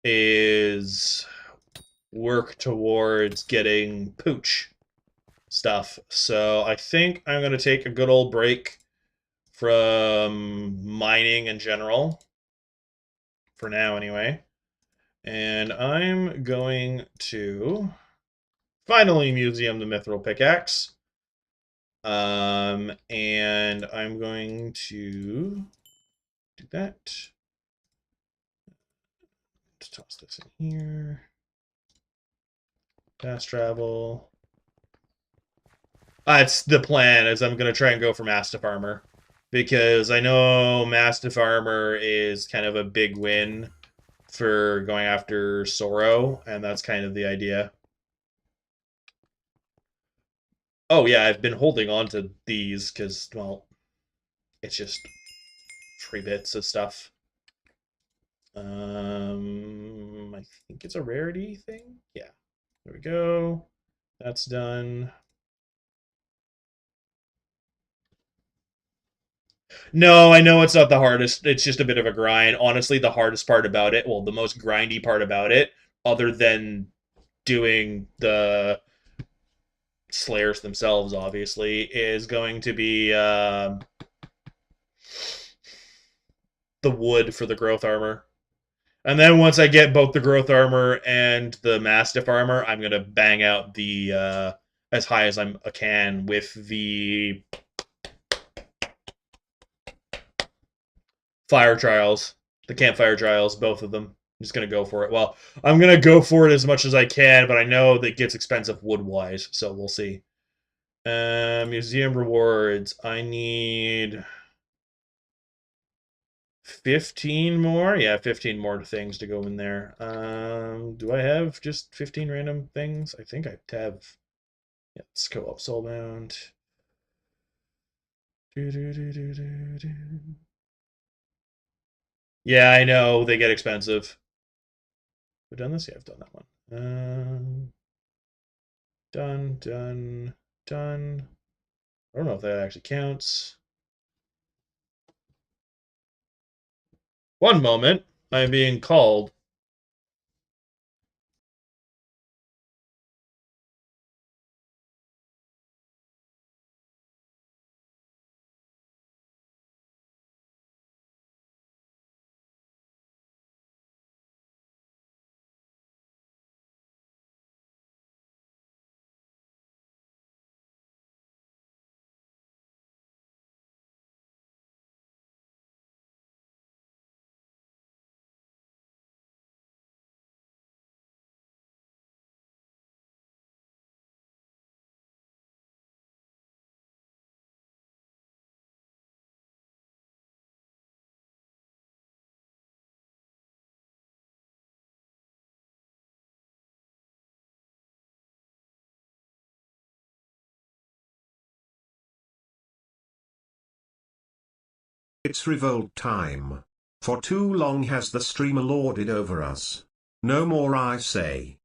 is work towards getting pooch stuff. So I think I'm going to take a good old break from mining in general. For now, anyway. And I'm going to finally museum the mithril pickaxe. And I'm going to do that. Let's toss this in here. Fast travel. It's the plan is I'm going to try and go for Mastiff Armor. Because I know Mastiff Armor is kind of a big win for going after Sorrow, and that's kind of the idea. Oh yeah, I've been holding on to these because, well, it's just 3 bits of stuff. I think it's a rarity thing. Yeah, there we go. That's done. No, I know it's not the hardest. It's just a bit of a grind. Honestly, the hardest part about it, well, the most grindy part about it, other than doing the Slayers themselves, obviously, is going to be the wood for the growth armor. And then once I get both the growth armor and the Mastiff armor, I'm going to bang out the as high as I can with the fire trials, the campfire trials, both of them. just gonna go for it. Well, I'm gonna go for it as much as I can, but I know that gets expensive wood wise, so we'll see. Museum rewards. I need 15 more. Yeah, 15 more things to go in there. Do I have just 15 random things? I think I have. Yeah, let's go up soulbound. Yeah, I know they get expensive. I've done this. Yeah, I've done that one. Done, done, done. I don't know if that actually counts. One moment. I'm being called. It's revolt time. For too long has the streamer lorded over us. No more, I say.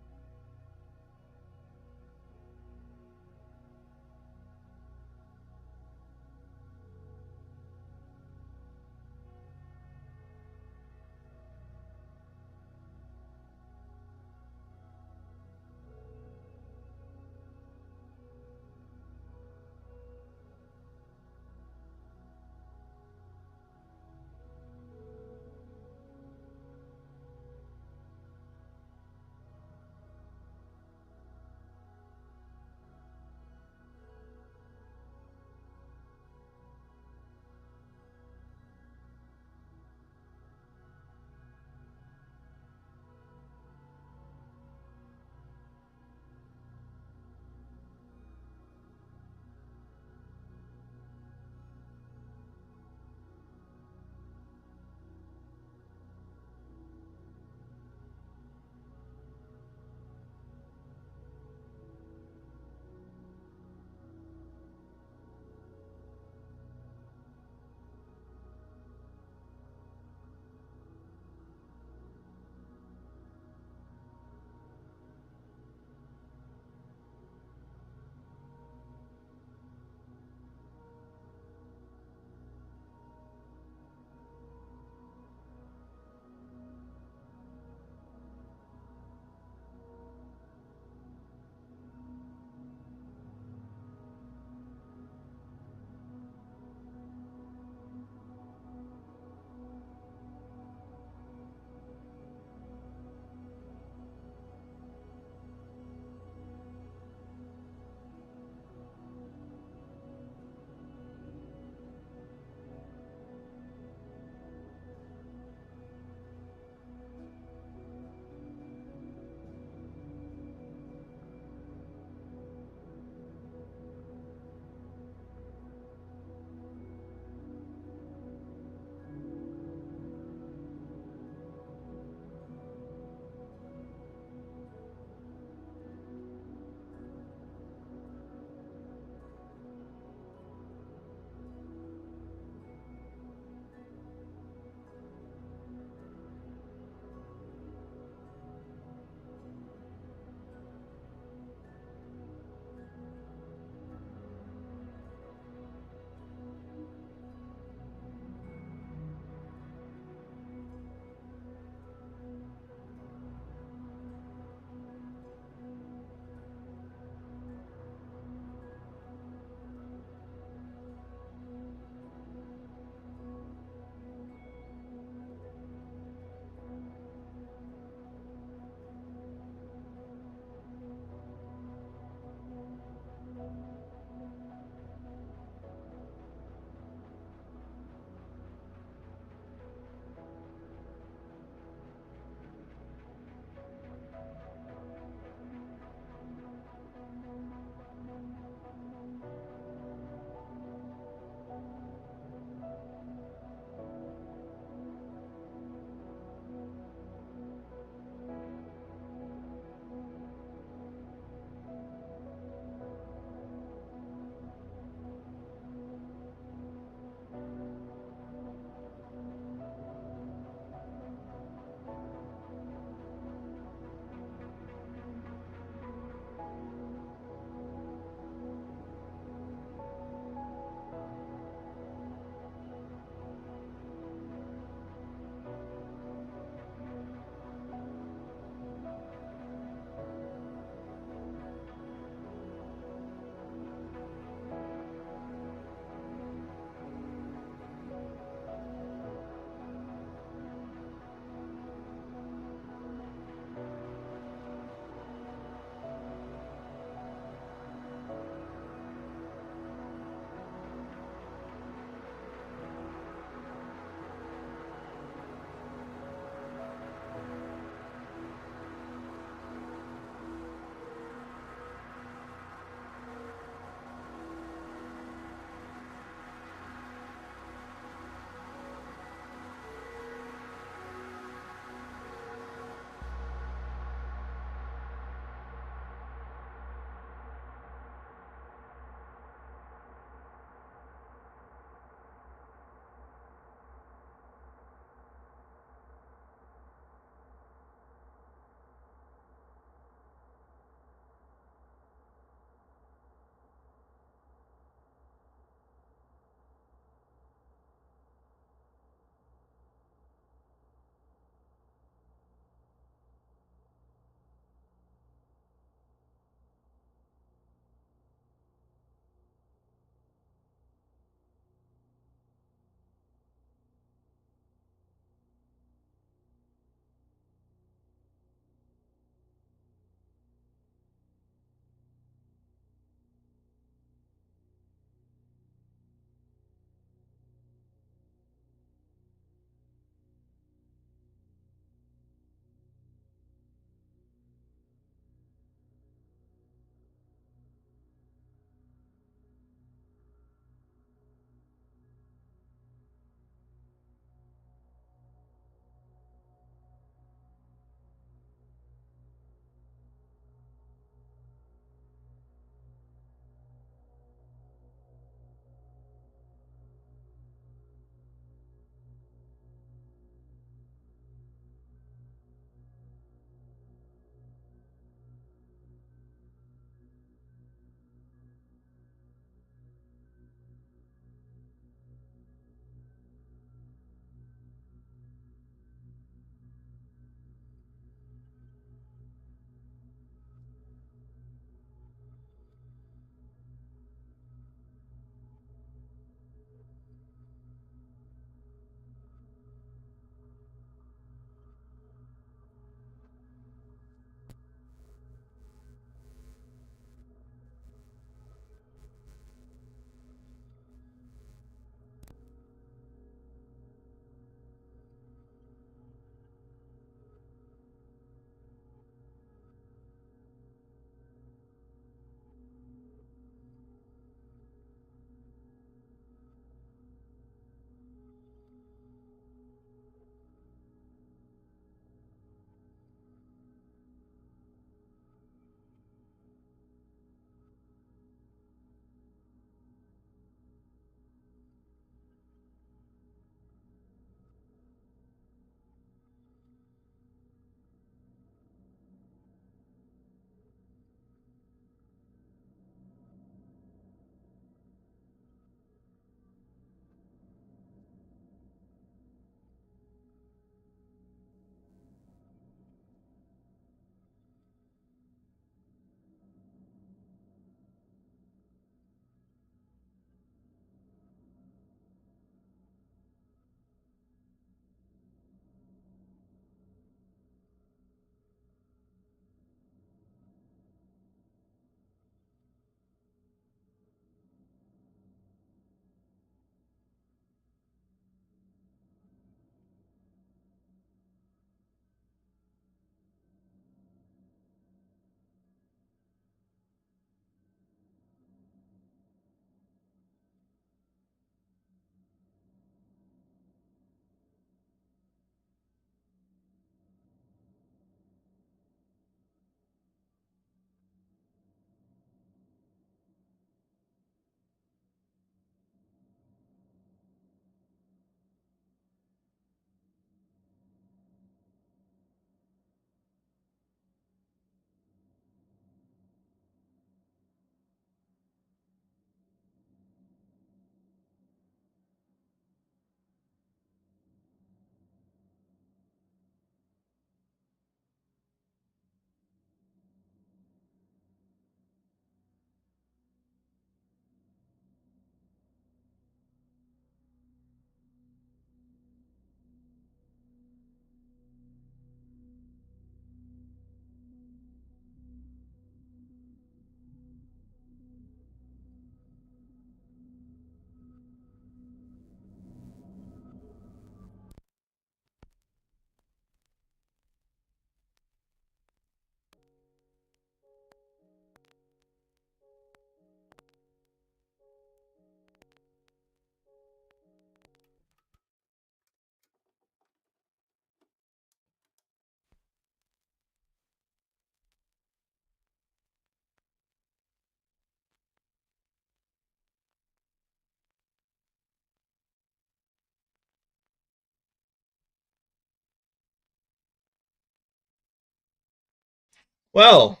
Well,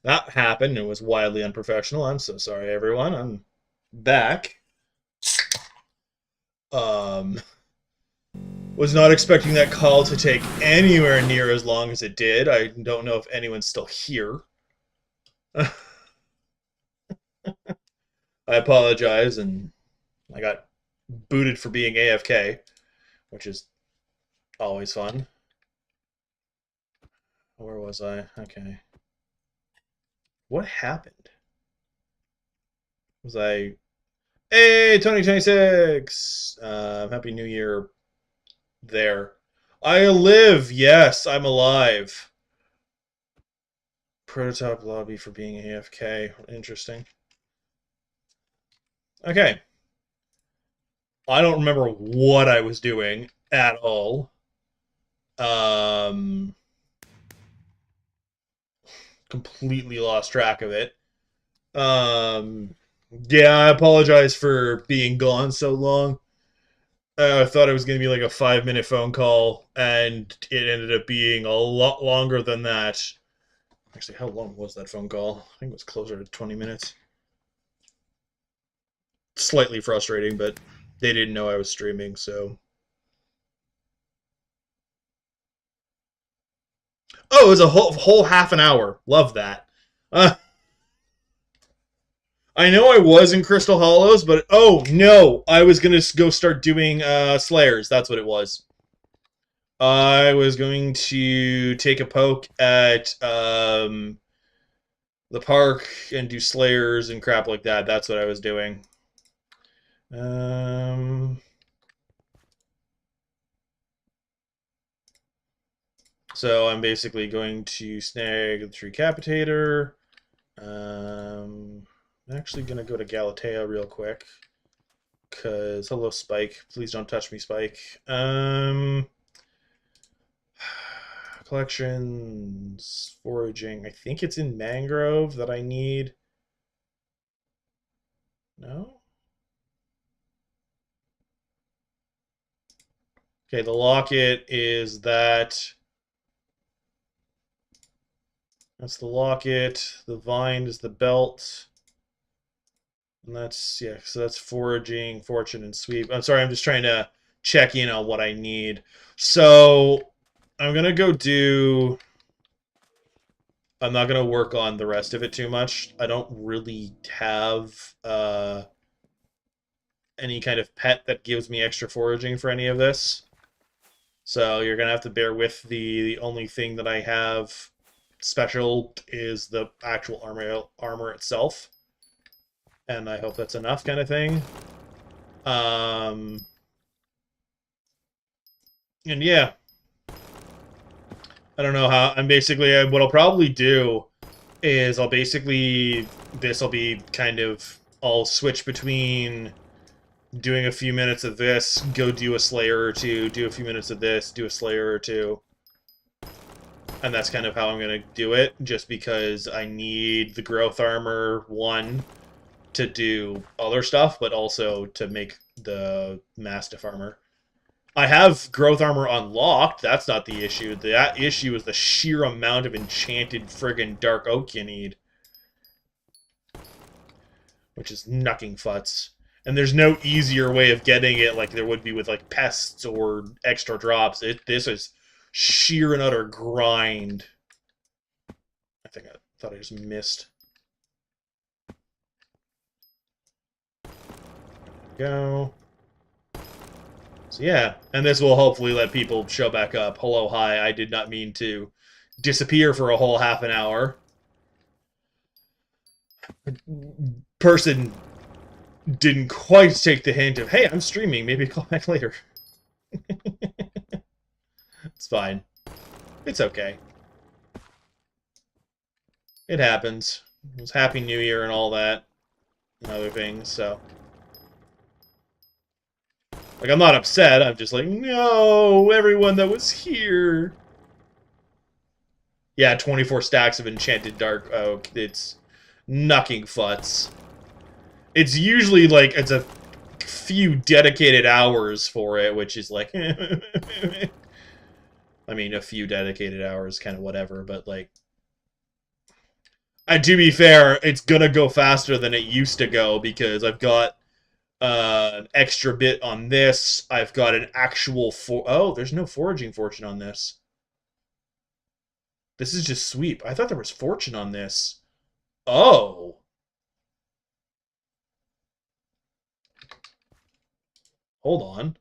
that happened. It was wildly unprofessional. I'm so sorry, everyone. I'm back. Um, was not expecting that call to take anywhere near as long as it did. I don't know if anyone's still here. I apologize, and I got booted for being AFK, which is always fun. Where was I? Okay. What happened? Was I... Hey, 2026! Happy New Year there. I live! Yes, I'm alive. Prototype lobby for being AFK. Interesting. Okay. I don't remember what I was doing at all. Um, completely lost track of it. Yeah, I apologize for being gone so long. I thought it was going to be like a 5-minute phone call, and it ended up being a lot longer than that. Actually, how long was that phone call? I think it was closer to 20 minutes. Slightly frustrating, but they didn't know I was streaming, so. Oh, it was a whole half an hour. Love that. Uh, I know I was in Crystal Hollows, but oh no, I was gonna go start doing Slayers. That's what it was. I was going to take a poke at the park and do Slayers and crap like that. That's what I was doing. So I'm basically going to snag the Decapitator. I'm actually going to go to Galatea real quick. Because, hello, Spike. Please don't touch me, Spike. Collections, foraging. I think it's in Mangrove that I need. No? Okay, the locket is that. That's the locket. The vine is the belt. And that's, yeah, so that's foraging, fortune, and sweep. I'm sorry, I'm just trying to check in on what I need. So I'm going to go do... I'm not going to work on the rest of it too much. I don't really have any kind of pet that gives me extra foraging for any of this. So you're going to have to bear with the only thing that I have special is the actual armor itself. And I hope that's enough kind of thing. And yeah. I don't know how... I'm basically... What I'll probably do is I'll basically... This will be kind of... I'll switch between doing a few minutes of this, go do a Slayer or two, do a few minutes of this, do a Slayer or two. And that's kind of how I'm going to do it, just because I need the growth armor, one, to do other stuff, but also to make the Mastiff armor. I have growth armor unlocked, that's not the issue. That issue is the sheer amount of enchanted friggin' dark oak you need. Which is knucking futz. And there's no easier way of getting it like there would be with like pests or extra drops. This is sheer and utter grind. I thought I just missed. Go. So yeah, and this will hopefully let people show back up. Hello, hi, I did not mean to disappear for a whole half an hour. Person didn't quite take the hint of, hey, I'm streaming, maybe call back later. It's fine. It's okay. It happens. It was Happy New Year and all that, and other things, so... Like, I'm not upset, I'm just like, no, everyone that was here. Yeah, 24 stacks of enchanted dark oak. It's knucking futz. It's usually like, it's a few dedicated hours for it, which is like... I mean, a few dedicated hours, kind of whatever, but like... And to be fair, it's gonna go faster than it used to go because I've got an extra bit on this. I've got an actual oh, there's no foraging fortune on this. This is just sweep. I thought there was fortune on this. Oh. Hold on.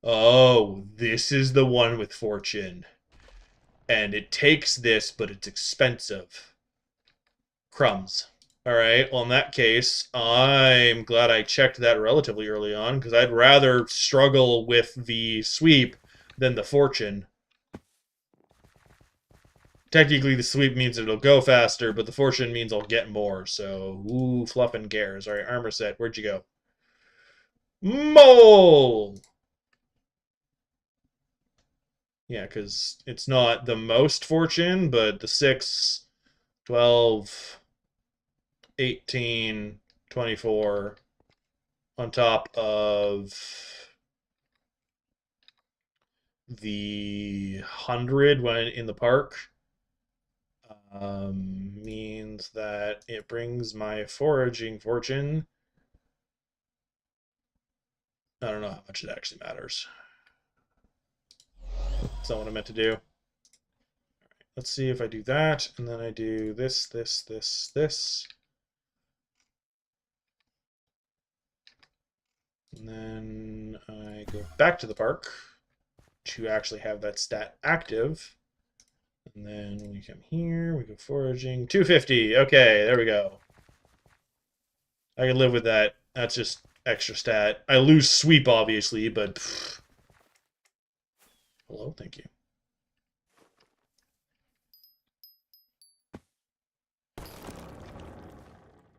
Oh, this is the one with fortune. And it takes this, but it's expensive. Crumbs. Alright, well in that case, I'm glad I checked that relatively early on, because I'd rather struggle with the sweep than the fortune. Technically, the sweep means it'll go faster, but the fortune means I'll get more, so... Ooh, fluff and gares. Alright, armor set, where'd you go? Mole! Yeah, because it's not the most fortune, but the 6, 12, 18, 24 on top of the 100 when in the park means that it brings my foraging fortune. I don't know how much it actually matters. That's not what I meant to do. Let's see if I do that, and then I do this, this, this, this. And then I go back to the park to actually have that stat active. And then when we come here, we go foraging. 250. Okay, there we go. I can live with that. That's just extra stat. I lose sweep, obviously, but... Pff. Hello, thank you.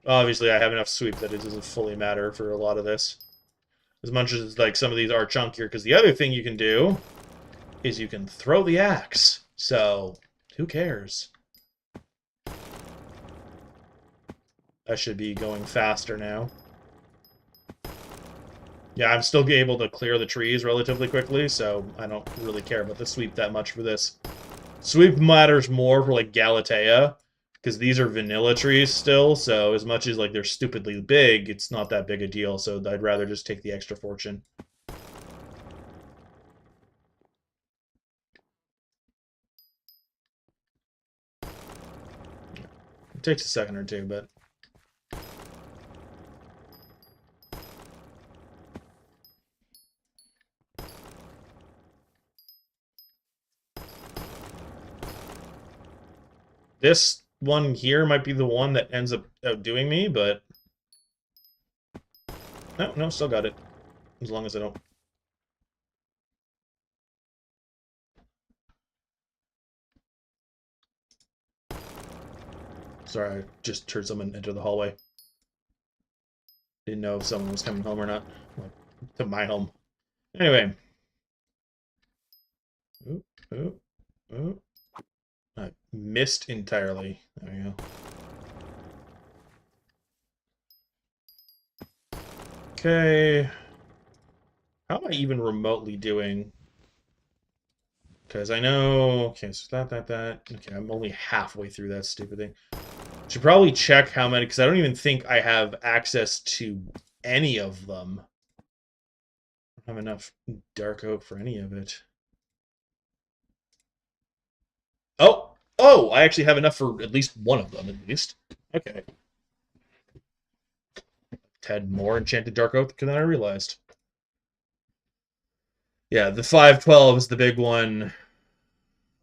Obviously, I have enough sweep that it doesn't fully matter for a lot of this. As much as, like, some of these are chunkier, because the other thing you can do is you can throw the axe. So, who cares? I should be going faster now. Yeah, I'm still able to clear the trees relatively quickly, so I don't really care about the sweep that much for this. Sweep matters more for, like, Galatea, because these are vanilla trees still, so as much as, like, they're stupidly big, it's not that big a deal, so I'd rather just take the extra fortune. It takes a second or two, but... This one here might be the one that ends up outdoing me, but... No, no, still got it. As long as I don't... Sorry, I just heard someone enter the hallway. Didn't know if someone was coming home or not. Like, to my home. Anyway. Ooh, ooh, ooh. I missed entirely. There we go. Okay. How am I even remotely doing? Because I know... Okay, so that. Okay, I'm only halfway through that stupid thing. Should probably check how many, because I don't even think I have access to any of them. I don't have enough dark oak for any of it. Oh! Oh! I actually have enough for at least one of them, at least. Okay. Had more enchanted dark oak than I realized. Yeah, the 512 is the big one.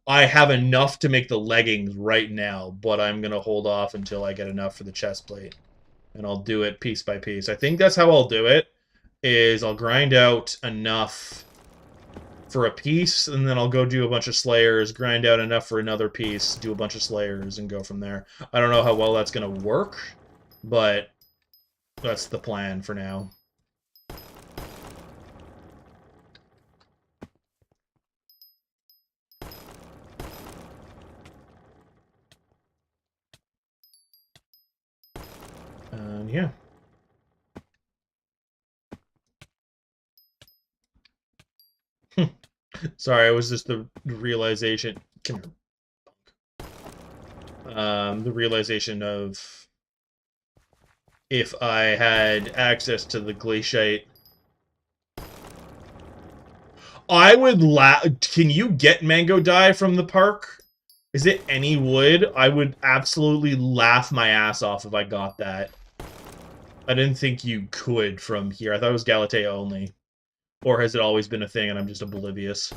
I have enough to make the leggings right now, but I'm going to hold off until I get enough for the chest plate. And I'll do it piece by piece. I think that's how I'll do it, is I'll grind out enough for a piece, and then I'll go do a bunch of slayers, grind out enough for another piece, do a bunch of slayers, and go from there. I don't know how well that's going to work, but that's the plan for now. Yeah. Sorry, it was just the realization. Come here. The realization of if I had access to the glaciate, I would Can you get mango dye from the park? Is it any wood? I would absolutely laugh my ass off if I got that. I didn't think you could from here. I thought it was Galatea only. Or has it always been a thing and I'm just oblivious?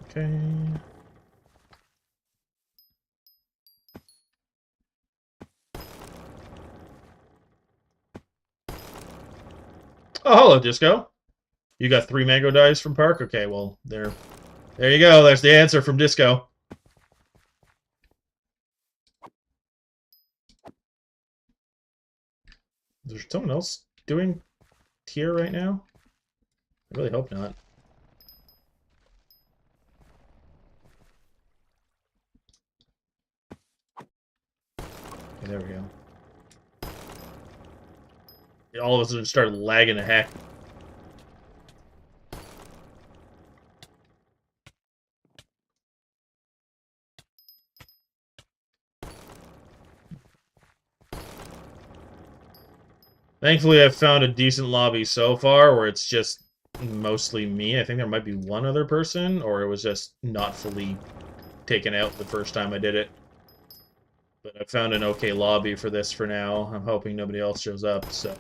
Okay. Oh, hello, Disco. You got 3 mango dyes from Park? Okay, well, there you go. That's the answer from Disco. Is there someone else doing tier right now? I really hope not. Okay, there we go. All of a sudden started lagging the heck. Thankfully, I've found a decent lobby so far where it's just mostly me. I think there might be one other person, or it was just not fully taken out the first time I did it. But I found an okay lobby for this for now. I'm hoping nobody else shows up, so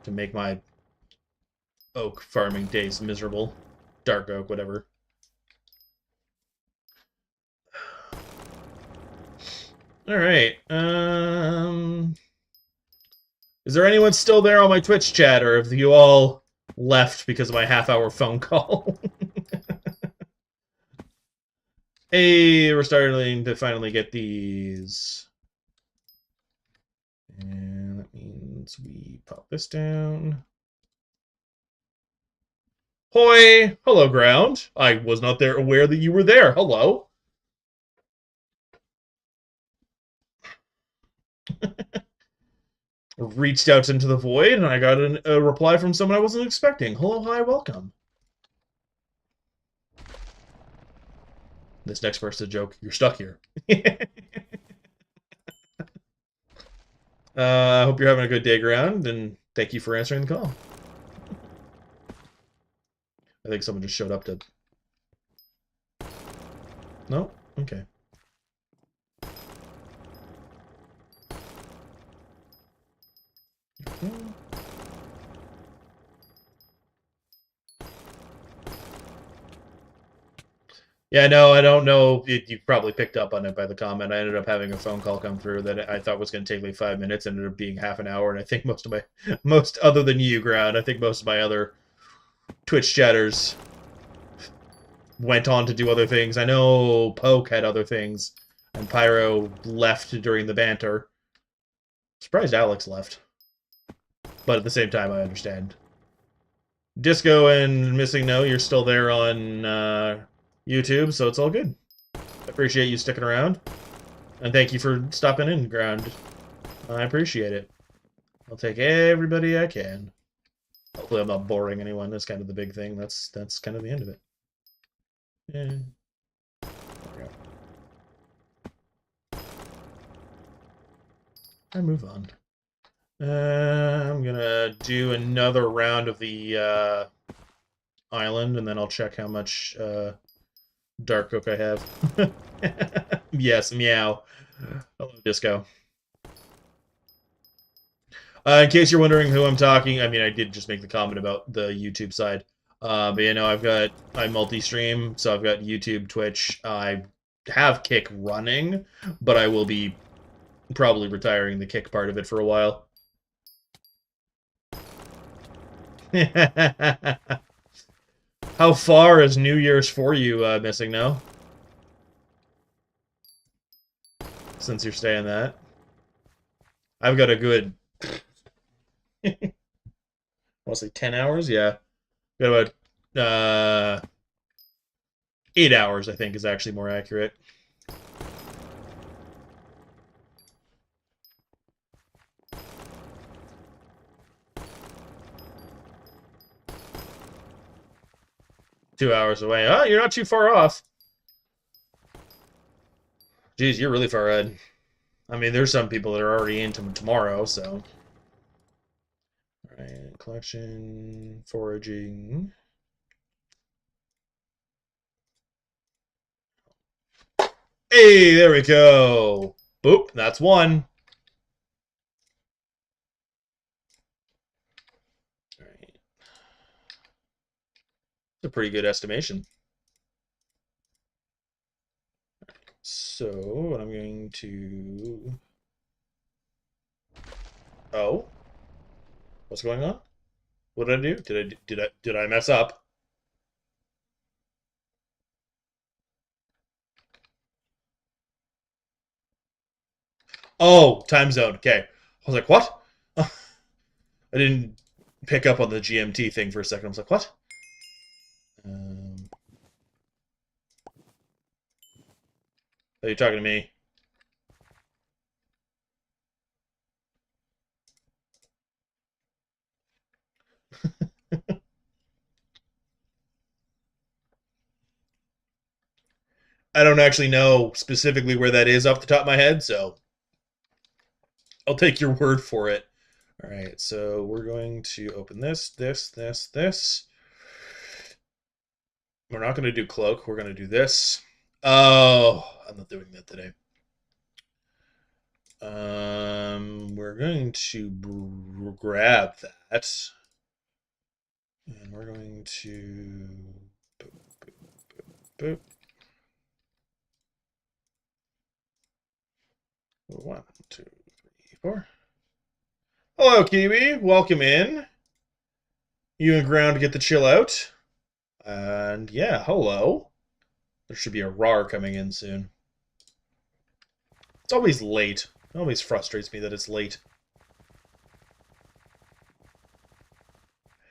to make my oak farming days miserable. Dark oak, whatever. Alright, is there anyone still there on my Twitch chat, or have you all left because of my half-hour phone call? Hey, we're starting to finally get these. And that means we pop this down. Hoi! Hello, ground. I was not there aware that you were there. Hello. Reached out into the void, and I got a reply from someone I wasn't expecting. Hello, hi, welcome. This next part's a joke. You're stuck here. I hope you're having a good day, ground, and thank you for answering the call. I think someone just showed up to... No? Okay. Yeah, no, I don't know. You probably picked up on it by the comment. I ended up having a phone call come through that I thought was going to take like 5 minutes, ended up being half an hour, and I think most other than you, ground, I think most of my other Twitch chatters went on to do other things. I know Poke had other things, and Pyro left during the banter. Surprised Alex left. But at the same time, I understand. Disco and Missing No, you're still there on YouTube, so it's all good. I appreciate you sticking around. And thank you for stopping in, ground. I appreciate it. I'll take everybody I can. Hopefully I'm not boring anyone. That's kind of the big thing. That's kind of the end of it. Yeah. There we go. I move on. I'm gonna do another round of the island, and then I'll check how much dark oak I have. Yes, meow. Hello, Disco. In case you're wondering who I'm talking, I mean, I did just make the comment about the YouTube side. But you know, I multi-stream, so I've got YouTube, Twitch. I have Kick running, but I will be probably retiring the Kick part of it for a while. How far is New Year's for you, Missing No? Since you're staying that. I've got a good... I want to say 10 hours? Yeah. Got about 8 hours, I think, is actually more accurate. 2 hours away. Oh, you're not too far off. Jeez, you're really far ahead. I mean, there's some people that are already into tomorrow, so. Alright, collection, foraging. Hey, there we go. Boop, that's one. Alright. It's a pretty good estimation. So, what I'm going to... Oh? What's going on? What did I do? Did I mess up? Oh, time zone. Okay. I was like, what? I didn't pick up on the GMT thing for a second. I was like, what? Are you talking to me? I don't actually know specifically where that is off the top of my head, so I'll take your word for it. All right, so we're going to open this. We're not going to do cloak. We're going to do this. Oh, I'm not doing that today. We're going to grab that. And we're going to boop, boop, boop, boop. 1, 2, 3, 4. Hello, Kiwi. Welcome in. You and Ground get the chill out. And yeah, hello. There should be a RAR coming in soon. It's always late. It always frustrates me that it's late.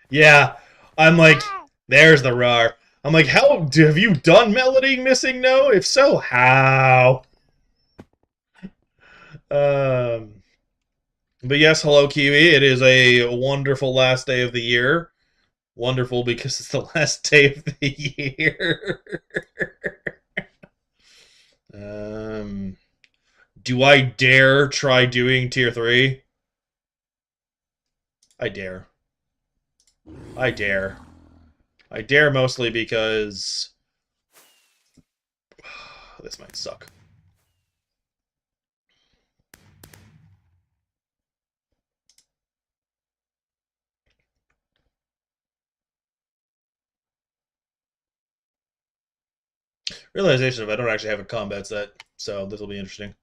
Yeah, I'm like, there's the RAR. I'm like, have you done Melody Missing No? If so, how? But yes, hello, Kiwi. It is a wonderful last day of the year. Wonderful because it's the last day of the year. Do I dare try doing tier 3? I dare. I dare. I dare mostly because this might suck. Realization of I don't actually have a combat set, so this will be interesting.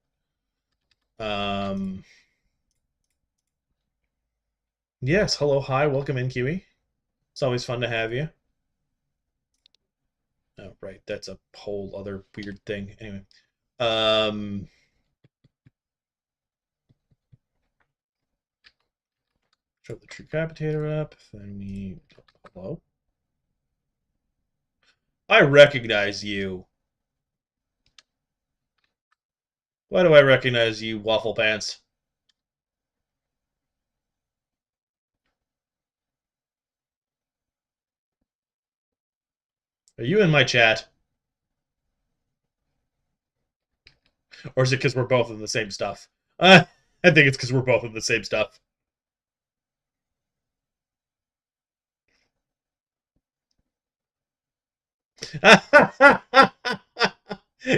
Yes, hello, hi, welcome in, Kiwi. It's always fun to have you. Oh, right, that's a whole other weird thing. Anyway, show the true capitator up. Then we hello. I recognize you. Why do I recognize you, Waffle Pants? Are you in my chat? Or is it because we're both in the same stuff? I think it's because we're both in the same stuff.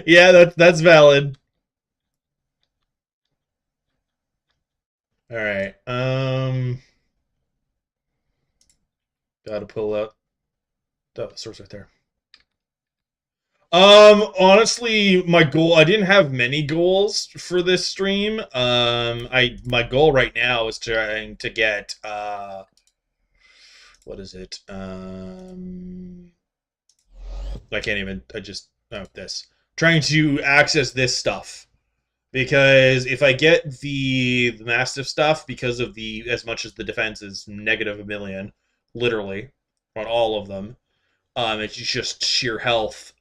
Yeah, that's valid. All right. Gotta pull out the source right there. Honestly, my goal, I didn't have many goals for this stream. My goal right now is trying to get, what is it? I can't even, this. Trying to access this stuff. Because if I get the Mastiff stuff, because of as much as the defense is negative 1,000,000, literally, on all of them, it's just sheer health.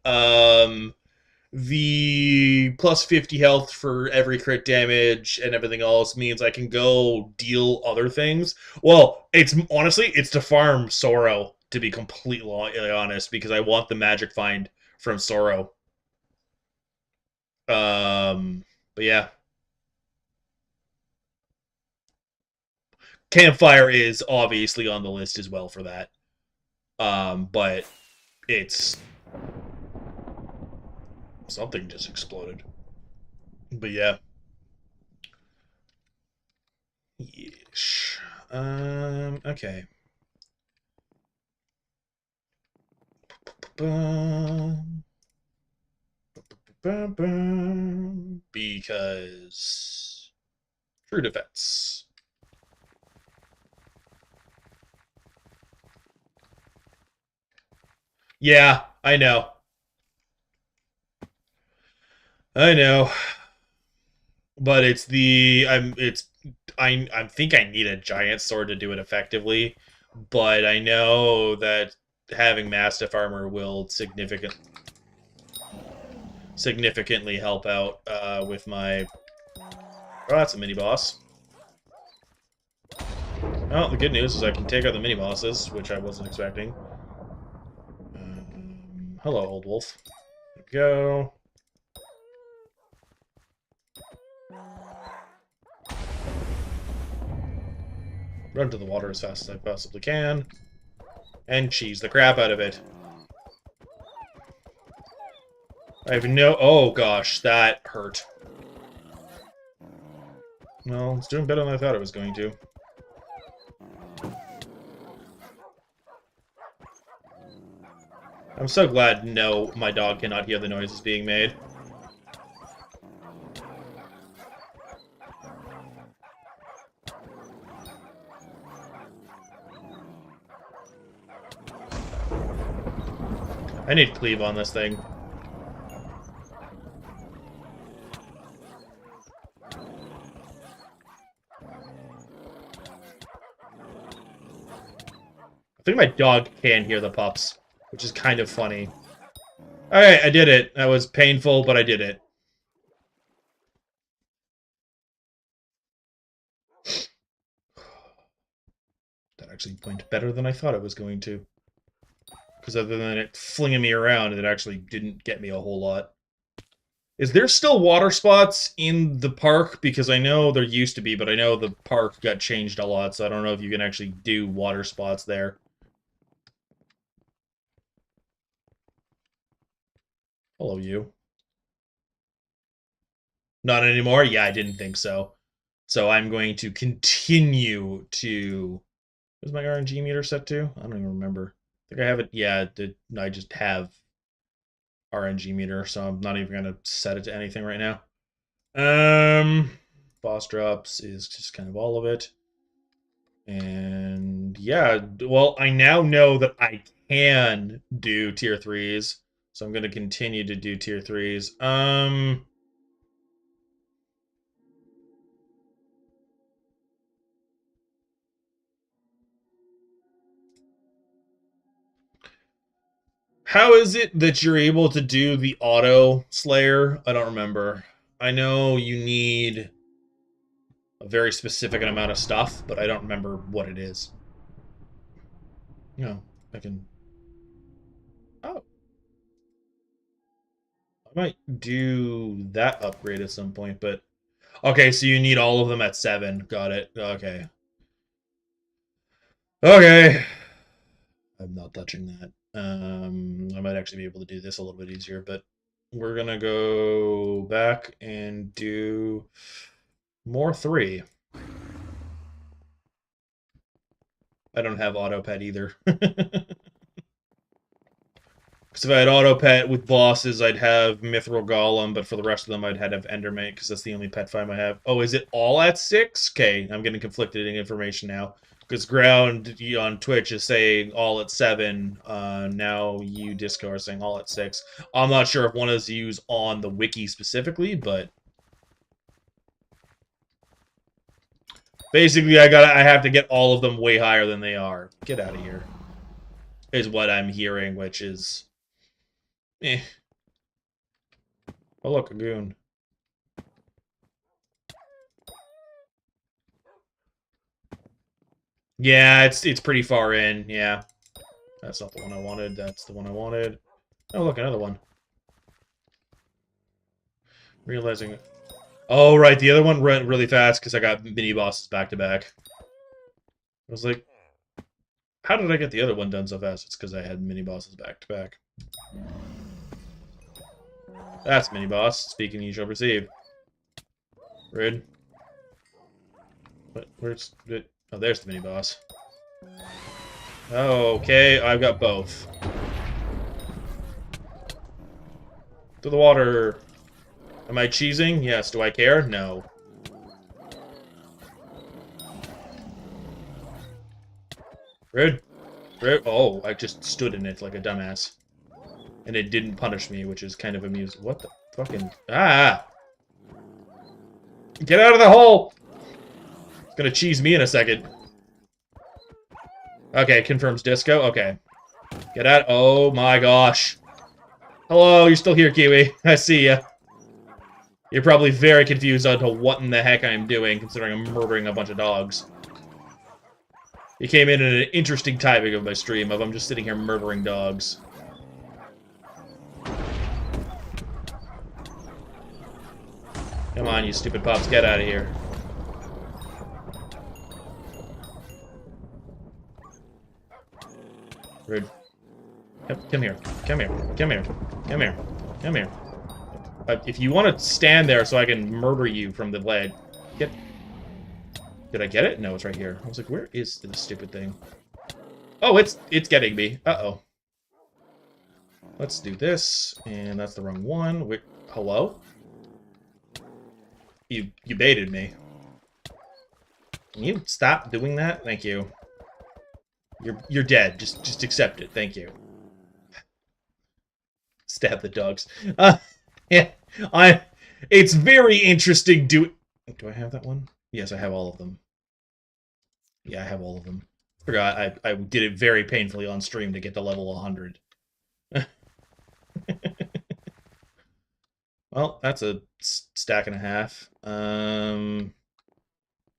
The plus 50 health for every crit damage and everything else means I can go deal other things. Well, it's honestly, it's to farm Sorrow. to be completely honest, because I want the magic find from Sorrow. But yeah. Campfire is obviously on the list as well for that. But it's... Something just exploded. But yeah. Yeesh. Okay. Because true defense. Yeah, I know. I know. But it's the I think I need a giant sword to do it effectively, but I know that having Mastiff armor will significantly help out with my... Oh, that's a mini boss. Oh, the good news is I can take out the mini bosses, which I wasn't expecting. Hello, old wolf. There we go. Run to the water as fast as I possibly can. And cheese the crap out of it. I have no... Oh, gosh, that hurt. Well, it's doing better than I thought it was going to. I'm so glad, no, my dog cannot hear the noises being made. I need cleave on this thing. I think my dog can hear the pups, which is kind of funny. Alright, I did it. That was painful, but I did it. That actually went better than I thought it was going to. Because other than it flinging me around, it actually didn't get me a whole lot. Is there still water spots in the park? Because I know there used to be, but I know the park got changed a lot, so I don't know if you can actually do water spots there. Hello, you. Not anymore? Yeah, I didn't think so. So I'm going to continue to... What's my RNG meter set to? I don't even remember. I think I have it... Yeah, I just have RNG meter, so I'm not even going to set it to anything right now. Boss drops is just kind of all of it. And yeah, well, I now know that I can do tier 3s, so I'm going to continue to do tier 3s. How is it that you're able to do the auto slayer? I don't remember. I know you need a very specific amount of stuff, but I don't remember what it is. No, I can... Oh. I might do that upgrade at some point, but... Okay, so you need all of them at 7. Got it. Okay. Okay. I'm not touching that. I might actually be able to do this a little bit easier, but we're gonna go back and do more 3. I don't have auto pet either. Because if I had auto pet with bosses, I'd have Mithril Golem, but for the rest of them, I'd have Endermate, because that's the only pet farm I have. Oh, is it all at 6? Okay, I'm getting conflicted information now. Because Ground on Twitch is saying all at 7. Now you, Disco, are saying all at 6. I'm not sure if one is used on the wiki specifically, but... Basically, I have to get all of them way higher than they are. Get out of here. Is what I'm hearing, which is... Eh. Oh, look, a goon. Yeah, it's pretty far in, yeah. That's not the one I wanted. That's the one I wanted. Oh, look, another one. Realizing... Oh, right, the other one went really fast because I got mini-bosses back-to-back. I was like, how did I get the other one done so fast? It's because I had mini-bosses back-to-back. That's mini-boss. Speaking, you shall receive. Rude. What? Where's it? Oh, there's the mini-boss. Okay, I've got both. To the water. Am I cheesing? Yes. Do I care? No. Rude. Rude. Oh, I just stood in it like a dumbass. And it didn't punish me, which is kind of amusing. What the fucking... Ah! Get out of the hole! It's gonna cheese me in a second. Okay, confirms disco. Okay. Get out. Oh my gosh. Hello, you're still here, Kiwi. I see ya. You're probably very confused on to what in the heck I'm doing, considering I'm murdering a bunch of dogs. You came in at an interesting timing of my stream of I'm just sitting here murdering dogs. Come on, you stupid pups, get out of here. Rude. Come here. Come here. Come here. Come here. Come here. If you want to stand there so I can murder you from the leg, get... Did I get it? No, it's right here. I was like, where is this stupid thing? Oh, it's getting me. Uh-oh. Let's do this, and that's the wrong one. Wait, hello? You baited me. Can you stop doing that? Thank you. You're dead. Just accept it. Thank you. Stab the dogs. Yeah, it's very interesting. Do I have that one? Yes, I have all of them. Yeah, I have all of them. Forgot I did it very painfully on stream to get to level 100. Well, that's a stack and a half.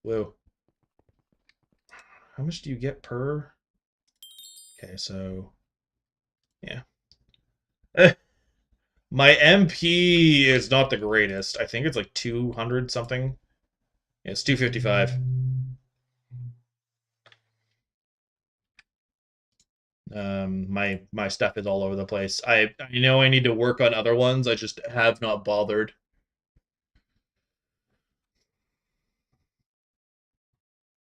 Whoa. How much do you get per? Okay, so yeah. My MP is not the greatest. I think it's like 200 something. Yeah, it's 255. My stuff is all over the place. I know I need to work on other ones. I just have not bothered.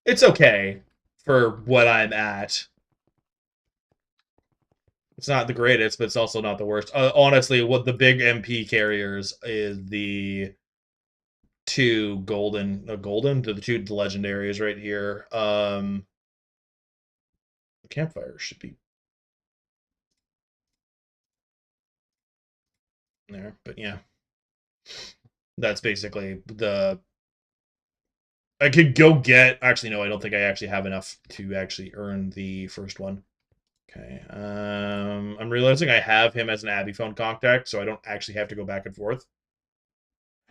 It's okay for what I'm at. It's not the greatest, but it's also not the worst. Honestly, what the big MP carriers is the two golden, the two legendaries right here. The campfire should be there, but yeah, that's basically the. I could go get. Actually, no, I don't think I actually have enough to actually earn the first one. Okay. I'm realizing I have him as an Abbey phone contact, so I don't actually have to go back and forth.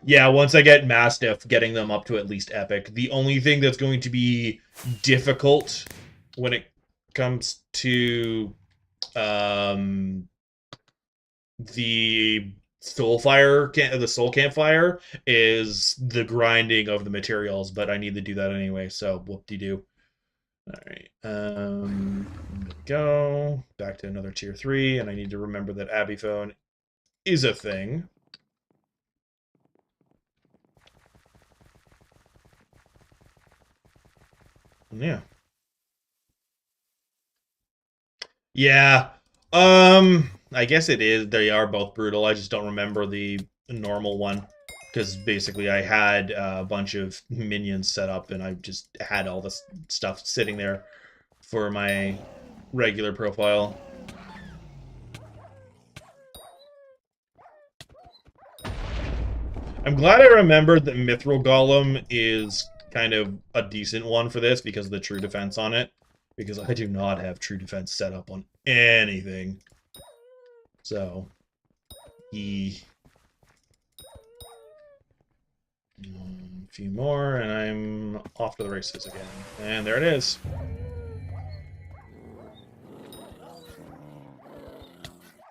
Yeah, once I get Mastiff, getting them up to at least Epic. The only thing that's going to be difficult when it comes to the the Soul Campfire is the grinding of the materials, but I need to do that anyway, so whoop-de-doo. Alright, there we go. Back to another tier 3, and I need to remember that Abbey phone is a thing. Yeah. Yeah. I guess it is. They are both brutal. I just don't remember the normal one. Because basically I had a bunch of minions set up and I just had all this stuff sitting there for my regular profile. I'm glad I remembered that Mithril Golem is kind of a decent one for this because of the true defense on it. Because I do not have true defense set up on anything. So, a few more, and I'm off to the races again. And there it is.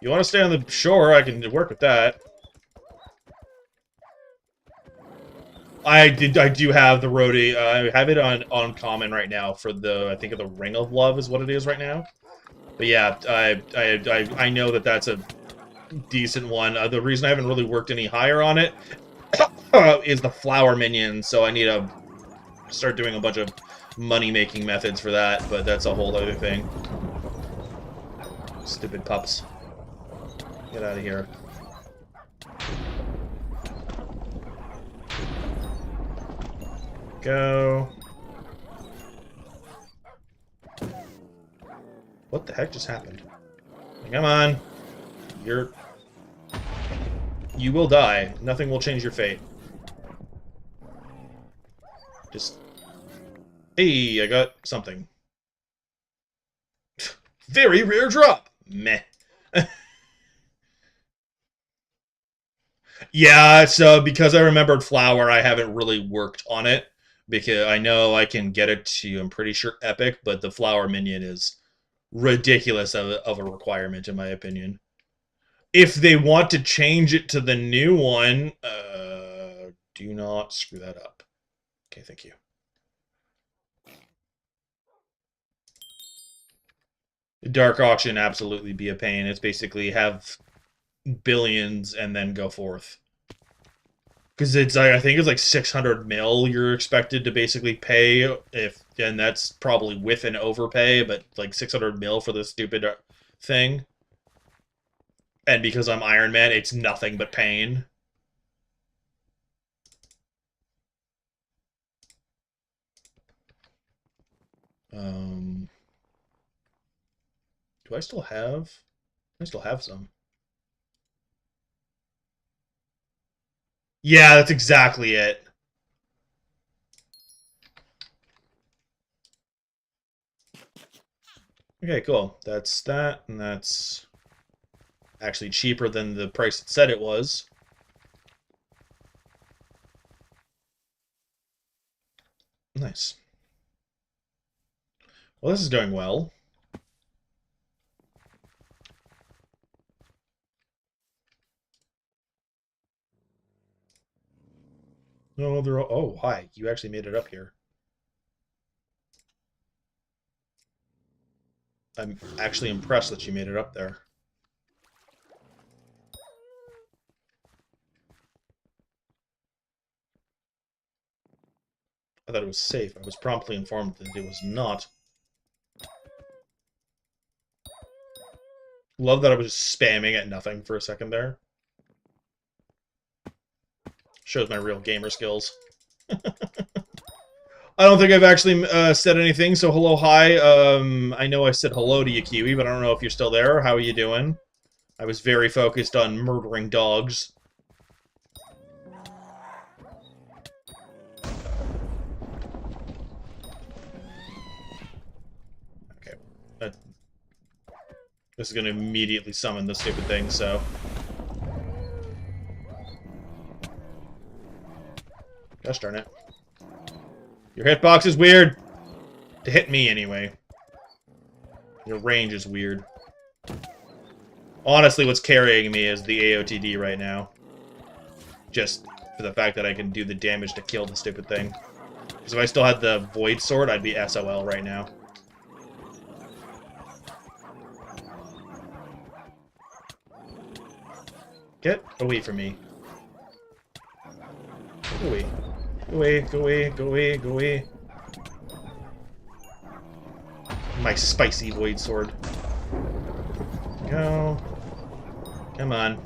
You want to stay on the shore, I can work with that. I do have the roadie. I have it on common right now for the, I think of the Ring of Love is what it is right now. But yeah, I know that that's a decent one. The reason I haven't really worked any higher on it is the flower minion, so I need to start doing a bunch of money-making methods for that, but that's a whole other thing. Stupid pups. Get out of here. Go. What the heck just happened? Come on. You will die. Nothing will change your fate. Just... Hey, I got something. Very rare drop! Meh. Yeah, so because I remembered flower, I haven't really worked on it. Because I know I can get it to, I'm pretty sure, epic, but the flower minion is ridiculous of a requirement, in my opinion. If they want to change it to the new one, do not screw that up. Okay, thank you. Dark auction absolutely be a pain. It's basically have billions and then go forth. Because it's like, I think it's like 600 mil you're expected to basically pay, if, and that's probably with an overpay, but like 600 mil for this stupid thing. And because I'm Ironman, it's nothing but pain. Do I still have? I still have some. Yeah, that's exactly it. Okay, cool. That's that, and that's actually cheaper than the price it said it was. Nice. Well, this is doing well. No, they're all... Oh, hi. You actually made it up here. I'm actually impressed that you made it up there. I thought it was safe. I was promptly informed that it was not. Love that I was just spamming at nothing for a second there. Shows my real gamer skills. I don't think I've actually said anything, so hello, hi. I know I said hello to you, Kiwi, but I don't know if you're still there. How are you doing? I was very focused on murdering dogs. Okay. This is going to immediately summon the stupid thing, so... Gosh darn it. Your hitbox is weird. To hit me, anyway. Your range is weird. Honestly, what's carrying me is the AOTD right now. Just for the fact that I can do the damage to kill the stupid thing. Because if I still had the Void Sword, I'd be SOL right now. Get away from me. Go away. Go away, go away, go away, go away. My spicy Void Sword. Go. Come on.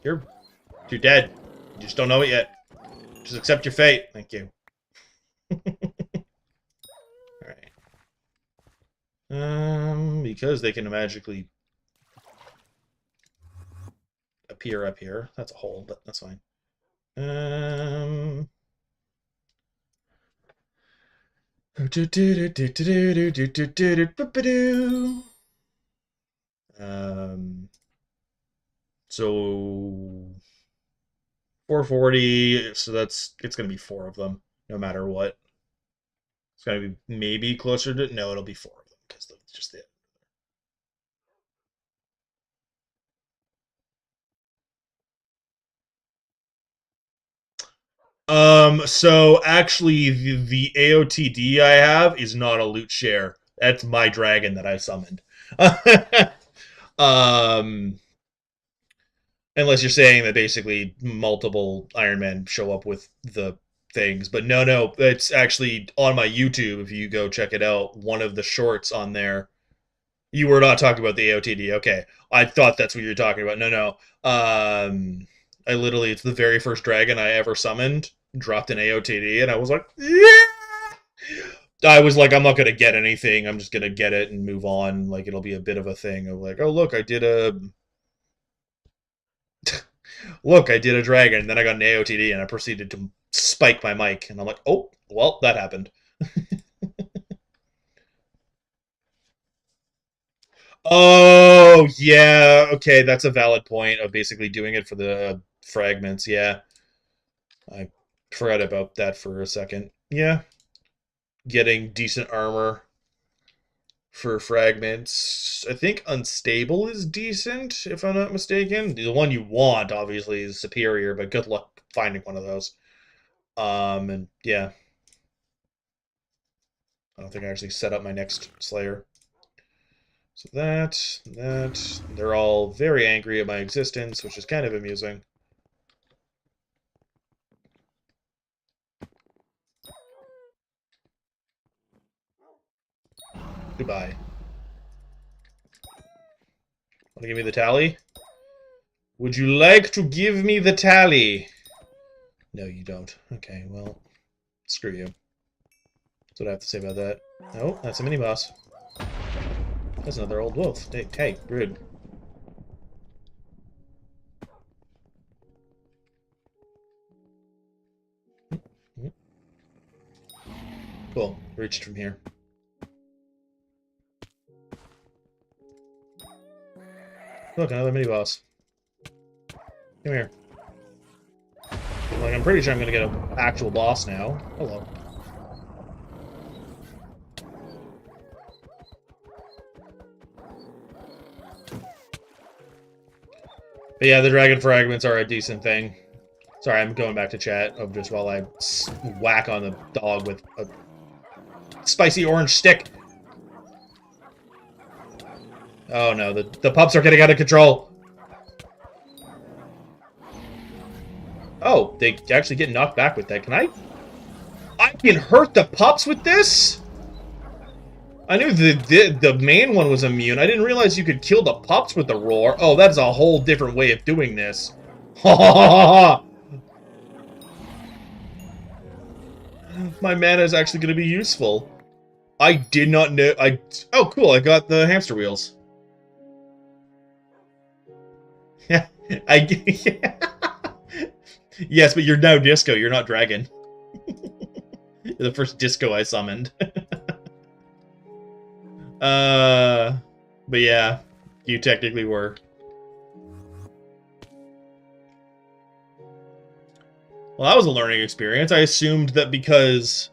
You're dead. You just don't know it yet. Just accept your fate. Thank you. Alright. Because they can magically appear up here. That's a hole, but that's fine. So 440, so it's gonna be 4 of them, no matter what. It's gonna be maybe closer to, no, it'll be 4 of them, because just So actually, the AOTD I have is not a loot share. That's my dragon that I summoned. um, unless you're saying that basically multiple Ironman show up with the things, but no, it's actually on my YouTube. If you go check it out, one of the shorts on there. You were not talking about the AOTD. Okay, I thought that's what you were talking about. No. I literally, it's the very first dragon I ever summoned. Dropped an AOTD, and I was like, yeah. I was like, I'm not gonna get anything. I'm just gonna get it and move on. Like it'll be a bit of a thing of like, oh look, I did a dragon, and then I got an AOTD, and I proceeded to spike my mic, and I'm like, oh, well, that happened. Oh, yeah, okay, that's a valid point of basically doing it for the fragments, yeah. I forgot about that for a second. Yeah, getting decent armor for fragments. I think unstable is decent, if I'm not mistaken. The one you want, obviously, is superior, but good luck finding one of those. And yeah, I don't think I actually set up my next Slayer. So they're all very angry at my existence, which is kind of amusing. Goodbye. Want to give me the tally? Would you like to give me the tally? No, you don't. Okay, well, screw you. That's what I have to say about that. Oh, that's a mini-boss. That's another old wolf. Hey, rude. Cool. Reached from here. Look, another mini-boss. Come here. Like, I'm pretty sure I'm gonna get an actual boss now. Hello. But yeah, the dragon fragments are a decent thing. Sorry, I'm going back to chat of just while I whack on the dog with a spicy orange stick. Oh no, the pups are getting out of control. Oh, they actually get knocked back with that. Can I can hurt the pups with this? I knew the main one was immune. I didn't realize you could kill the pups with the roar. Oh, that's a whole different way of doing this. Ha ha ha ha! My mana is actually going to be useful. I did not know. Oh, cool! I got the hamster wheels. Yeah, yeah. Yes, but you're now disco. You're not dragon. You're the first disco I summoned. But yeah, you technically were. Well, that was a learning experience. I assumed that because...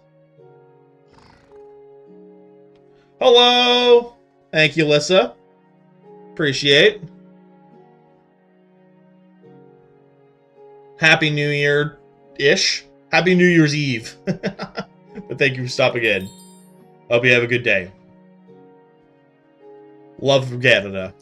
Hello! Thank you, Lissa. Appreciate. Happy New Year-ish. Happy New Year's Eve. But thank you for stopping in. Hope you have a good day. Love from Canada.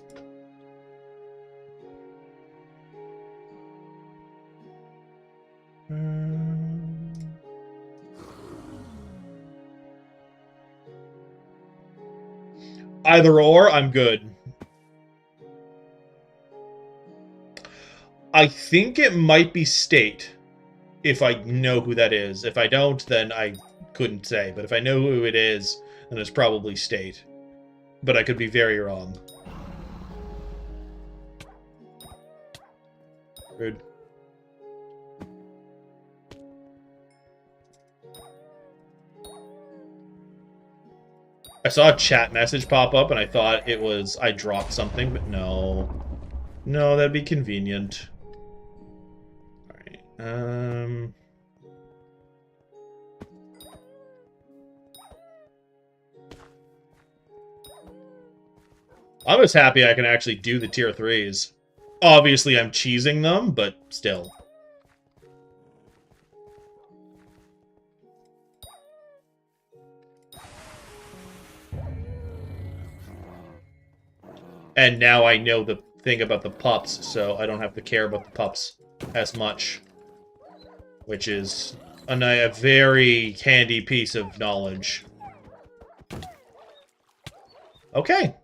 Either or, I'm good. I think it might be state, if I know who that is. If I don't, then I couldn't say. But if I know who it is, then it's probably state. But I could be very wrong. Rude. I saw a chat message pop up and I thought it was I dropped something, but no. No, that'd be convenient. Alright, I was happy I can actually do the tier 3s. Obviously, I'm cheesing them, but still. And now I know the thing about the pups, so I don't have to care about the pups as much. Which is a very handy piece of knowledge. Okay.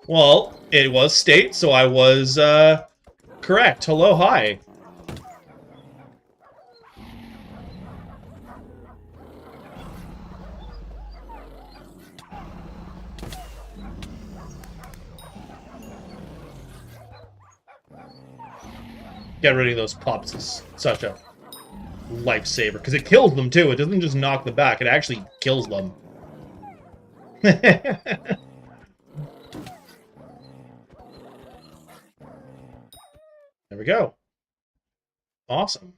Well, it was state, so I was, correct. Hello, hi. Get rid of those pups is such a lifesaver, because it kills them, too. It doesn't just knock them back, it actually kills them. There we go. Awesome.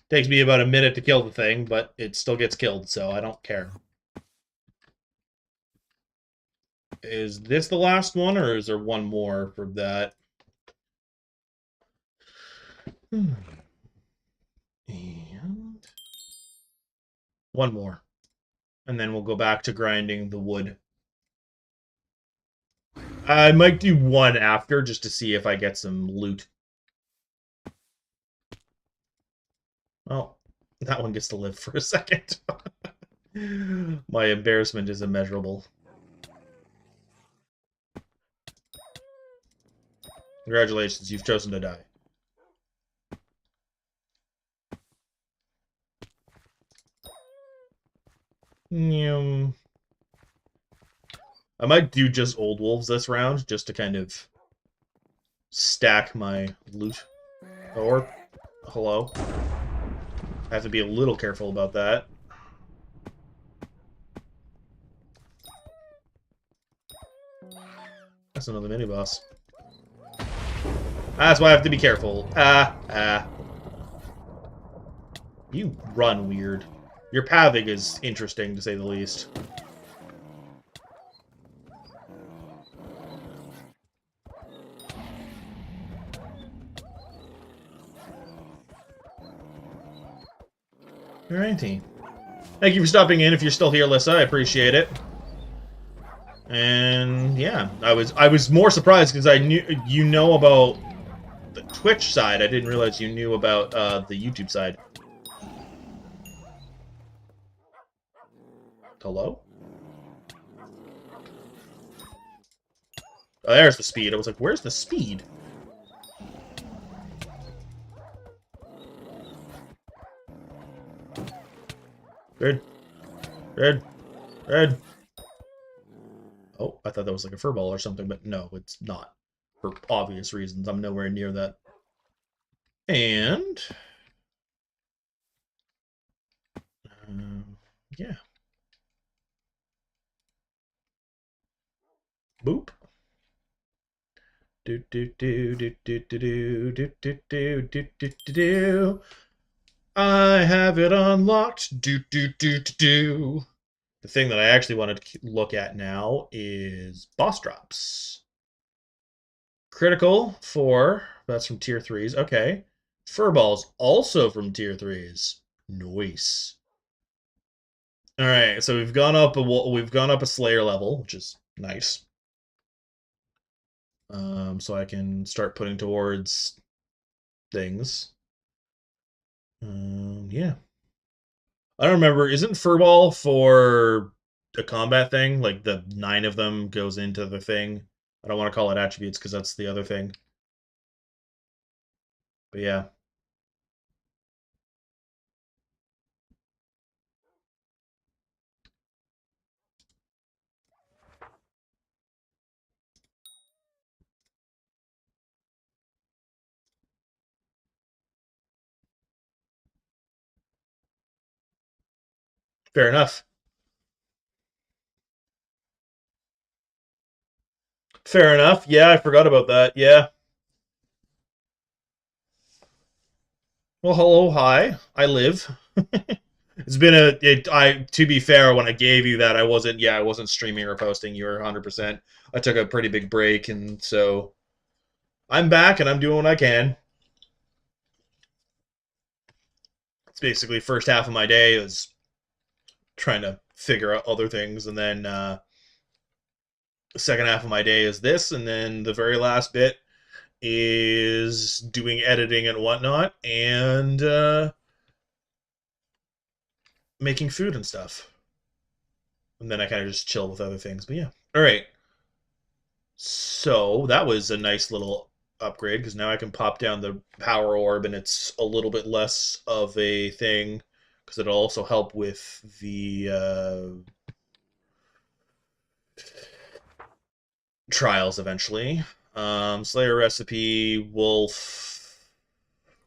Takes me about a minute to kill the thing, but it still gets killed, so I don't care. Is this the last one, or is there one more for that? And one more. And then we'll go back to grinding the wood. I might do one after, just to see if I get some loot. Well, that one gets to live for a second. My embarrassment is immeasurable. Congratulations, you've chosen to die. I might do just old wolves this round, just to kind of stack my loot. Or, hello. I have to be a little careful about that. That's another mini-boss. That's why I have to be careful. You run weird. Your pathing is interesting, to say the least. Alrighty. Thank you for stopping in. If you're still here, Lissa, I appreciate it. And yeah, I was more surprised because I knew you know about the Twitch side. I didn't realize you knew about the YouTube side. Hello? Oh, there's the speed. I was like, where's the speed? Red. Red. Red. Oh, I thought that was like a furball or something, but no, it's not. For obvious reasons. I'm nowhere near that. And... yeah. Boop. Do do do do do do do do do do do do do do. I have it unlocked. Do do do do do. The thing that I actually wanted to look at now is boss drops. Critical 4. That's from tier 3s. Okay. Furballs also from tier 3s. Nice. All right, so we've gone up a Slayer level, which is nice. So I can start putting towards things. Yeah. I don't remember. Isn't Furball for a combat thing? Like the 9 of them goes into the thing. I don't want to call it attributes because that's the other thing. But yeah. Fair enough. Fair enough. Yeah, I forgot about that. Yeah. Well, hello, hi. I live. It's been to be fair, when I gave you that, I wasn't streaming or posting. You were 100%. I took a pretty big break, and so I'm back, and I'm doing what I can. It's basically first half of my day is trying to figure out other things, and then The second half of my day is this, and then the very last bit is doing editing and whatnot, and making food and stuff. And then I kind of just chill with other things. But yeah. All right. So that was a nice little upgrade because now I can pop down the power orb and it's a little bit less of a thing because it'll also help with the trials eventually. Slayer recipe, wolf,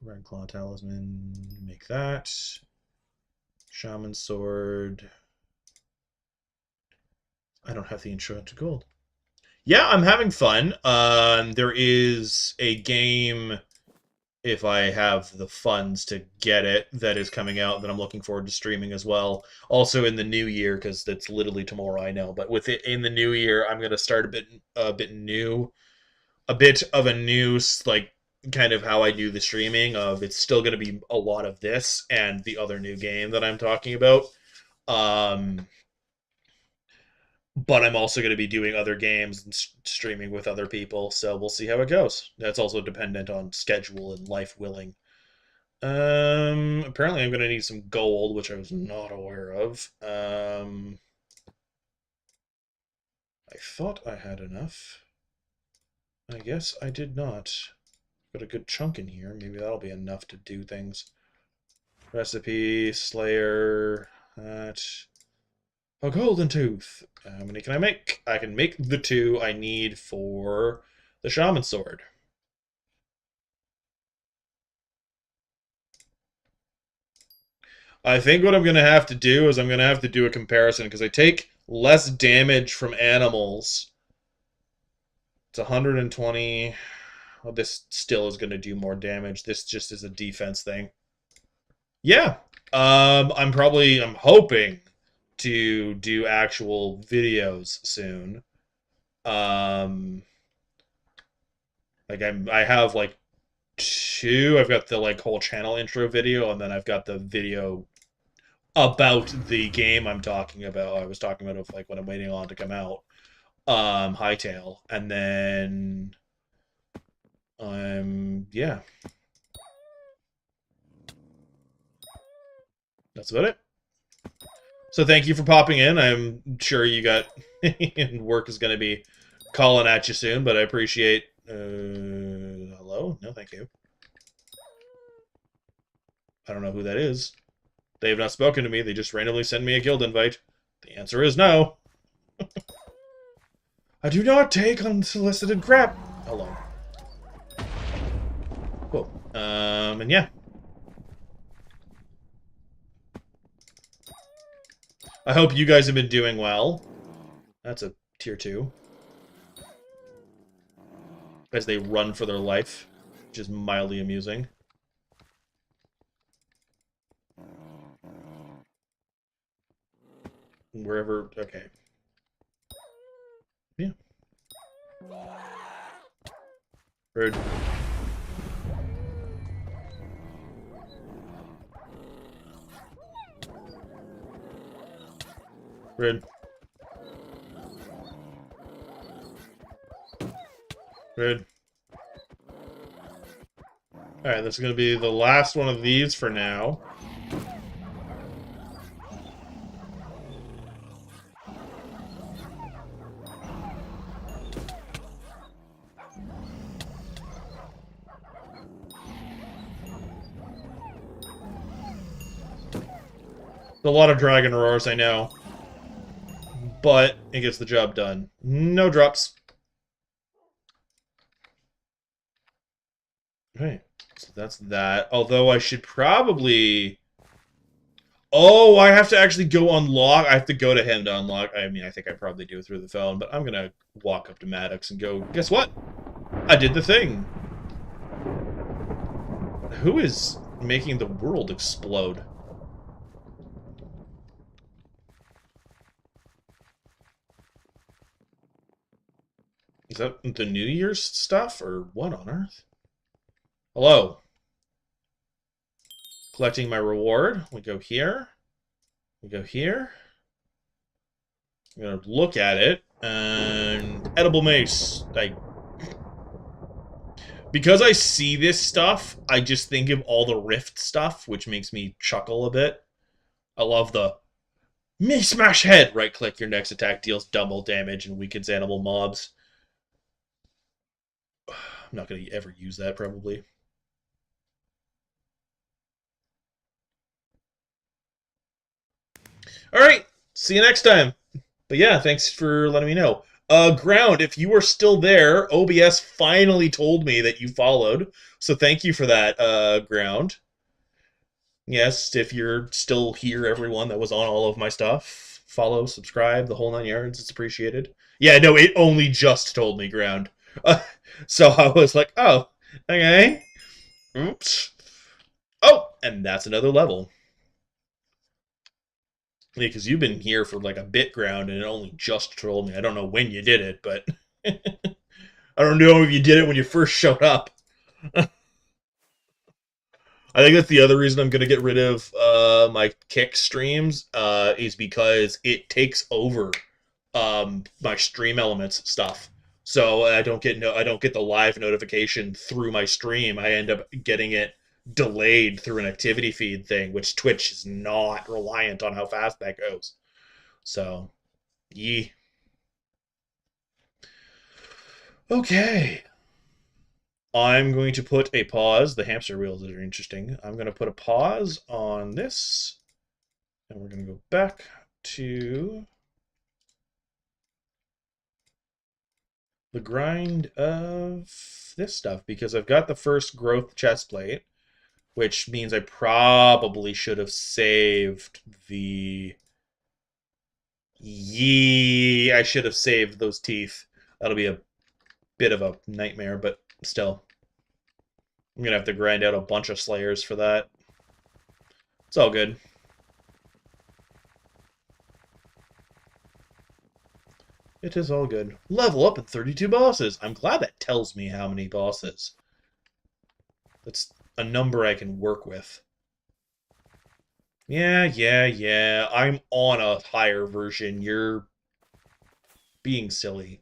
red claw talisman, make that. Shaman sword. I don't have the enchanted gold. Yeah, I'm having fun. There is a game, if I have the funds to get it, that is coming out that I'm looking forward to streaming as well. Also in the new year, because it's literally tomorrow, I know. But with it in the new year, I'm gonna start a bit new, a bit of a new like kind of how I do the streaming. Of it's still gonna be a lot of this and the other new game that I'm talking about. Um, but I'm also going to be doing other games and streaming with other people, so we'll see how it goes. That's also dependent on schedule and life willing. Apparently I'm going to need some gold, which I was not aware of. I thought I had enough. I guess I did not. Got a good chunk in here. Maybe that'll be enough to do things. Recipe, Slayer, that. A golden tooth. How many can I make? I can make the 2 I need for the shaman sword. I think what I'm going to have to do is I'm going to have to do a comparison because I take less damage from animals. It's 120. Well, this still is going to do more damage. This just is a defense thing. Yeah. I'm hoping to do actual videos soon. Like I have like 2. I've got the like whole channel intro video, and then I've got the video about the game I'm talking about. I was talking about like when I'm waiting on to come out. Hightail, and then yeah. That's about it. So thank you for popping in. I'm sure you got work is going to be calling at you soon, but I appreciate. Hello? No, thank you. I don't know who that is. They have not spoken to me. They just randomly send me a guild invite. The answer is no. I do not take unsolicited crap. Hello. Cool. And yeah. I hope you guys have been doing well. That's a tier 2. As they run for their life, which is mildly amusing. Wherever, okay. Yeah. Rude. Rude. Rude. Alright, this is going to be the last one of these for now. A lot of dragon roars, I know. But it gets the job done. No drops. Okay, so that's that. Although I should probably... Oh, I have to actually go unlock. I have to go to him to unlock. I mean, I think I probably do through the phone, but I'm going to walk up to Maddox and go, guess what? I did the thing. Who is making the world explode? Is that the New Year's stuff, or what on earth? Hello. Collecting my reward. We go here. We go here. I'm going to look at it, and Edible mace. Because I see this stuff, I just think of all the Rift stuff, which makes me chuckle a bit. I love the me smash head. Right click, your next attack deals double damage and weakens animal mobs. I'm not going to ever use that, probably. Alright, see you next time. But yeah, thanks for letting me know. Ground, if you are still there, OBS finally told me that you followed. So thank you for that, Ground. Yes, if you're still here, everyone that was on all of my stuff, follow, subscribe, the whole 9 yards. It's appreciated. Yeah, no, it only just told me, Ground. So I was like, oh, okay. Oops. Oh, and that's another level. Yeah, because you've been here for like a bit, Ground, and it only just told me. I don't know when you did it, but I don't know if you did it when you first showed up. I think that's the other reason I'm going to get rid of my Kick streams is because it takes over my Stream Elements stuff. So I don't get the live notification through my stream. I end up getting it delayed through an activity feed thing, which Twitch is not reliant on how fast that goes. So, yee. Okay. I'm going to put a pause. The hamster wheels are interesting. I'm going to put a pause on this. And we're going to go back to the grind of this stuff because I've got the first growth chest plate, which means I probably should have saved the... I should have saved those teeth. That'll be a bit of a nightmare, but still. I'm going to have to grind out a bunch of slayers for that. It's all good. It is all good. Level up at 32 bosses. I'm glad that tells me how many bosses. That's a number I can work with. Yeah. I'm on a higher version. You're being silly.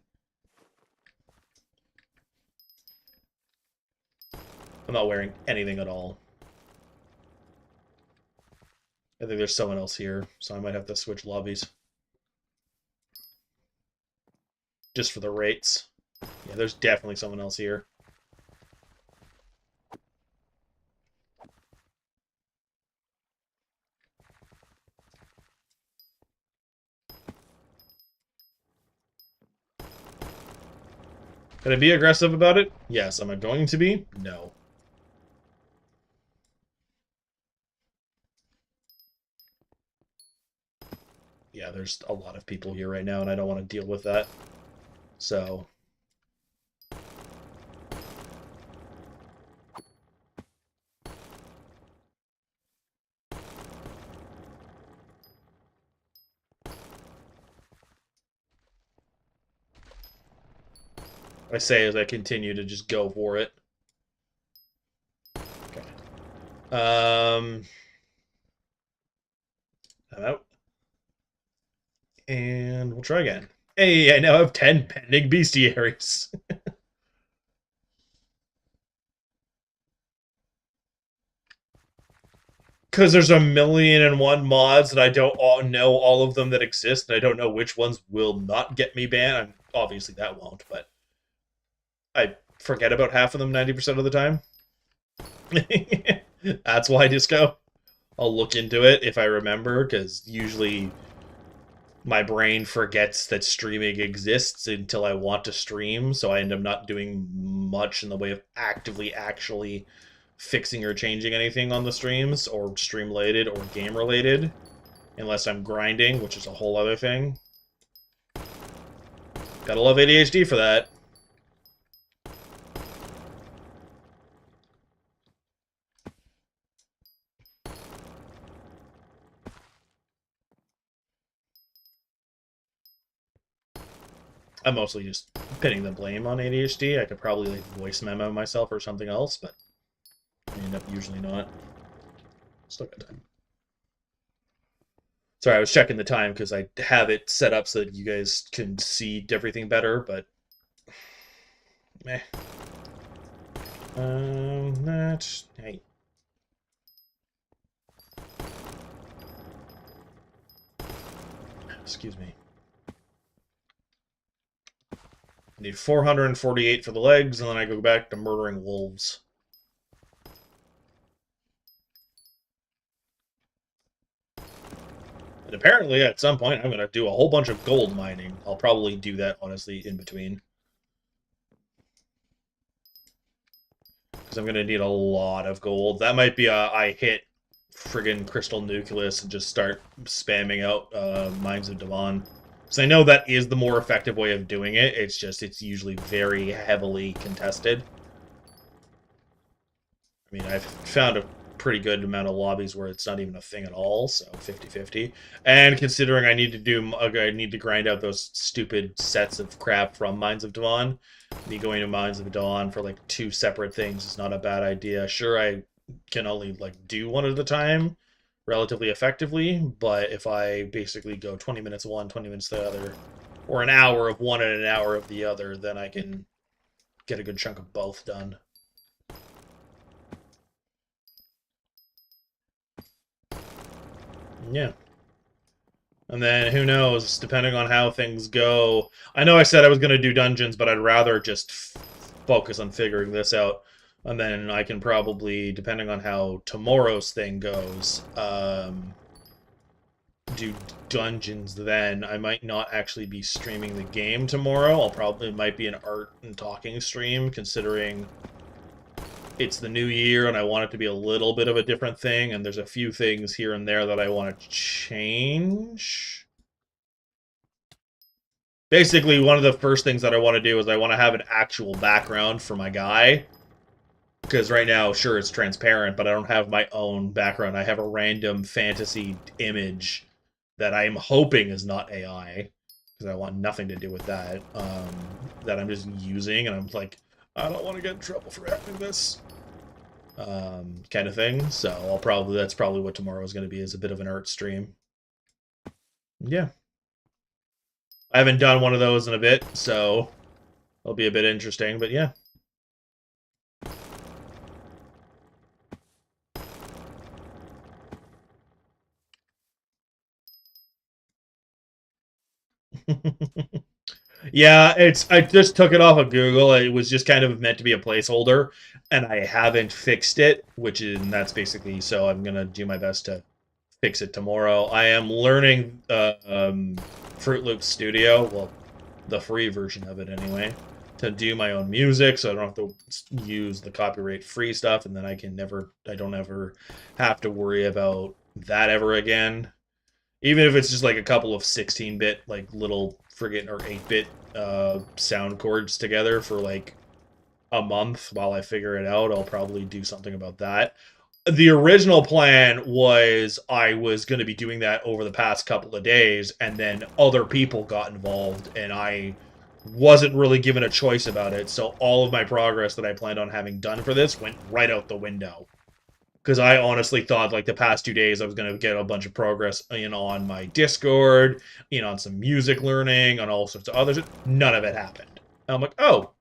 I'm not wearing anything at all. I think there's someone else here, so I might have to switch lobbies. Just for the rates. Yeah, there's definitely someone else here. Can I be aggressive about it? Yes. Am I going to be? No. Yeah, there's a lot of people here right now, and I don't want to deal with that. So... I say as I continue to just go for it. Okay. I'm out. And we'll try again. Hey, I now have 10 pending bestiaries. Because there's 1,000,001 mods, and I don't know all of them that exist, and I don't know which ones will not get me banned. Obviously, that won't, but I forget about half of them 90% of the time. That's why, Disco. I'll look into it if I remember, because usually my brain forgets that streaming exists until I want to stream, so I end up not doing much in the way of actually fixing or changing anything on the streams, or stream-related or game-related, unless I'm grinding, which is a whole other thing. Gotta love ADHD for that. I'm mostly just pinning the blame on ADHD. I could probably like voice memo myself or something else, but I end up usually not. Still got time. Sorry, I was checking the time because I have it set up so that you guys can see everything better, but Meh. That... Hey. Excuse me. I need 448 for the legs, and then I go back to murdering wolves. And apparently, at some point, I'm going to do a whole bunch of gold mining. I'll probably do that, honestly, in between. Because I'm going to need a lot of gold. That might be I hit friggin' crystal nucleus and just start spamming out Mines of Devon. So I know that is the more effective way of doing it. It's just, it's usually very heavily contested. I mean, I've found a pretty good amount of lobbies where it's not even a thing at all, so 50-50. And considering I need to grind out those stupid sets of crap from Mines of Dawn, me going to Mines of Dawn for like 2 separate things is not a bad idea. Sure, I can only like do one at a time relatively effectively, but if I basically go 20 minutes one, 20 minutes the other, or an hour of one and an hour of the other, then I can get a good chunk of both done. Yeah. And then who knows, depending on how things go. I know I said I was going to do dungeons, but I'd rather just focus on figuring this out. And then I can probably, depending on how tomorrow's thing goes, do dungeons then. I might not actually be streaming the game tomorrow. It might be an art and talking stream, considering it's the new year and I want it to be a little bit of a different thing, and there's a few things here and there that I want to change. Basically, one of the first things that I want to do is I want to have an actual background for my guy. Because right now, sure, it's transparent, but I don't have my own background. I have a random fantasy image that I'm hoping is not AI, because I want nothing to do with that, that I'm just using, and I'm like, I don't want to get in trouble for having this. Kind of thing. So that's probably what tomorrow is going to be, is a bit of an art stream. Yeah. I haven't done one of those in a bit, so it'll be a bit interesting, but yeah. Yeah, I just took it off of Google. It was just kind of meant to be a placeholder, and I haven't fixed it, that's basically, so I'm gonna do my best to fix it tomorrow. I am learning Fruit Loop Studio, well, the free version of it anyway, to do my own music, so I don't have to use the copyright-free stuff, and then I don't ever have to worry about that ever again. Even if it's just like a couple of 16-bit, like little friggin' or 8-bit sound chords together for like a month while I figure it out, I'll probably do something about that. The original plan was I was going to be doing that over the past couple of days, and then other people got involved, and I wasn't really given a choice about it, so all of my progress that I planned on having done for this went right out the window. Because I honestly thought, like, the past 2 days I was going to get a bunch of progress, on my Discord, on some music learning, on all sorts of others. None of it happened. And I'm like, oh,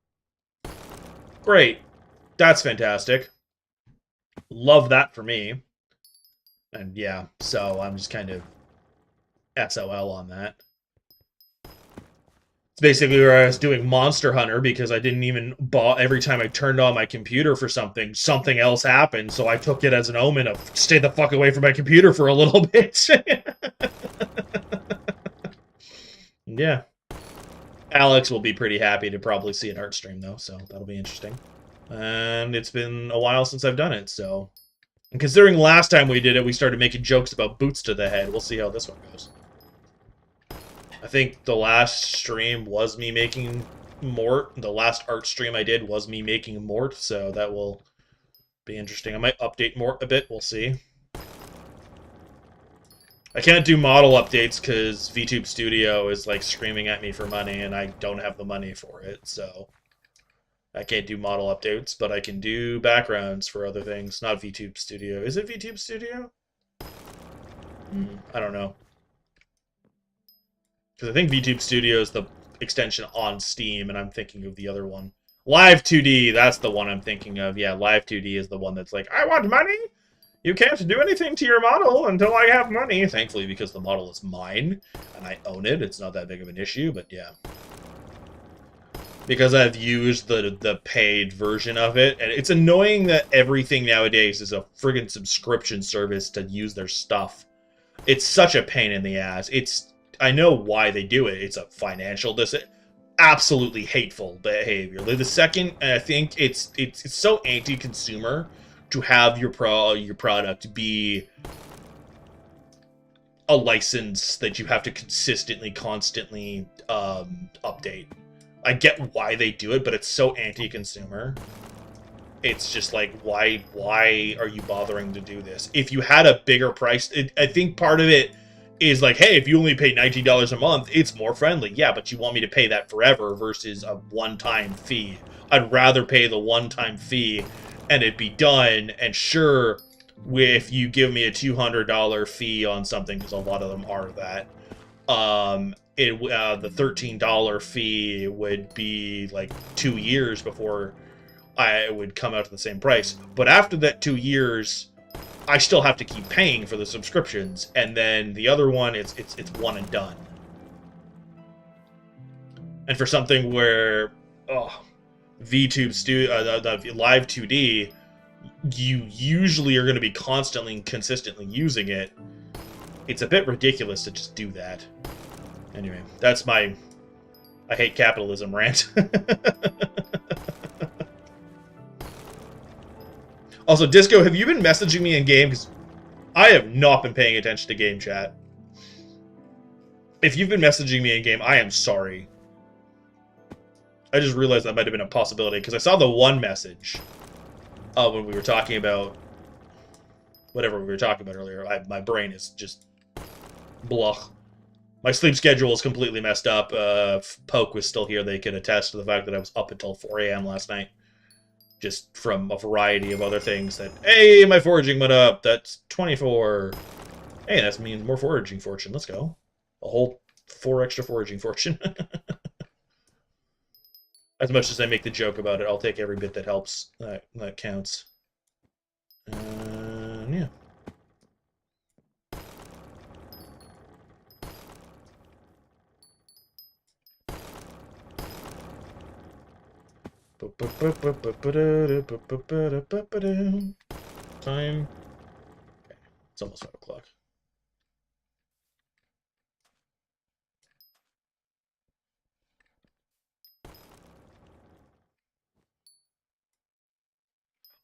great. That's fantastic. Love that for me. And yeah, so I'm just kind of SOL on that. It's basically where I was doing Monster Hunter because I didn't even every time I turned on my computer for something else happened, so I took it as an omen of stay the fuck away from my computer for a little bit. Yeah. Alex will be pretty happy to probably see an art stream, though, so that'll be interesting. And it's been a while since I've done it, so... And considering last time we did it, we started making jokes about boots to the head. We'll see how this one goes. I think the last stream was me making Mort. The last art stream I did was me making Mort, so that will be interesting. I might update Mort a bit. We'll see. I can't do model updates because VTube Studio is like screaming at me for money, and I don't have the money for it, so I can't do model updates, but I can do backgrounds for other things. Not VTube Studio. Is it VTube Studio? I don't know. Because I think VTube Studio extension on Steam, and I'm thinking of the other one. Live 2D, that's the one I'm thinking of. Yeah, Live 2D is the one that's like, I want money! You can't do anything to your model until I have money. Thankfully, because the model is mine, and I own it, it's not that big of an issue, but yeah. Because I've used the paid version of it, and it's annoying that everything nowadays is a friggin' subscription service to use their stuff. It's such a pain in the ass. I know why they do it. It's a financial absolutely hateful behavior. Like the second, I think it's so anti-consumer to have your product be a license that you have to constantly update. I get why they do it, but it's so anti-consumer. It's just like, why are you bothering to do this? If you had a bigger price, I think part of it is like, hey, if you only pay $19 a month, it's more friendly. Yeah, but you want me to pay that forever versus a one-time fee. I'd rather pay the one-time fee and it be done. And sure, if you give me a $200 fee on something, because a lot of them are that, the $13 fee would be like 2 years before I would come out to the same price. But after that 2 years, I still have to keep paying for the subscriptions, and then the other one, it's one and done. And for something where VTube the Live 2D, you usually are going to be constantly and consistently using it. It's a bit ridiculous to just do that. Anyway, that's my I hate capitalism rant. Also, Disco, have you been messaging me in game? Because I have not been paying attention to game chat. If you've been messaging me in game, I am sorry. I just realized that might have been a possibility, because I saw the one message when we were talking about whatever we were talking about earlier. My brain is just blah. My sleep schedule is completely messed up. Poke was still here. They can attest to the fact that I was up until 4 a.m. last night. Just from a variety of other things that, hey, my foraging went up. That's 24. Hey, that means more foraging fortune. Let's go. A whole 4 extra foraging fortune. As much as I make the joke about it, I'll take every bit that helps. That counts. Yeah. Time. Okay. It's almost 5 o'clock.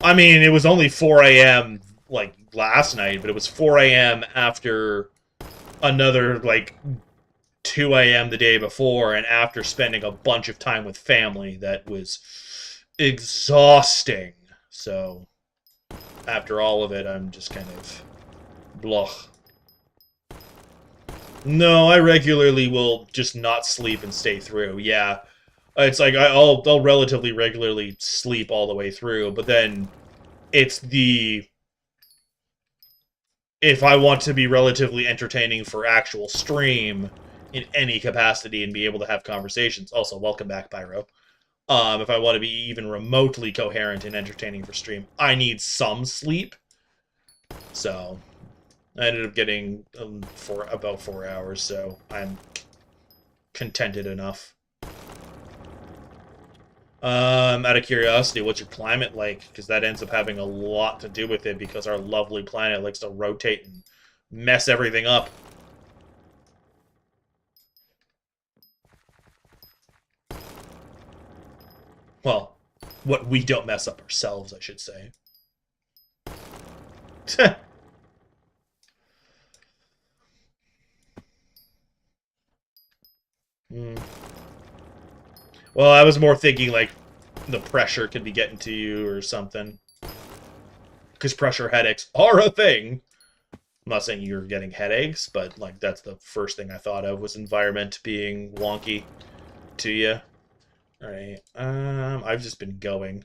I mean, it was only 4 a.m. like last night, but it was 4 a.m. after another like 2 a.m. the day before, and after spending a bunch of time with family that was exhausting. So after all of it, I'm just kind of blah. No, I regularly will just not sleep and stay through. Yeah, it's like I'll relatively regularly sleep all the way through, but then it's if I want to be relatively entertaining for actual stream in any capacity and be able to have conversations. Also, welcome back, Pyro. If I want to be even remotely coherent and entertaining for stream, I need some sleep. So I ended up getting for about 4 hours, so I'm contented enough. Out of curiosity, what's your climate like? Because that ends up having a lot to do with it, because our lovely planet likes to rotate and mess everything up. Well, what we don't mess up ourselves, I should say. Well, I was more thinking, like, the pressure could be getting to you or something. Because pressure headaches are a thing. I'm not saying you're getting headaches, but, like, that's the first thing I thought of, was environment being wonky to you. Alright, I've just been going.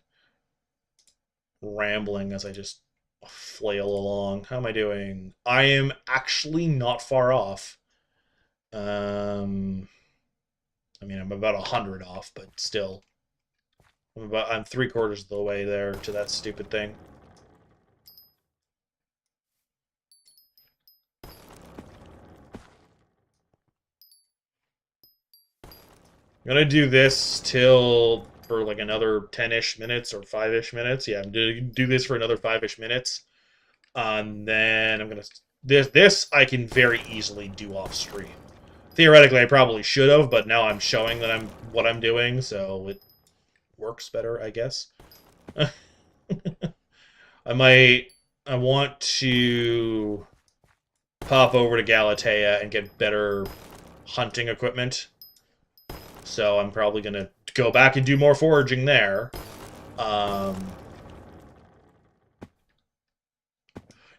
Rambling as I just flail along. How am I doing? I am actually not far off. I'm I mean, I'm about 100 off, but still. I'm 3/4 of the way there to that stupid thing. I'm gonna do this till for like another 10-ish minutes or 5-ish minutes. Yeah, I'm gonna do this for another 5-ish minutes. And then I'm gonna this I can very easily do off stream. Theoretically, I probably should have, but now I'm showing that I'm what I'm doing, so it works better, I guess. I want to pop over to Galatea and get better hunting equipment. So I'm probably gonna go back and do more foraging there.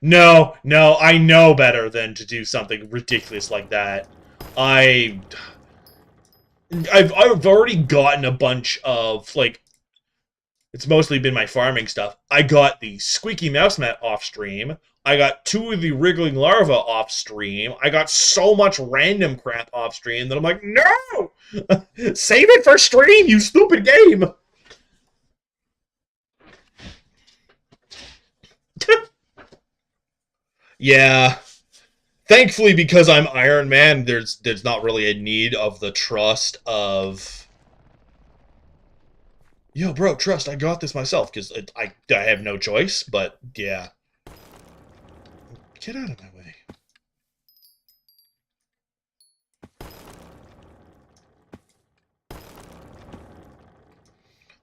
No, I know better than to do something ridiculous like that. I I've already gotten a bunch of like it's mostly been my farming stuff. I got the squeaky mouse mat off stream. I got 2 of the wriggling larva off stream. I got so much random crap off stream that I'm like, no! Save it for stream, you stupid game! Yeah. Thankfully, because I'm Ironman, there's not really a need of the trust of, yo, bro, trust, I got this myself, because I have no choice, but yeah. Get out of my way.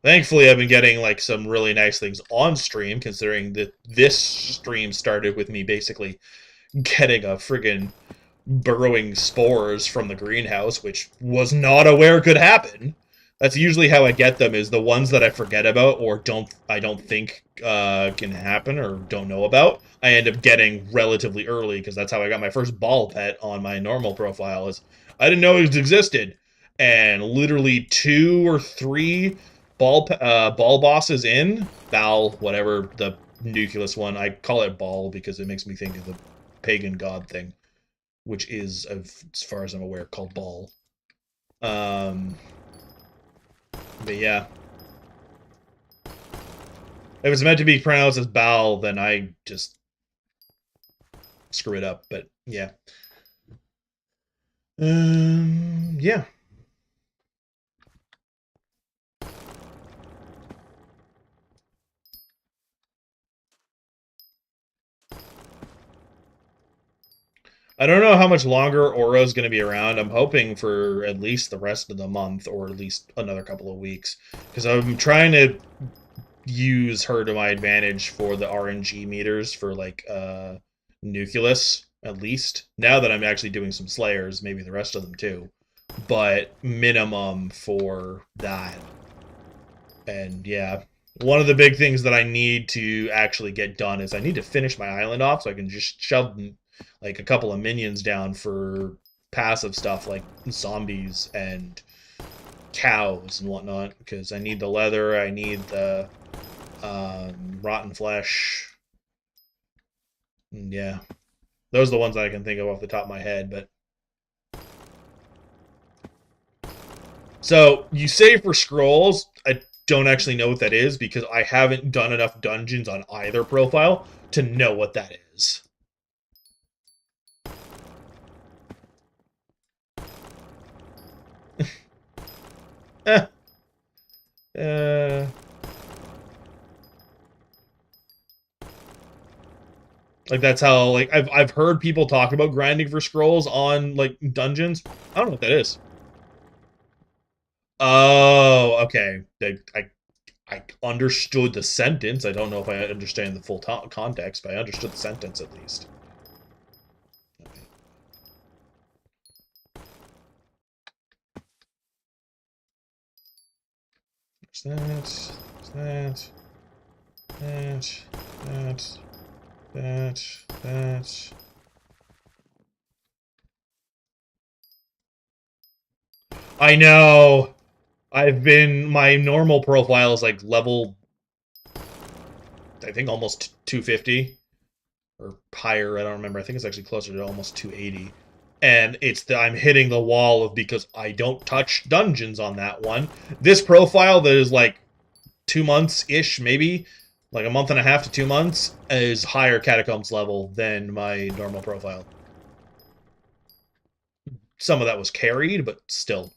Thankfully, I've been getting like some really nice things on stream, considering that this stream started with me basically getting a friggin' burrowing spores from the greenhouse, which was not aware could happen. That's usually how I get them, is the ones that I forget about or I don't think can happen or don't know about. I end up getting relatively early, because that's how I got my first ball pet on my normal profile. Is I didn't know it existed, and literally 2 or 3 ball bosses in Bal, whatever the nucleus one. I call it Ball because it makes me think of the pagan god thing, which is, as far as I'm aware, called Ball. But yeah. If it's meant to be pronounced as Bal, then I just screw it up, but yeah. Yeah. I don't know how much longer Aura's going to be around. I'm hoping for at least the rest of the month, or at least another couple of weeks, because I'm trying to use her to my advantage for the RNG meters for like Nucleus, at least. Now that I'm actually doing some Slayers, maybe the rest of them too. But minimum for that. And yeah, one of the big things that I need to actually get done is I need to finish my island off so I can just shove like a couple of minions down for passive stuff like zombies and cows and whatnot, because I need the leather, I need the rotten flesh. And yeah, those are the ones that I can think of off the top of my head. But so you save for scrolls. I don't actually know what that is, because I haven't done enough dungeons on either profile to know what that is. Like that's how, like, I've heard people talk about grinding for scrolls on like dungeons. I don't know what that is. Oh, okay. I understood the sentence. I don't know if I understand the full context, but I understood the sentence at least. Okay. There's that. I know. My normal profile is like level, I think almost 250 or higher. I don't remember. I think it's actually closer to almost 280. and I'm hitting the wall of because I don't touch dungeons on that one. This profile that is like 2 months ish, maybe like a month and a half to 2 months, is higher catacombs level than my normal profile. Some of that was carried, but still.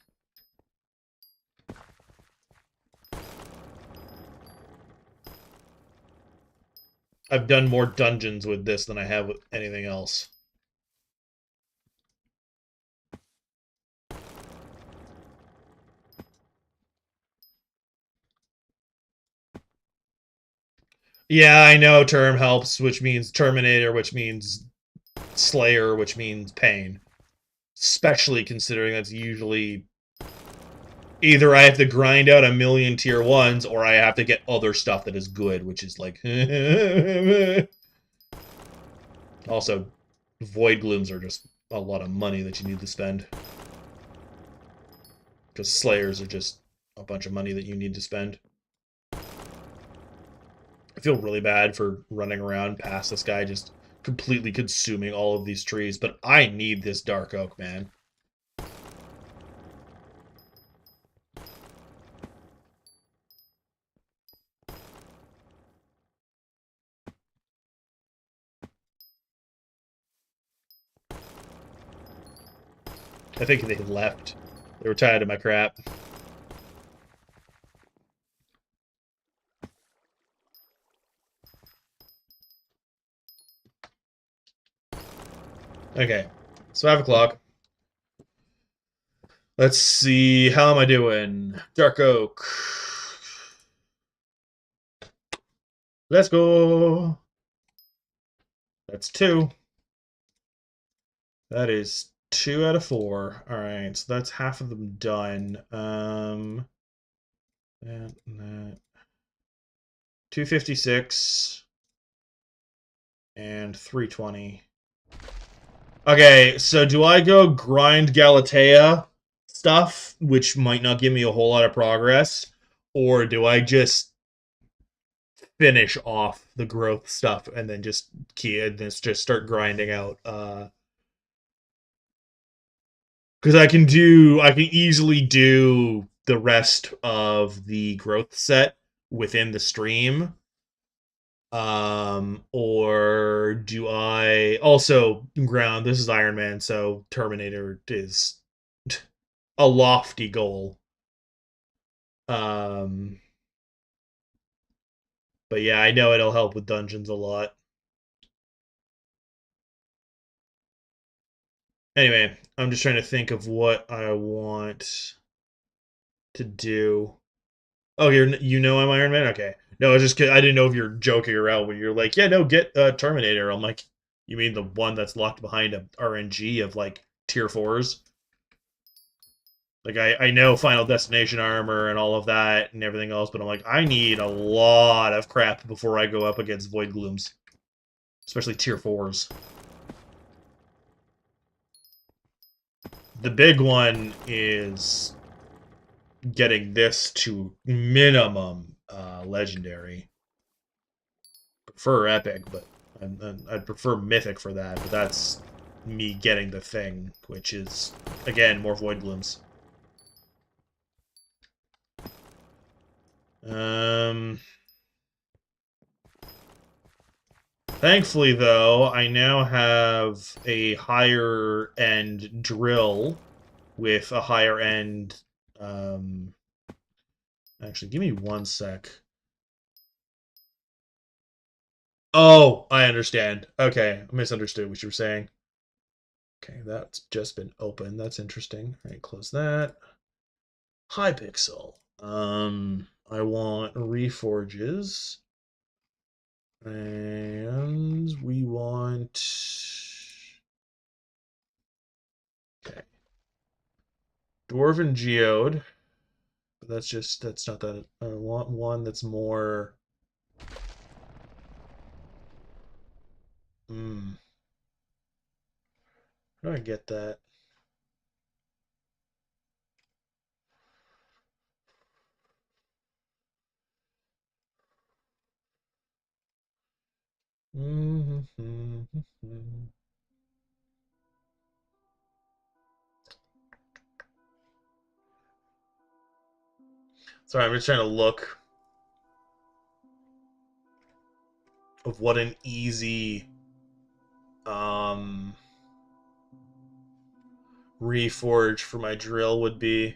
I've done more dungeons with this than I have with anything else. Yeah, I know term helps, which means Terminator, which means Slayer, which means Pain. Especially considering that's usually either I have to grind out a million tier ones or I have to get other stuff that is good, which is like. Also, void glooms are just a lot of money that you need to spend. Because Slayers are just a bunch of money that you need to spend. I feel really bad for running around past this guy just completely consuming all of these trees, but I need this dark oak, man. I think they left. They were tired of my crap. Okay, so 5 o'clock. Let's see, how am I doing? Dark oak. Let's go. That's 2. That is 2 out of 4. All right, so that's half of them done. That 256 and 320. Okay, so do I go grind Galatea stuff, which might not give me a whole lot of progress, or do I just finish off the growth stuff and then just just start grinding out? Because I can easily do the rest of the growth set within the stream. Or do I also ground? This is Ironman, so Terminator is a lofty goal. Um, but yeah, I know it'll help with dungeons a lot. Anyway, I'm just trying to think of what I want to do. Oh, you know I'm Iron Man? Okay. No, it's just I didn't know if you're joking around when you're like, yeah, no, get Terminator. I'm like, you mean the one that's locked behind a RNG of like tier 4s? Like I know Final Destination armor and all of that and everything else, but I'm like, I need a lot of crap before I go up against Void Glooms. Especially tier 4s. The big one is getting this to minimum legendary. Prefer epic, but I'd prefer mythic for that. But that's me getting the thing, which is again more void glooms. Um. Thankfully, though, I now have a higher end drill with a higher end. Um. Actually, give me 1 sec. Oh, I understand. Okay, I misunderstood what you were saying. Okay, that's just been opened. That's interesting. All right, close that. Hypixel. I want reforges. And we want... Okay. Dwarven Geode. But that's not that... I want one that's more... Hmm. How do I get that? Sorry, I'm just trying to look of what an easy reforge for my drill would be.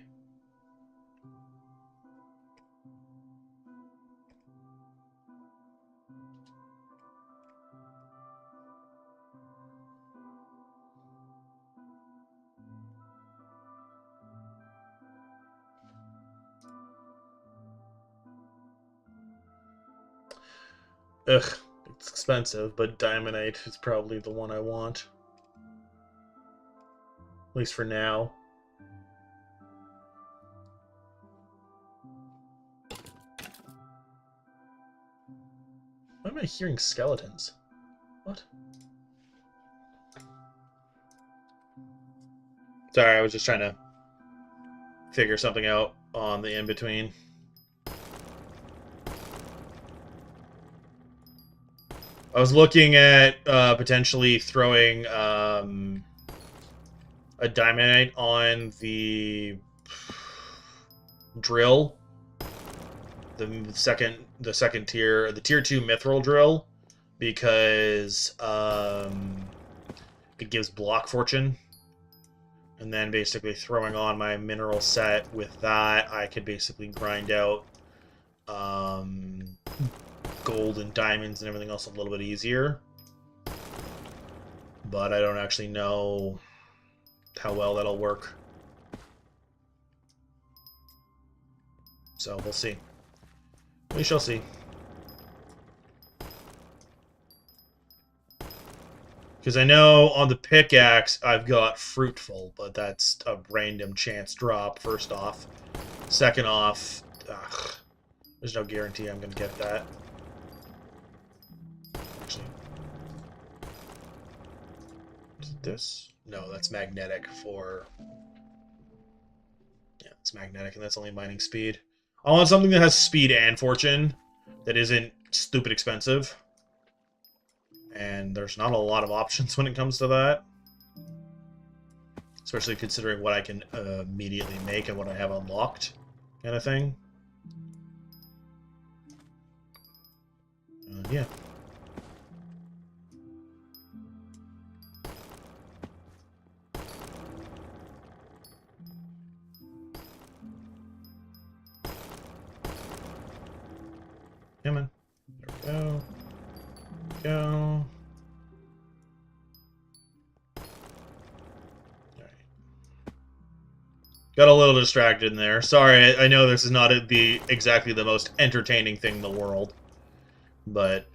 Ugh, it's expensive, but diamondite is probably the one I want. At least for now. Why am I hearing skeletons? What? Sorry, I was just trying to figure something out on the in-between. I was looking at potentially throwing a diamondite on the drill, the second tier, the tier 2 mithril drill, because it gives block fortune, and then basically throwing on my mineral set with that, I could basically grind out gold and diamonds and everything else a little bit easier. But I don't actually know how well that'll work. So we'll see. We shall see. Because I know on the pickaxe I've got fruitful, but that's a random chance drop, first off. Second off, there's no guarantee I'm going to get that. Actually, is it this? No, that's magnetic for... Yeah, it's magnetic, and that's only mining speed. I want something that has speed and fortune that isn't stupid expensive. And there's not a lot of options when it comes to that. Especially considering what I can immediately make and what I have unlocked, kind of thing. Yeah. Come on. There we go. Go. Alright. Got a little distracted in there. Sorry, I know this is not exactly the most entertaining thing in the world, but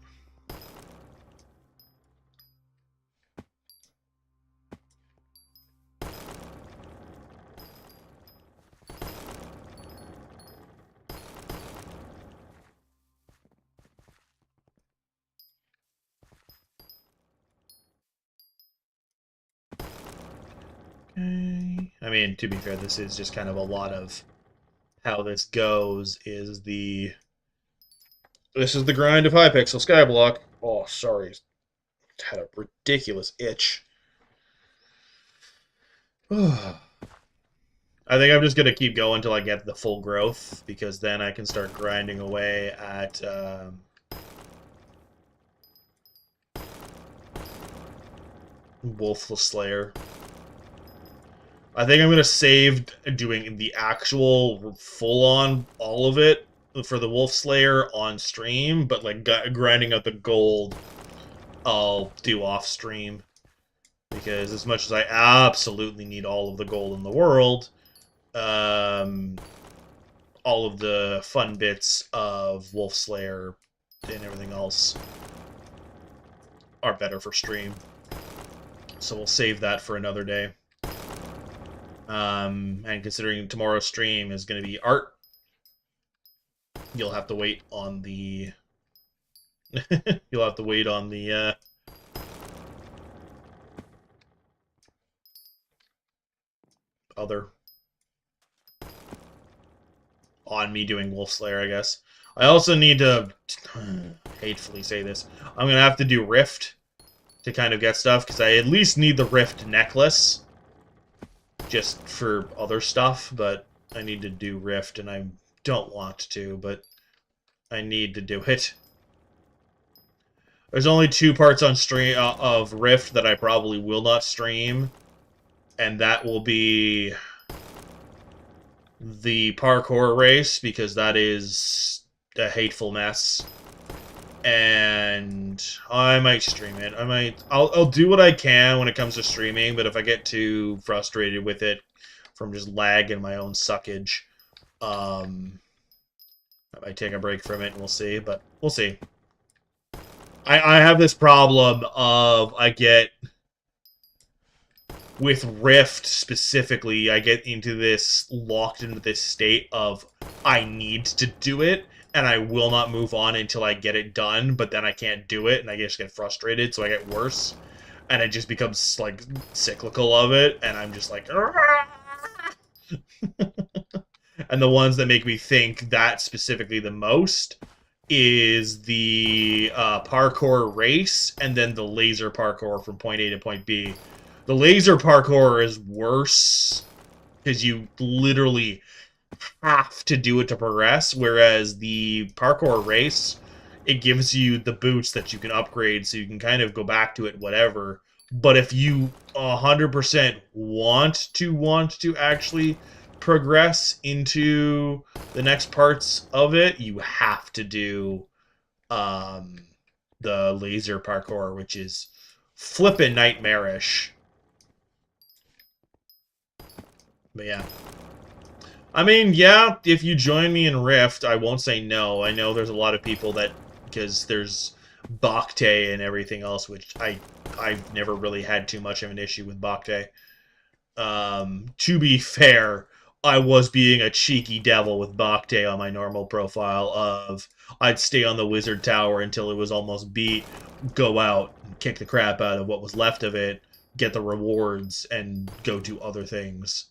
okay. I mean, to be fair, this is just kind of a lot of how this goes is this is the grind of Hypixel Skyblock. Oh, sorry. Had a ridiculous itch. I think I'm just going to keep going until I get the full growth, because then I can start grinding away at Wolf Slayer. I think I'm going to save doing the actual full-on all of it for the Wolf Slayer on stream, but like grinding out the gold I'll do off stream, because as much as I absolutely need all of the gold in the world, all of the fun bits of Wolf Slayer and everything else are better for stream. So we'll save that for another day. And considering tomorrow's stream is going to be art, you'll have to wait on the you'll have to wait on the other on me doing Wolf Slayer, I guess. I also need to hatefully say this. I'm gonna have to do Rift to kind of get stuff, because I at least need the Rift necklace just for other stuff, but I need to do Rift, and I'm don't want to, but I need to do it. There's only 2 parts on stream of Rift that I probably will not stream, and that will be the parkour race, because that is a hateful mess. And I might stream it. I'll do what I can when it comes to streaming, but if I get too frustrated with it from just lag and my own suckage, I might take a break from it and we'll see, but we'll see. I have this problem of with Rift specifically, I get locked into this state of I need to do it, and I will not move on until I get it done, but then I can't do it, and I just get frustrated, so I get worse. And it just becomes, like, cyclical of it, and I'm just like... And the ones that make me think that specifically the most is the parkour race, and then the laser parkour from point A to point B. The laser parkour is worse, because you literally have to do it to progress, whereas the parkour race, it gives you the boots that you can upgrade, so you can kind of go back to it, whatever. But if you 100% want to actually progress into the next parts of it, you have to do the laser parkour, which is flippin' nightmarish. But yeah. I mean, yeah, if you join me in Rift, I won't say no. I know there's a lot of people that, because there's Bacte and everything else, which I've never really had too much of an issue with Bacte. To be fair, I was being a cheeky devil with Bacte on my normal profile of I'd stay on the wizard tower until it was almost beat, go out, kick the crap out of what was left of it, get the rewards, and go do other things.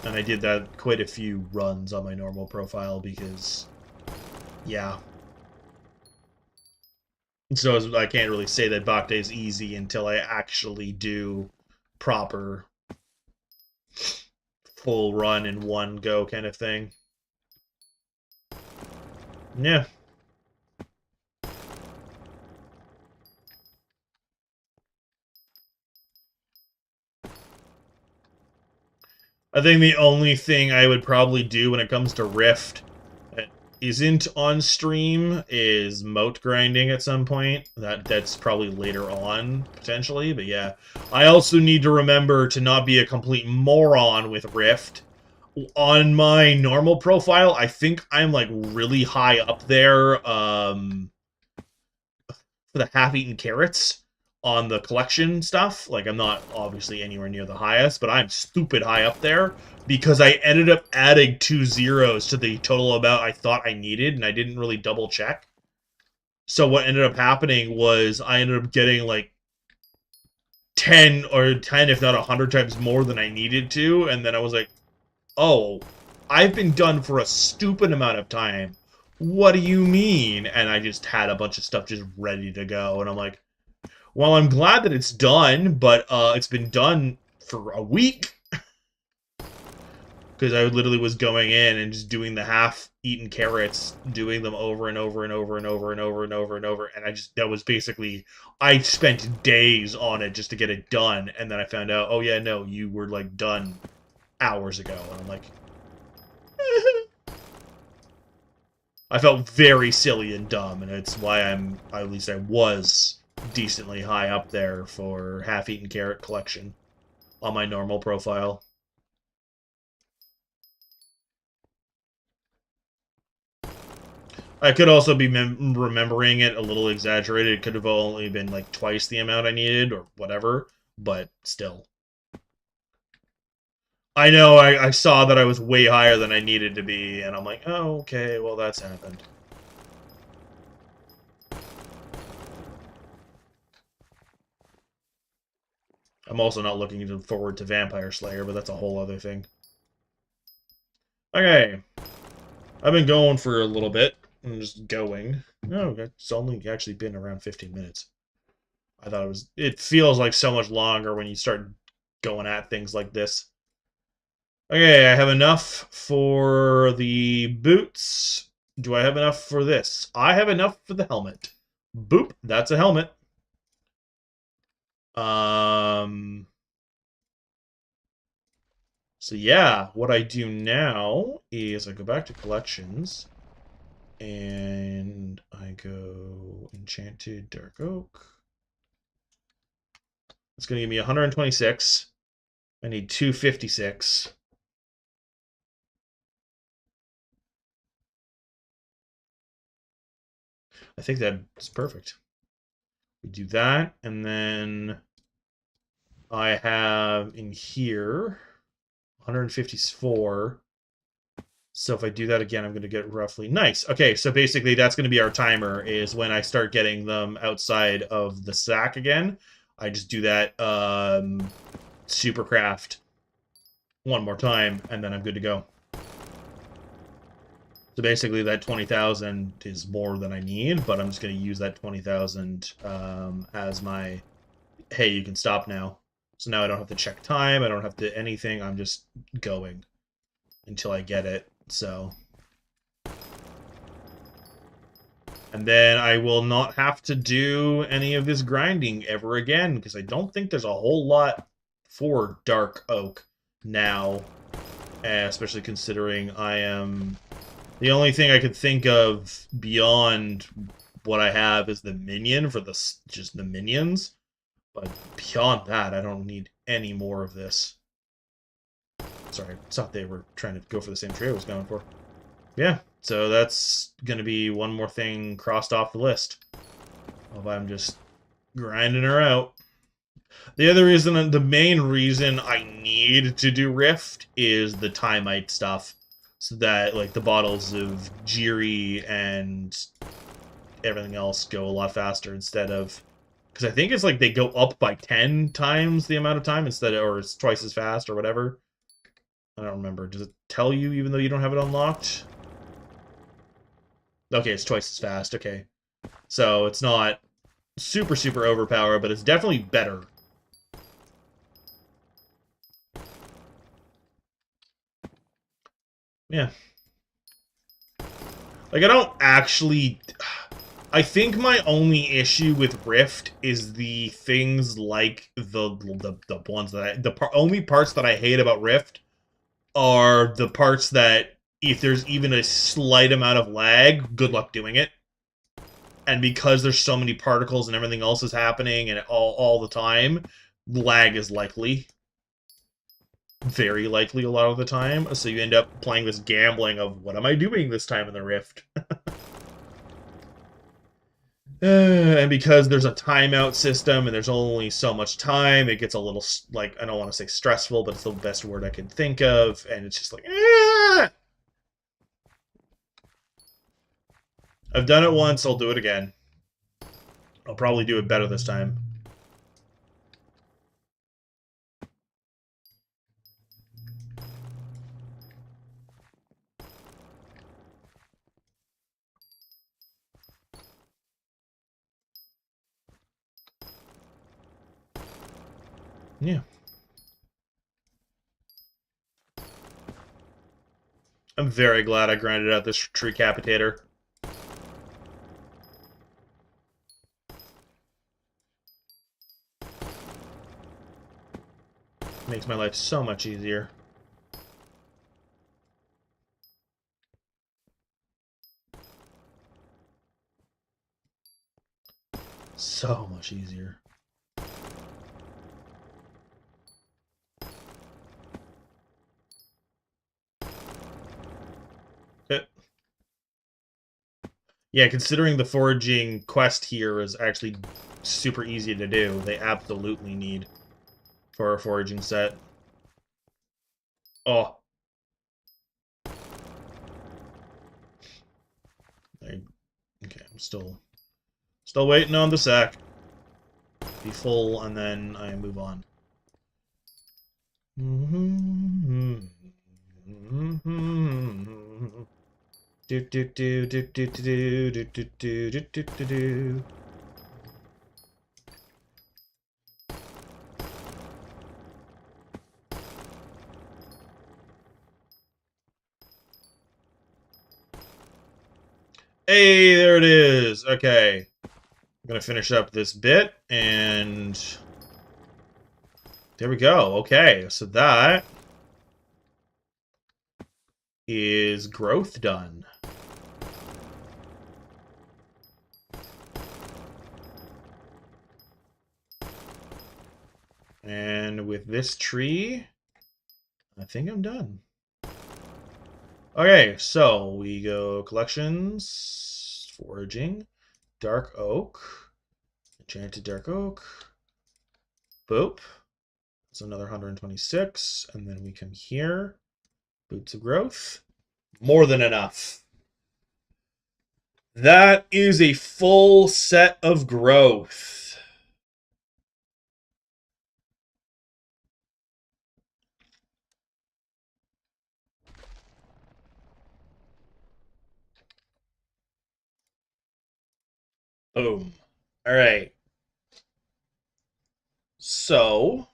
And I did that quite a few runs on my normal profile because, yeah. So I can't really say that Bacte is easy until I actually do proper full run in one go kind of thing. Yeah. I think the only thing I would probably do when it comes to Rift that isn't on stream is moat grinding at some point. That's probably later on, potentially, but yeah. I also need to remember to not be a complete moron with Rift. On my normal profile, I think I'm, like, really high up there, for the half-eaten carrots on the collection stuff. Like, I'm not obviously anywhere near the highest, but I'm stupid high up there because I ended up adding 2 zeros to the total amount I thought I needed, and I didn't really double check. So what ended up happening was I ended up getting, like, 10 if not 100 times more than I needed to, and then I was like, oh, I've been done for a stupid amount of time. What do you mean? And I just had a bunch of stuff just ready to go, and I'm like, well, I'm glad that it's done, but it's been done for a week. Because I literally was going in and just doing the half-eaten carrots, doing them over and over and over and over and over and over and over, and that was basically, I spent days on it just to get it done, and then I found out, oh yeah, no, you were, like, done hours ago, and I'm like, I felt very silly and dumb, and it's why at least I was decently high up there for half-eaten carrot collection on my normal profile. I could also be remembering it a little exaggerated. It could have only been like twice the amount I needed or whatever, but still. I know I saw that I was way higher than I needed to be, and I'm like, oh, okay, well, that's happened. I'm also not looking forward to Vampire Slayer, but that's a whole other thing. Okay. I've been going for a little bit. I'm just going. No, it's only actually been around 15 minutes. I thought it feels like so much longer when you start going at things like this. Okay, I have enough for the boots. Do I have enough for this? I have enough for the helmet. Boop, that's a helmet. So yeah, what I do now is I go back to collections and I go Enchanted Dark Oak. It's going to give me 126. I need 256. I think that's perfect. We do that, and then I have in here 154. So if I do that again, I'm going to get roughly... Nice. Okay, so basically that's going to be our timer, is when I start getting them outside of the sack again. I just do that supercraft one more time, and then I'm good to go. So basically that 20,000 is more than I need, but I'm just going to use that 20,000 as my, hey, you can stop now. So now I don't have to check time, I don't have to anything, I'm just going until I get it, so... And then I will not have to do any of this grinding ever again, because I don't think there's a whole lot for Dark Oak now, especially considering I am... The only thing I could think of beyond what I have is the minion for just the minions, but beyond that, I don't need any more of this. Sorry, I thought they were trying to go for the same tree I was going for. Yeah, so that's going to be one more thing crossed off the list. If I'm just grinding her out. The other reason, the main reason I need to do Rift is the Timite stuff. So that, like, the bottles of Jiri and everything else go a lot faster instead of... Because I think it's like they go up by 10 times the amount of time instead of, or it's twice as fast or whatever. I don't remember. Does it tell you even though you don't have it unlocked? Okay, it's twice as fast. Okay. So it's not super, super overpowered, but it's definitely better. Yeah. Like, I don't actually... I think my only issue with Rift is the things like the ones that only parts that I hate about Rift are the parts that if there's even a slight amount of lag, good luck doing it. And because there's so many particles and everything else is happening and all the time, lag is likely. Very likely a lot of the time. So you end up playing this gambling of, what am I doing this time in the Rift? And because there's a timeout system and there's only so much time, it gets a little, like, I don't want to say stressful, but it's the best word I can think of, and it's just like, I've done it once, I'll do it again. I'll probably do it better this time. Yeah. I'm very glad I grinded out this tree capitator. Makes my life so much easier. So much easier. Yeah, considering the foraging quest here is actually super easy to do, they absolutely need for a foraging set. Oh. Okay, I'm still waiting on the sack. Be full, and then I move on. Do do do do do do do do do do do do do. Hey, there it is. Okay. I'm gonna finish up this bit, and there we go. Okay, so that is growth done. And with this tree, I think I'm done. Okay, so we go collections, foraging, dark oak, enchanted dark oak, boop. That's another 126, and then we come here, boots of growth. More than enough. That is a full set of growth. Boom. All right. So,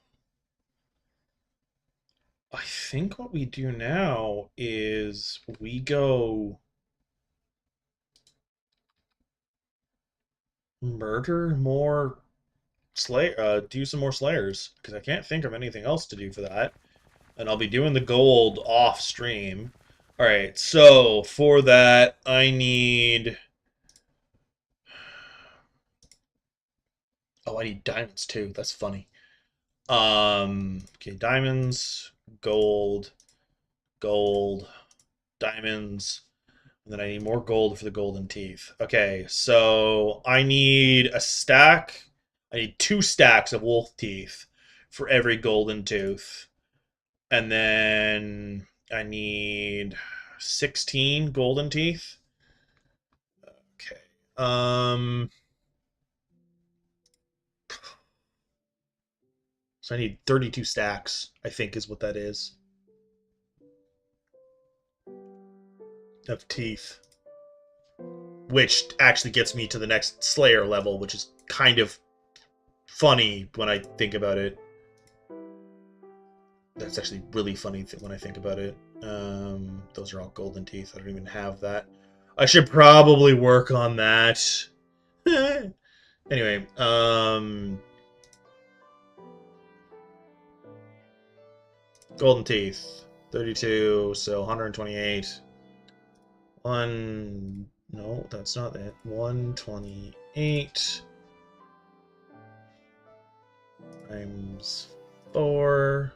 I think what we do now is we go murder more do some more slayers, because I can't think of anything else to do for that. And I'll be doing the gold off stream. All right, so for that I need I need diamonds too. That's funny. Okay, diamonds, gold, gold, diamonds, and then I need more gold for the golden teeth. Okay, so I need a stack. I need 2 stacks of wolf teeth for every golden tooth. And then I need 16 golden teeth. Okay. So I need 32 stacks, I think is what that is. Of teeth. Which actually gets me to the next Slayer level, which is kind of funny when I think about it. That's actually really funny when I think about it. Those are all golden teeth. I don't even have that. I should probably work on that. Anyway, golden teeth. 32, so 128. No, that's not it. 128 times 4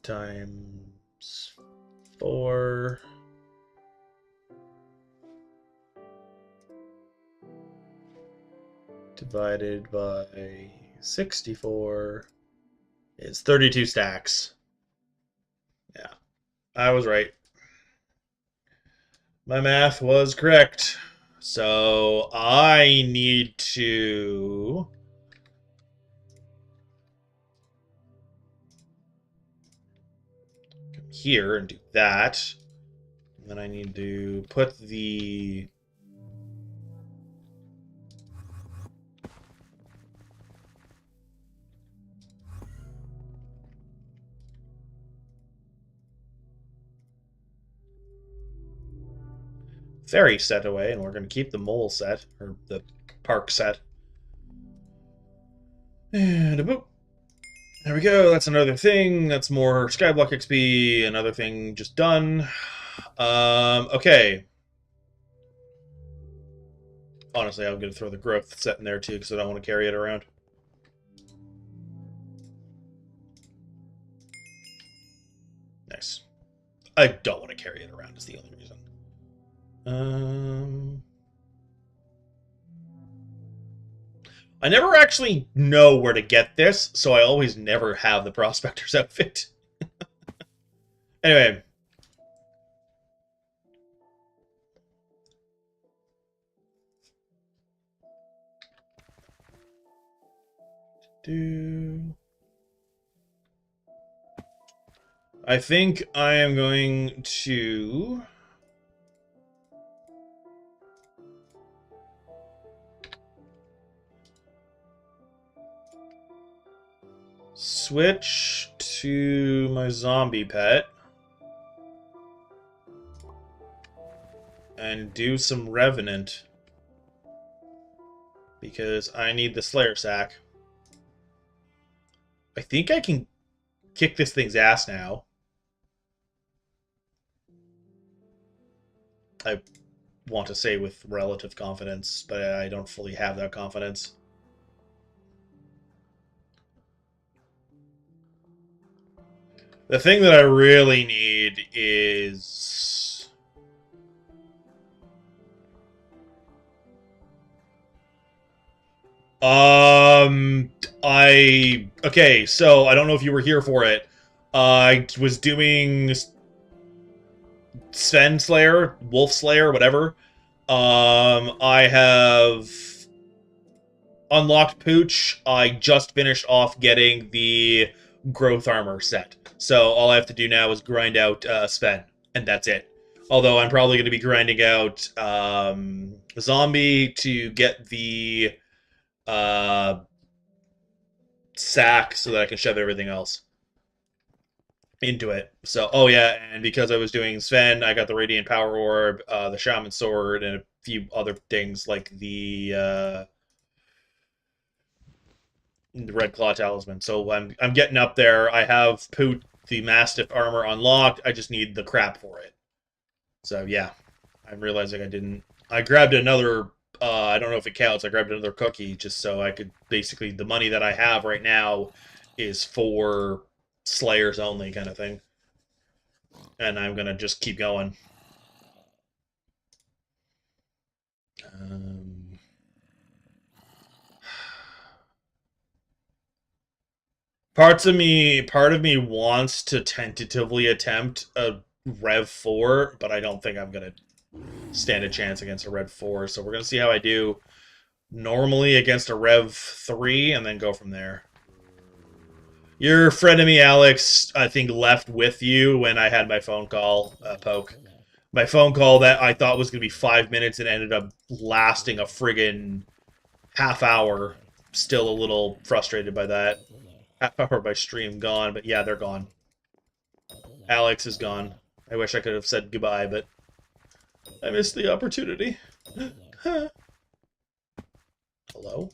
times 4 divided by 64 is 32 stacks. Yeah, I was right. My math was correct. So I need to come here and do that. And then I need to put the fairy set away, and we're going to keep the mole set, or the park set. And a boop. There we go. That's another thing. That's more Skyblock XP. Another thing just done. Okay. Honestly, I'm going to throw the growth set in there too, because I don't want to carry it around. Nice. I don't want to carry it around is the only reason. I never actually know where to get this, so I always never have the Prospector's outfit. Anyway. I think I am going to switch to my zombie pet. and do some Revenant. Because I need the Slayer sack. I think I can kick this thing's ass now. I want to say with relative confidence, but I don't fully have that confidence. The thing that I really need is... Okay, so I don't know if you were here for it. I was doing Sven Slayer, Wolf Slayer, whatever. I have unlocked Pooch. I just finished off getting the growth armor set. So all I have to do now is grind out Sven, and that's it. Although I'm probably going to be grinding out Zombie to get the sack so that I can shove everything else into it. So, oh yeah, and because I was doing Sven, I got the Radiant Power Orb, the Shaman Sword, and a few other things like the Red Claw Talisman. So I'm getting up there. I have Poot the Mastiff armor unlocked. I just need the crap for it. So yeah, I'm realizing I didn't. I grabbed another. I don't know if it counts. I grabbed another cookie just so I could basically the money that I have right now is for Slayers only kind of thing, and I'm gonna just keep going. Part of me wants to tentatively attempt a Rev 4, but I don't think I'm gonna stand a chance against a Rev 4. So we're gonna see how I do normally against a Rev 3, and then go from there. Your frenemy Alex, I think, left with you when I had my phone call, Poke. My phone call that I thought was going to be 5 minutes and ended up lasting a friggin' half hour. Still a little frustrated by that. Half hour by stream gone, but yeah, they're gone. Alex is gone. I wish I could have said goodbye, but I missed the opportunity. Hello?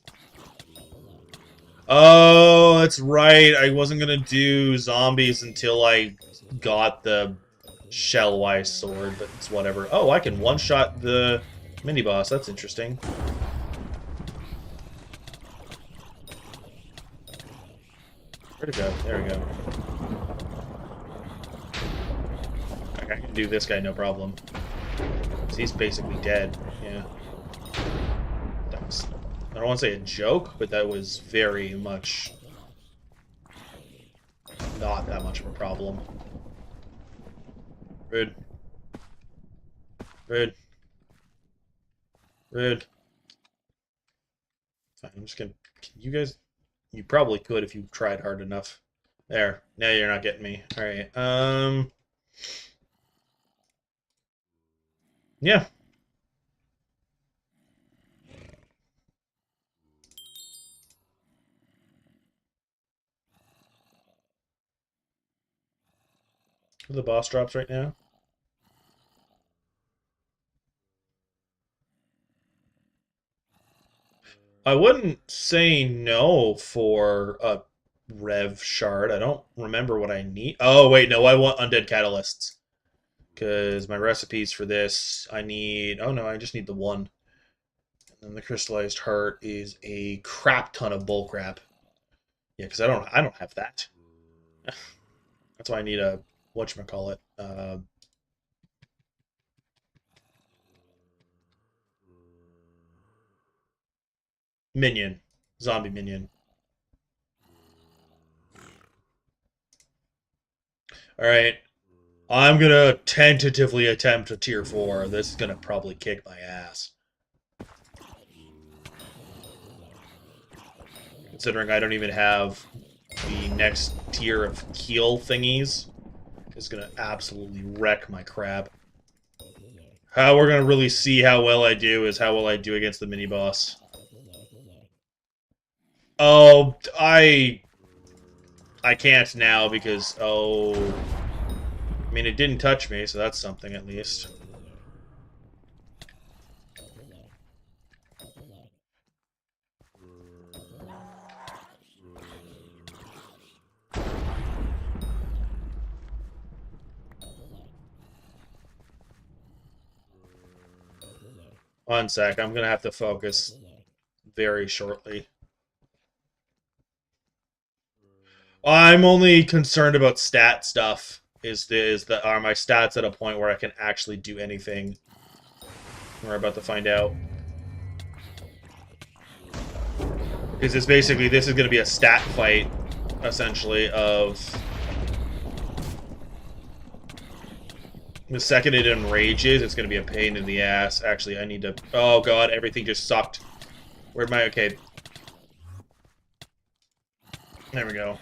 Oh, that's right. I wasn't gonna do zombies until I got the Shell-wise sword, but it's whatever. Oh, I can one-shot the mini-boss. That's interesting. Where'd it go? There we go. Okay, I can do this guy no problem. He's basically dead. Yeah. That was... I don't want to say a joke, but that was very much not that much of a problem. Rude. Rude. Rude. Fine, I'm just gonna... Can you guys... You probably could if you tried hard enough. There. Now you're not getting me. Alright, yeah. The boss drops right now. I wouldn't say no for a Rev Shard. I don't remember what I need. Oh, wait, no, I want Undead Catalysts. Because my recipes for this, I need... Oh, no, I just need the one. And then the Crystallized Heart is a crap ton of bullcrap. Yeah, because I don't have that. That's why I need a... Whatchamacallit? Minion. Zombie minion. Alright. I'm gonna tentatively attempt a tier 4. This is gonna probably kick my ass. Considering I don't even have the next tier of heal thingies. It's gonna absolutely wreck my crab. How we're gonna really see how well I do is how well I do against the mini-boss. Oh, I can't now because, oh... I mean, it didn't touch me, so that's something at least. One sec, I'm gonna have to focus very shortly. I'm only concerned about stat stuff. Are my stats at a point where I can actually do anything? We're about to find out. Because it's basically, this is going to be a stat fight, essentially, of... The second it enrages, it's going to be a pain in the ass. Actually, I need to... Oh god, everything just sucked. Where'd my... Okay. There we go.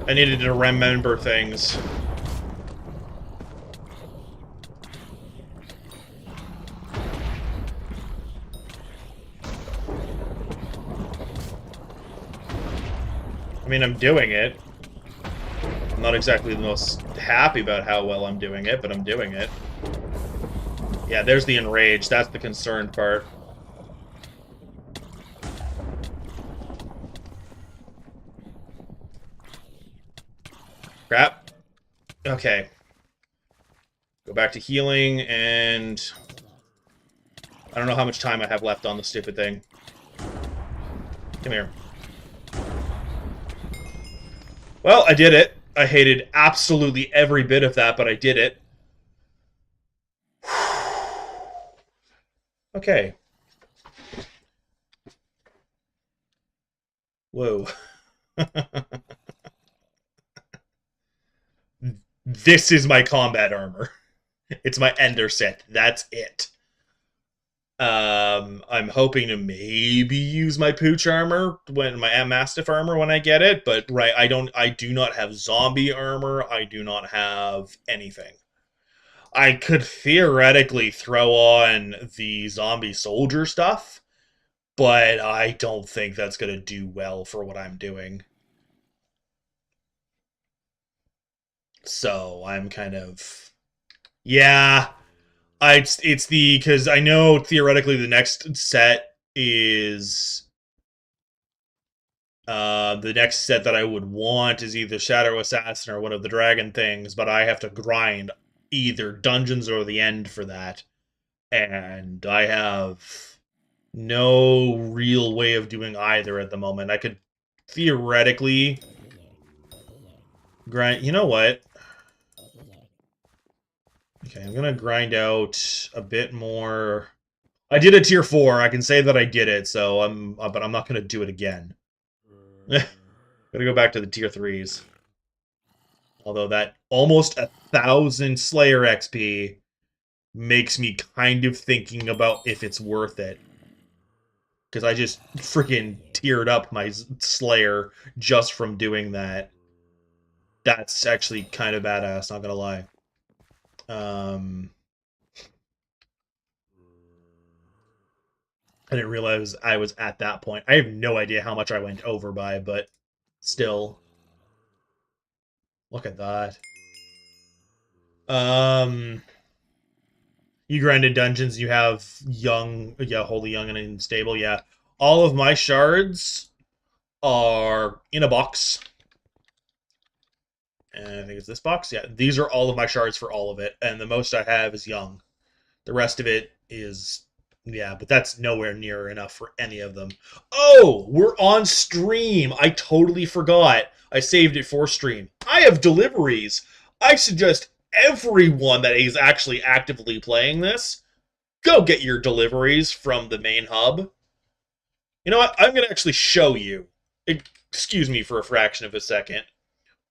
I needed to remember things. I mean, I'm doing it. I'm not exactly the most happy about how well I'm doing it, but I'm doing it. Yeah, there's the enrage. That's the concerned part. Crap. Okay. Go back to healing, and... I don't know how much time I have left on the stupid thing. Come here. Well, I did it. I hated absolutely every bit of that, but I did it. Okay. Whoa. This is my combat armor. It's my Ender set. That's it. I'm hoping to maybe use my Pooch armor when my Mastiff armor when I get it, but right, I do not have zombie armor. I do not have anything. I could theoretically throw on the zombie soldier stuff, but I don't think that's going to do well for what I'm doing. So I'm kind of... Yeah, it's the... Because I know theoretically the next set is... the next set that I would want is either Shadow Assassin or one of the dragon things, but I have to grind either dungeons or the end for that. And I have no real way of doing either at the moment. I could theoretically grind... You know what? Okay, I'm gonna grind out a bit more. I did a tier 4. I can say that I did it, so but I'm not gonna do it again. Gotta go back to the tier 3s. Although that almost 1,000 Slayer XP makes me kind of thinking about if it's worth it. Because I just freaking tiered up my Slayer just from doing that. That's actually kind of badass, not gonna lie. I didn't realize I was at that point. I have no idea how much I went over by, but still. Look at that. You grinded dungeons, you have young, yeah, holy young and unstable, yeah. All of my shards are in a box. And I think it's this box. Yeah, these are all of my shards for all of it, and the most I have is young. The rest of it is, yeah, but that's nowhere near enough for any of them. Oh, we're on stream. I totally forgot. I saved it for stream. I have deliveries. I suggest everyone that is actually actively playing this, go get your deliveries from the main hub. You know what? I'm going to actually show you. Excuse me for a fraction of a second.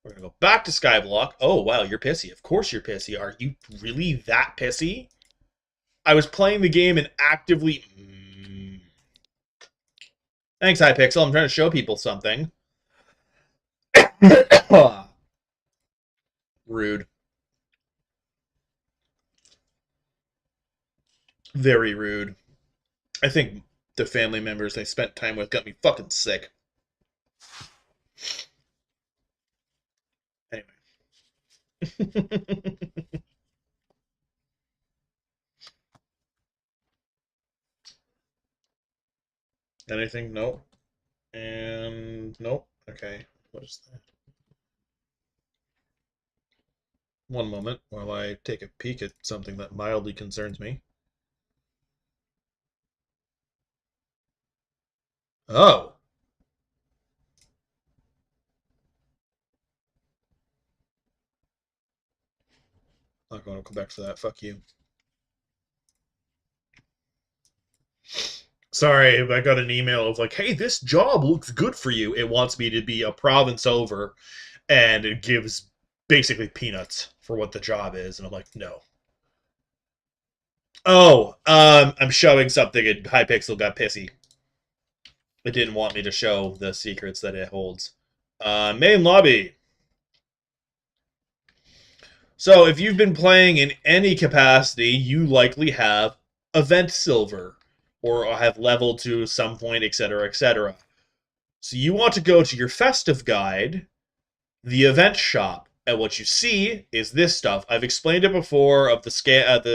We're going to go back to Skyblock. Oh, wow, you're pissy. Of course you're pissy. Are you really that pissy? I was playing the game and actively... Thanks, Hypixel. I'm trying to show people something. Rude. Very rude. I think the family members they spent time with got me fucking sick. Anyway. Anything? Nope. And nope. Okay. What is that? One moment while I take a peek at something that mildly concerns me. Oh. I'm not going to come back for that. Fuck you. Sorry, I got an email of like, hey, this job looks good for you. It wants me to be a province over, and it gives basically peanuts for what the job is. And I'm like, no. Oh, I'm showing something and Hypixel got pissy. It didn't want me to show the secrets that it holds. Main lobby. So if you've been playing in any capacity, you likely have event silver or have leveled to some point, etc., etc. So you want to go to your festive guide, the event shop, and what you see is this stuff. I've explained it before of the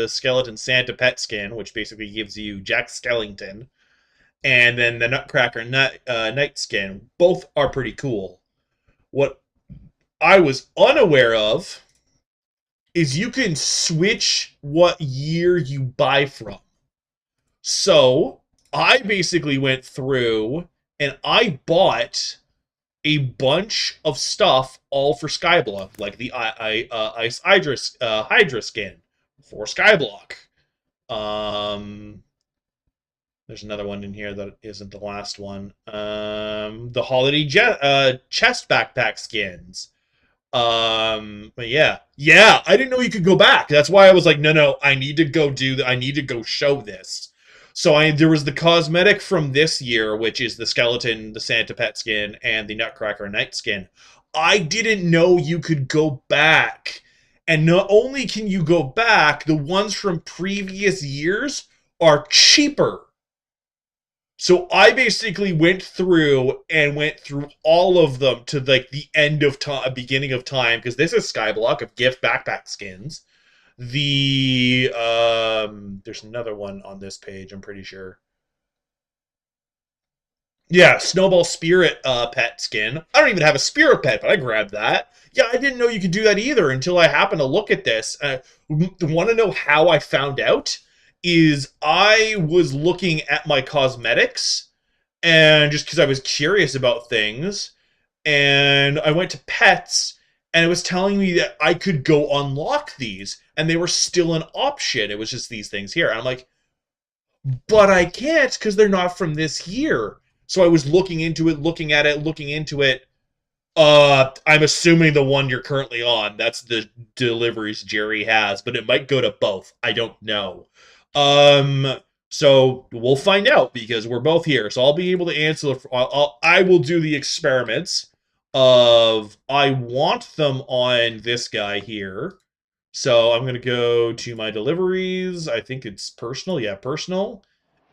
skeleton Santa pet skin, which basically gives you Jack Skellington, and then the Nutcracker Knight skin. Both are pretty cool. What I was unaware of is you can switch what year you buy from. So I basically went through and I bought a bunch of stuff all for Skyblock, like the Ice Hydra skin for Skyblock. Um, there's another one in here that isn't the last one. The holiday chest backpack skins. But yeah, I didn't know you could go back. That's why I was like, no, I need to go I need to go show this. So there was the cosmetic from this year, which is the skeleton, the Santa pet skin, and the Nutcracker Knight skin. I didn't know you could go back. And not only can you go back, the ones from previous years are cheaper. So I basically went through all of them to like the end of time, beginning of time, because this is Skyblock of gift backpack skins. There's another one on this page, I'm pretty sure. Yeah, Snowball Spirit pet skin. I don't even have a spirit pet, but I grabbed that. Yeah, I didn't know you could do that either until I happened to look at this. Want to know how I found out? Is I was looking at my cosmetics, and just because I was curious about things, and I went to pets, and it was telling me that I could go unlock these, and they were still an option. It was just these things here. And I'm like, but I can't because they're not from this year. So I was looking into it, looking at it, looking into it. I'm assuming the one you're currently on. That's the deliveries Jerry has, but it might go to both. I don't know. So we'll find out because we're both here. So I'll be able to answer. I will do the experiments of I want them on this guy here. So I'm gonna go to my deliveries. I think it's personal. Yeah, personal,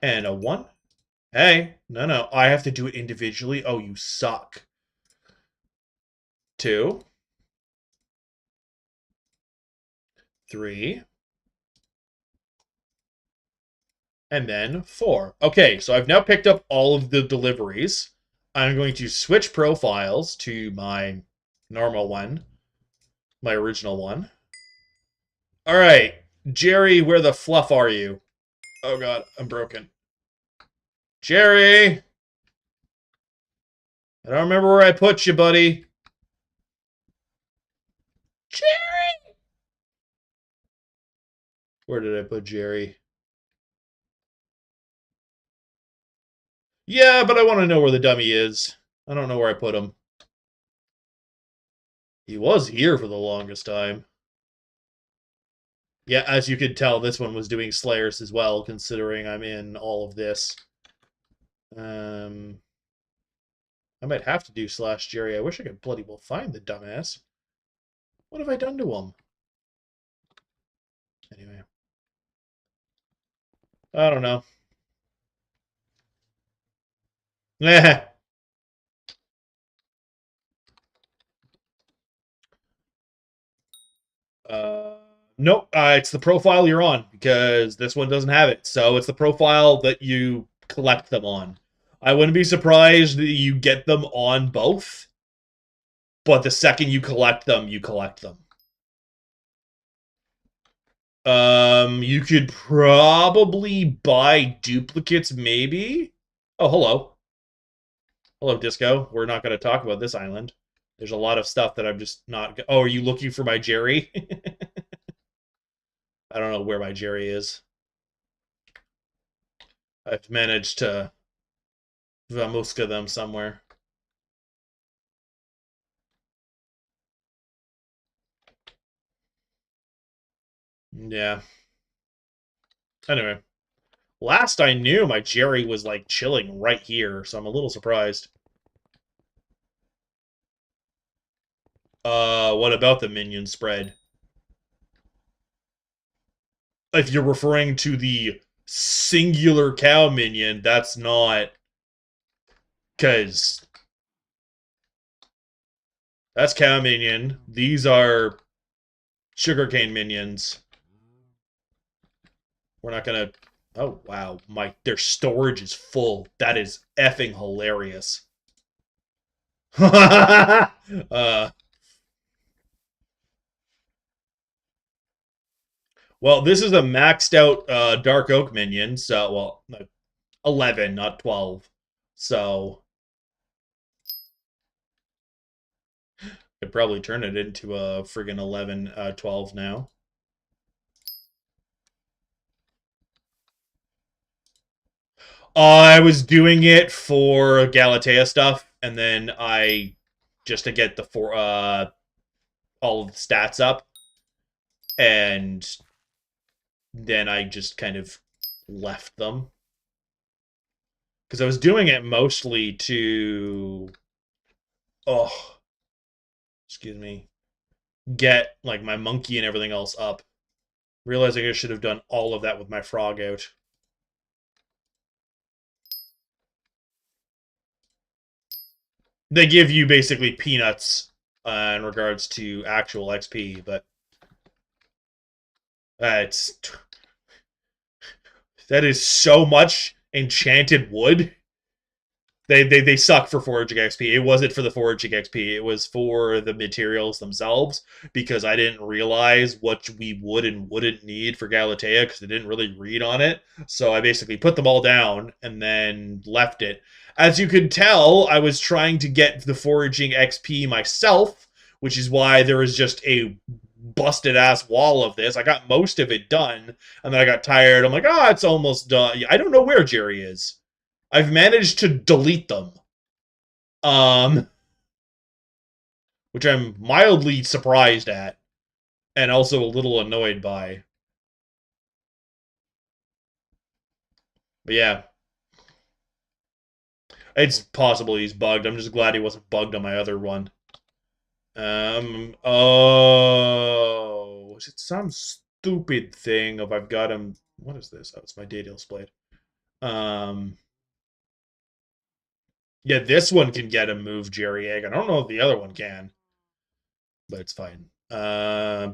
and a one. Hey, no, I have to do it individually. Oh, you suck. Two, three, and then four. Okay, so I've now picked up all of the deliveries. I'm going to switch profiles to my normal one, my original one. All right, Jerry, where the fluff are you? Oh god, I'm broken. Jerry! I don't remember where I put you, buddy. Jerry! Where did I put Jerry? Yeah, but I want to know where the dummy is. I don't know where I put him. He was here for the longest time. Yeah, as you could tell, this one was doing Slayers as well, considering I'm in all of this. I might have to do slash Jerry. I wish I could bloody well find the dumbass. What have I done to him? Anyway. I don't know. Nope. It's the profile you're on because this one doesn't have it. So it's the profile that you collect them on. I wouldn't be surprised that you get them on both, but the second you collect them, you collect them. You could probably buy duplicates, maybe. Oh, hello. Hello, Disco. We're not going to talk about this island. There's a lot of stuff that I'm just not. Oh, are you looking for my Jerry? I don't know where my Jerry is. I've managed to Vamuska them somewhere. Yeah. Anyway, last I knew, my Jerry was like chilling right here, so I'm a little surprised. What about the minion spread? If you're referring to the singular cow minion, that's not, because that's cow minion. These are sugarcane minions. We're not gonna. Oh wow, their storage is full. That is effing hilarious. Well, this is a maxed out Dark Oak minion, so well, 11, not 12. So could probably turn it into a friggin' 11, 12 now. I was doing it for Galatea stuff, and then I just to get the all of the stats up, and then I just kind of left them because I was doing it mostly to excuse me, get like my monkey and everything else up. Realizing I should have done all of that with my frog out. They give you basically peanuts in regards to actual XP, but it's that is so much enchanted wood. They suck for foraging XP. It wasn't for the foraging XP. It was for the materials themselves, because I didn't realize what we would and wouldn't need for Galatea because I didn't really read on it. So I basically put them all down and then left it. As you could tell, I was trying to get the foraging XP myself, which is why there is just a busted ass wall of this. I got most of it done, and then I got tired. I'm like, oh, it's almost done. I don't know where Jerry is. I've managed to delete them. Um, which I'm mildly surprised at, and also a little annoyed by. But yeah, it's possible he's bugged. I'm just glad he wasn't bugged on my other one. Oh, is it some stupid thing of I've got him? What is this? Oh, it's my Daedalus split. Yeah, this one can get him move Jerry Egg. I don't know if the other one can, but it's fine. Ah,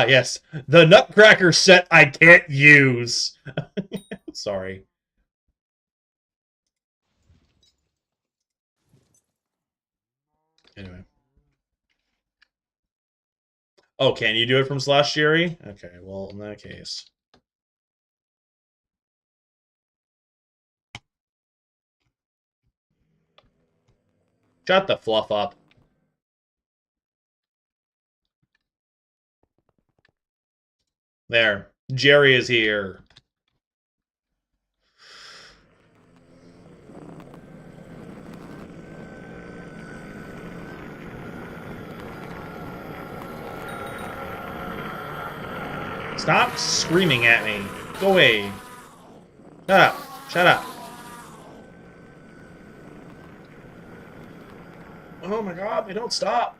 yes. The Nutcracker set I can't use. Sorry. Anyway. Oh, can you do it from Slash Jerry? Okay, well, in that case. Shut the fluff up. There. Jerry is here. Stop screaming at me. Go away. Shut up. Shut up. Oh my god, they don't stop.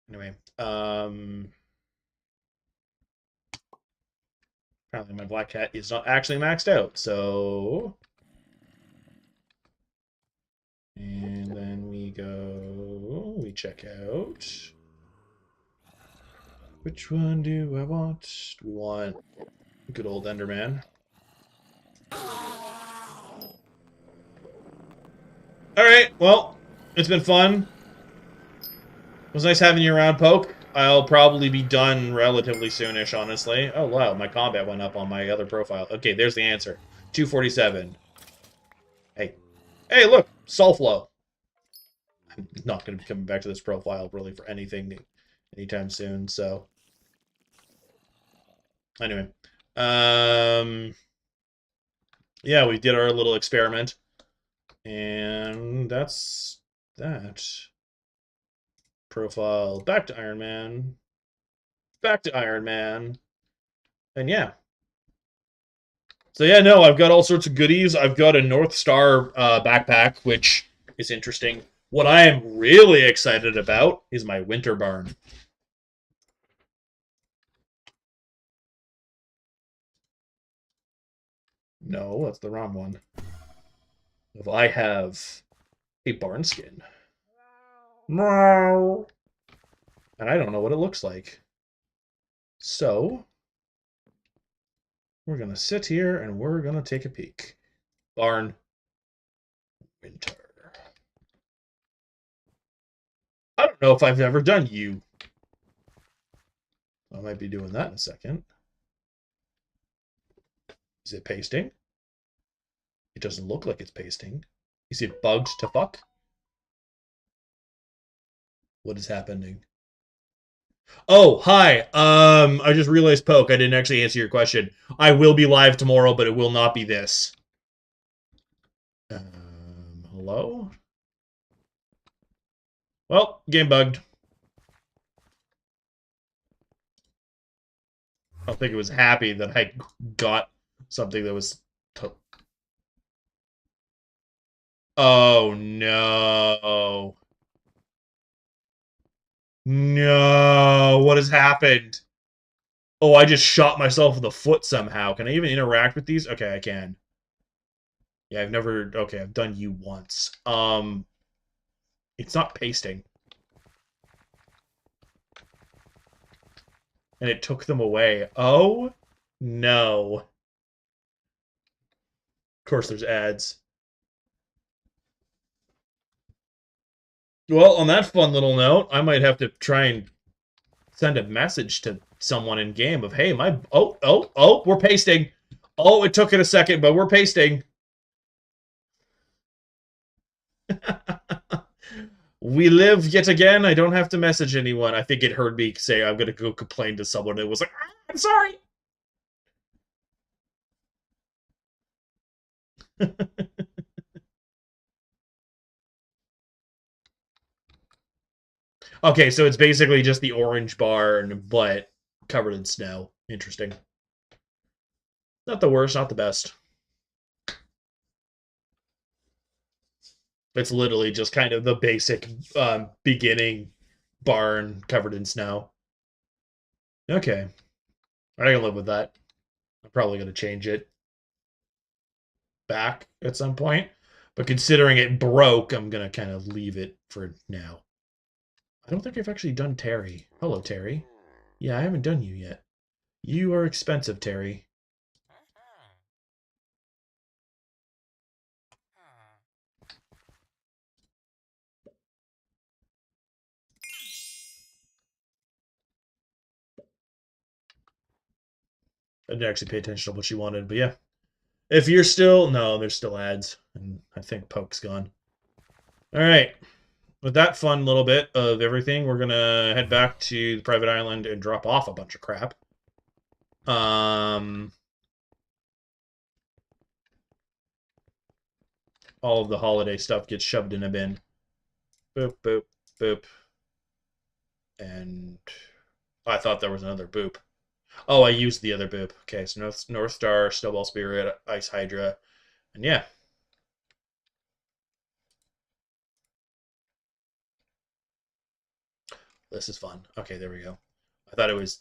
Anyway, apparently my black cat is not actually maxed out, so... And then we go... We check out... Which one do I want? We want good old Enderman. All right. Well, it's been fun. It was nice having you around, Poke. I'll probably be done relatively soonish, honestly. Oh, wow. My combat went up on my other profile. Okay, there's the answer. 247. Hey. Hey, look. Soulflow. I'm not going to be coming back to this profile, really, for anything anytime soon, so... Anyway. Yeah, we did our little experiment. And that's that. Profile. Back to Iron Man. Back to Iron Man. And yeah. So yeah, no, I've got all sorts of goodies. I've got a North Star backpack, which is interesting. What I am really excited about is my winter barn. No, that's the wrong one. If I have a barn skin. No. And I don't know what it looks like. So, we're going to sit here and we're going to take a peek. Barn. Winter. I don't know if I've ever done you. I might be doing that in a second. Is it pasting? It doesn't look like it's pasting. Is it bugged to fuck? What is happening? Oh, hi. I just realized, Poke, I didn't actually answer your question. I will be live tomorrow, but it will not be this. Hello? Well, game bugged. I don't think it was happy that I got something that was... Oh, no. No, what has happened? Oh, I just shot myself in the foot somehow. Can I even interact with these? Okay, I can. Yeah, I've never... Okay, I've done you once. It's not pasting. And it took them away. Oh, no. Of course, there's ads. Well, on that fun little note, I might have to try and send a message to someone in game of, hey, my... Oh, we're pasting. Oh, it took it a second, but we're pasting. We live yet again. I don't have to message anyone. I think it heard me say I'm going to go complain to someone. It was like, I'm sorry. Okay, so it's basically just the orange barn, but covered in snow. Interesting. Not the worst, not the best. It's literally just kind of the basic beginning barn covered in snow. Okay. I can live with that. I'm probably going to change it back at some point. But considering it broke, I'm going to kind of leave it for now. I don't think I've actually done Terry. Hello, Terry. Yeah, I haven't done you yet. You are expensive, Terry. I didn't actually pay attention to what she wanted, but yeah. If you're still... No, there's still ads. And I think Poke's gone. Alright. With that fun little bit of everything, we're going to head back to the private island and drop off a bunch of crap. All of the holiday stuff gets shoved in a bin. Boop, boop, boop. And I thought there was another boop. Oh, I used the other boop. Okay, so North Star, Snowball Spirit, Ice Hydra, and yeah. This is fun. Okay, there we go.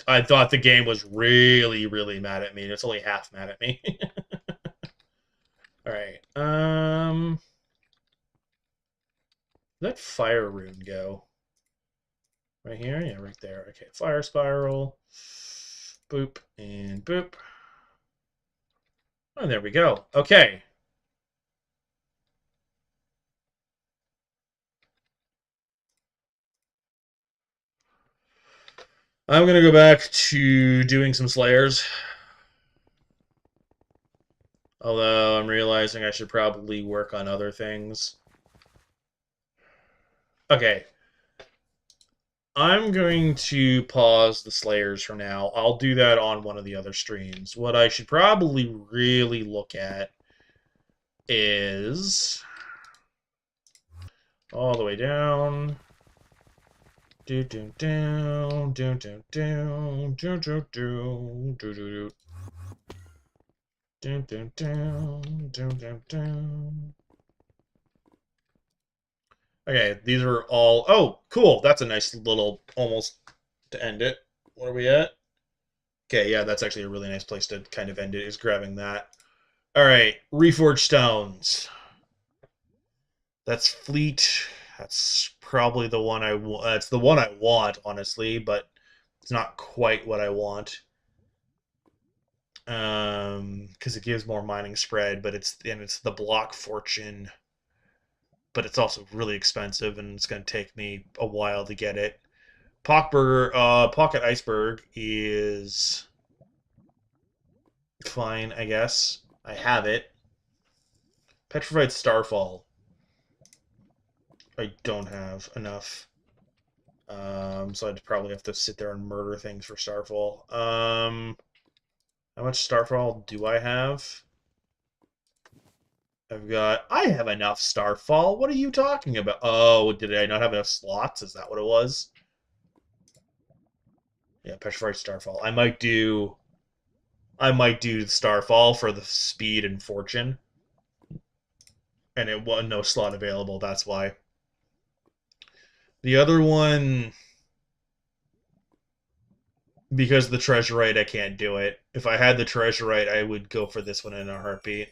I thought the game was really, really mad at me. It's only half mad at me. Alright. Let fire rune go? Right here? Yeah, right there. Okay, fire spiral. Boop and boop. And there we go. Okay. I'm gonna go back to doing some Slayers. Although I'm realizing I should probably work on other things. Okay. I'm going to pause the Slayers for now. I'll do that on one of the other streams. What I should probably really look at is all the way down. Do do do do do do do do do do do do do do do do. Okay, these are all. Oh, cool. That's a nice little almost to end it. What are we at? Okay, yeah, that's actually a really nice place to kind of end it. Is grabbing that. All right, Reforged Stones. That's Fleet. That's probably the one I want. That's the one I want, honestly, but it's not quite what I want. Because it gives more mining spread, but it's the block fortune, but it's also really expensive, and it's going to take me a while to get it. Pocket Iceberg is fine, I guess. I have it. Petrified Starfall. I don't have enough. So I'd probably have to sit there and murder things for Starfall. How much Starfall do I have? I have enough Starfall. What are you talking about? Oh, did I not have enough slots? Is that what it was? Yeah, Petrified Starfall. I might do Starfall for the speed and fortune. And it was no slot available, that's why. The other one, because the Treasurite, I can't do it. If I had the Treasurite, I would go for this one in a heartbeat.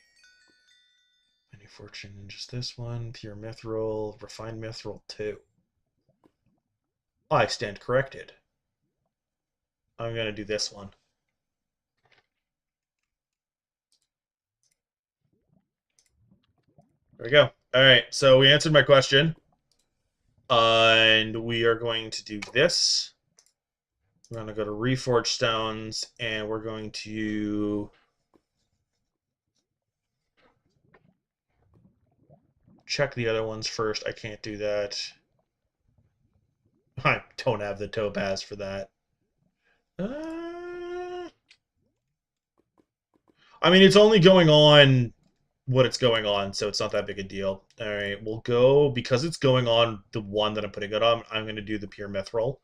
Any fortune, just this one. Pure Mithril, Refined Mithril 2. I stand corrected. I'm going to do this one. There we go. All right, so we answered my question. And we are going to do this. We're going to go to Reforged Stones, and we're going to check the other ones first. I can't do that. I don't have the topaz for that. I mean, it's only going on what it's going on, so it's not that big a deal. All right, we'll go, because it's going on the one that I'm putting it on, I'm going to do the pure mithril,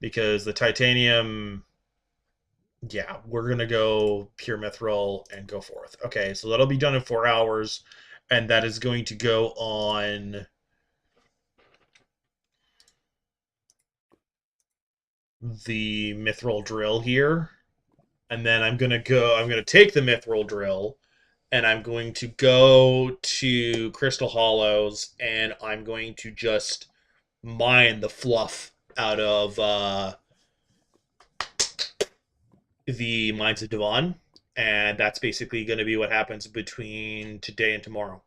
because the titanium, yeah, we're going to go pure mithril and go forth. Okay, so that'll be done in 4 hours, and that is going to go on the mithril drill here. And then I'm going to take the mithril drill, and I'm going to go to Crystal Hollows, and I'm going to just mine the fluff out of the Mines of Devon. And that's basically going to be what happens between today and tomorrow.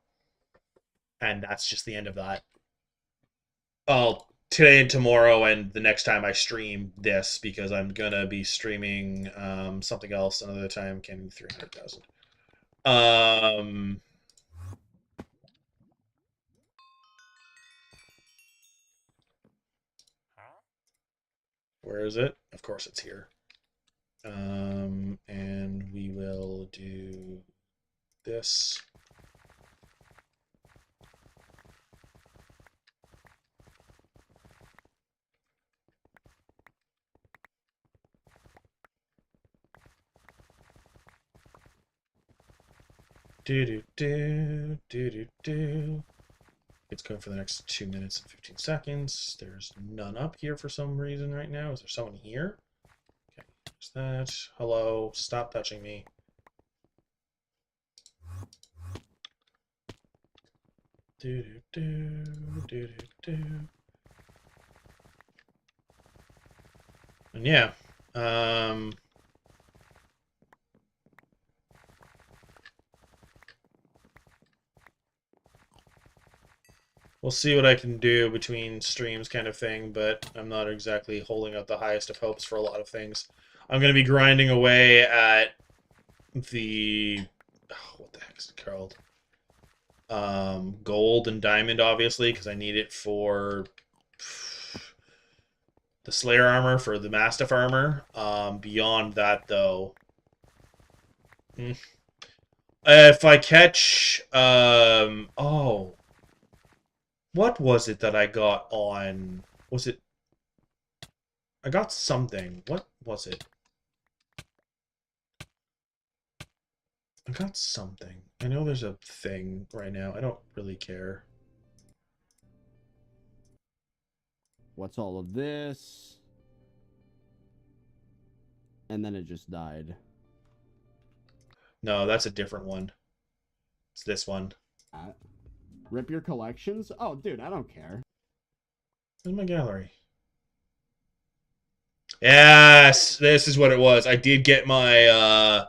And that's just the end of that. Oh, today and tomorrow, and the next time I stream this, because I'm going to be streaming something else another time. Can be 300,000. Where is it? Of course it's here. And we will do this. Do. It's going for the next 2 minutes and 15 seconds. There's none up here for some reason right now. Is there someone here? Okay, there's that. Hello, stop touching me. Do. And yeah, We'll see what I can do between streams kind of thing, but I'm not exactly holding out the highest of hopes for a lot of things. I'm going to be grinding away at the... what the heck is it called? Gold and diamond, obviously, because I need it for the Slayer armor, for the Mastiff armor. Beyond that, though... If I catch... oh... What was it that I got on... Was it... I got something. What was it? I got something. I know there's a thing right now. I don't really care. What's all of this? And then it just died. No, that's a different one. It's this one. Rip your collections? Oh, dude, I don't care. Where's my gallery? Yes! This is what it was. I did get my,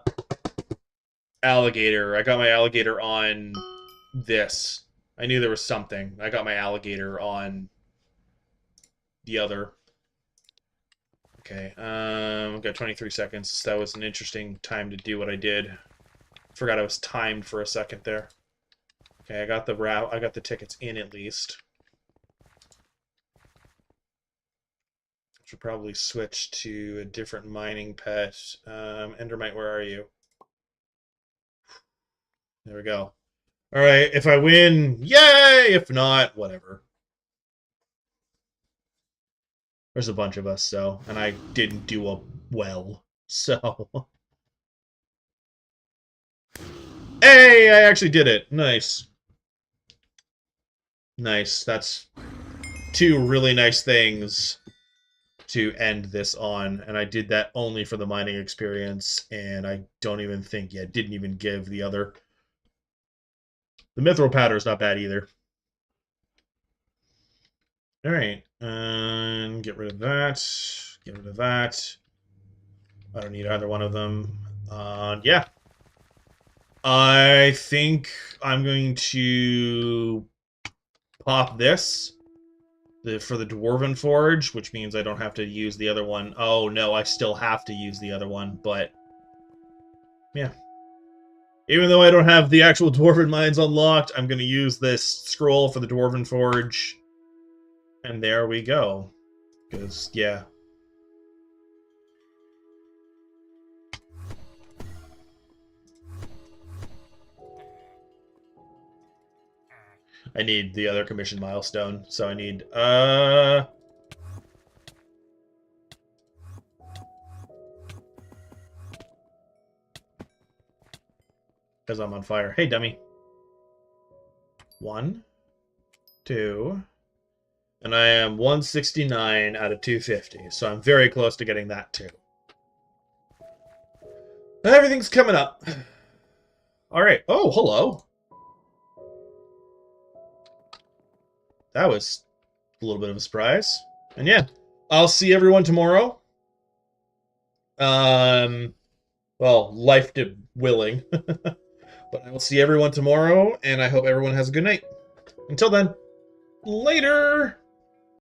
alligator. I got my alligator on this. I knew there was something. I got my alligator on the other. Okay, I've got 23 seconds. That was an interesting time to do what I did. Forgot I was timed for a second there. Okay, I got the tickets in at least. Should probably switch to a different mining pet. Endermite, where are you? There we go. All right, if I win, yay! If not, whatever. There's a bunch of us, so, and I didn't do well, so. Hey, I actually did it. Nice. Nice. That's two really nice things to end this on, and I did that only for the mining experience, and I don't even think yet, didn't even give the other. The mithril powder is not bad either. All right, get rid of that. Get rid of that. I don't need either one of them. Yeah. I think I'm going to pop this for the Dwarven Forge, which means I don't have to use the other one. Oh, no, I still have to use the other one, but yeah. Even though I don't have the actual Dwarven Mines unlocked, I'm going to use this scroll for the Dwarven Forge. And there we go. Because, yeah. I need the other commission milestone, so I need, because I'm on fire. Hey, dummy. 1, 2, and I am 169 out of 250, so I'm very close to getting that too. Everything's coming up. All right. Oh, hello. That was a little bit of a surprise. And yeah, I'll see everyone tomorrow. Well, life willing. But I will see everyone tomorrow, and I hope everyone has a good night. Until then, later!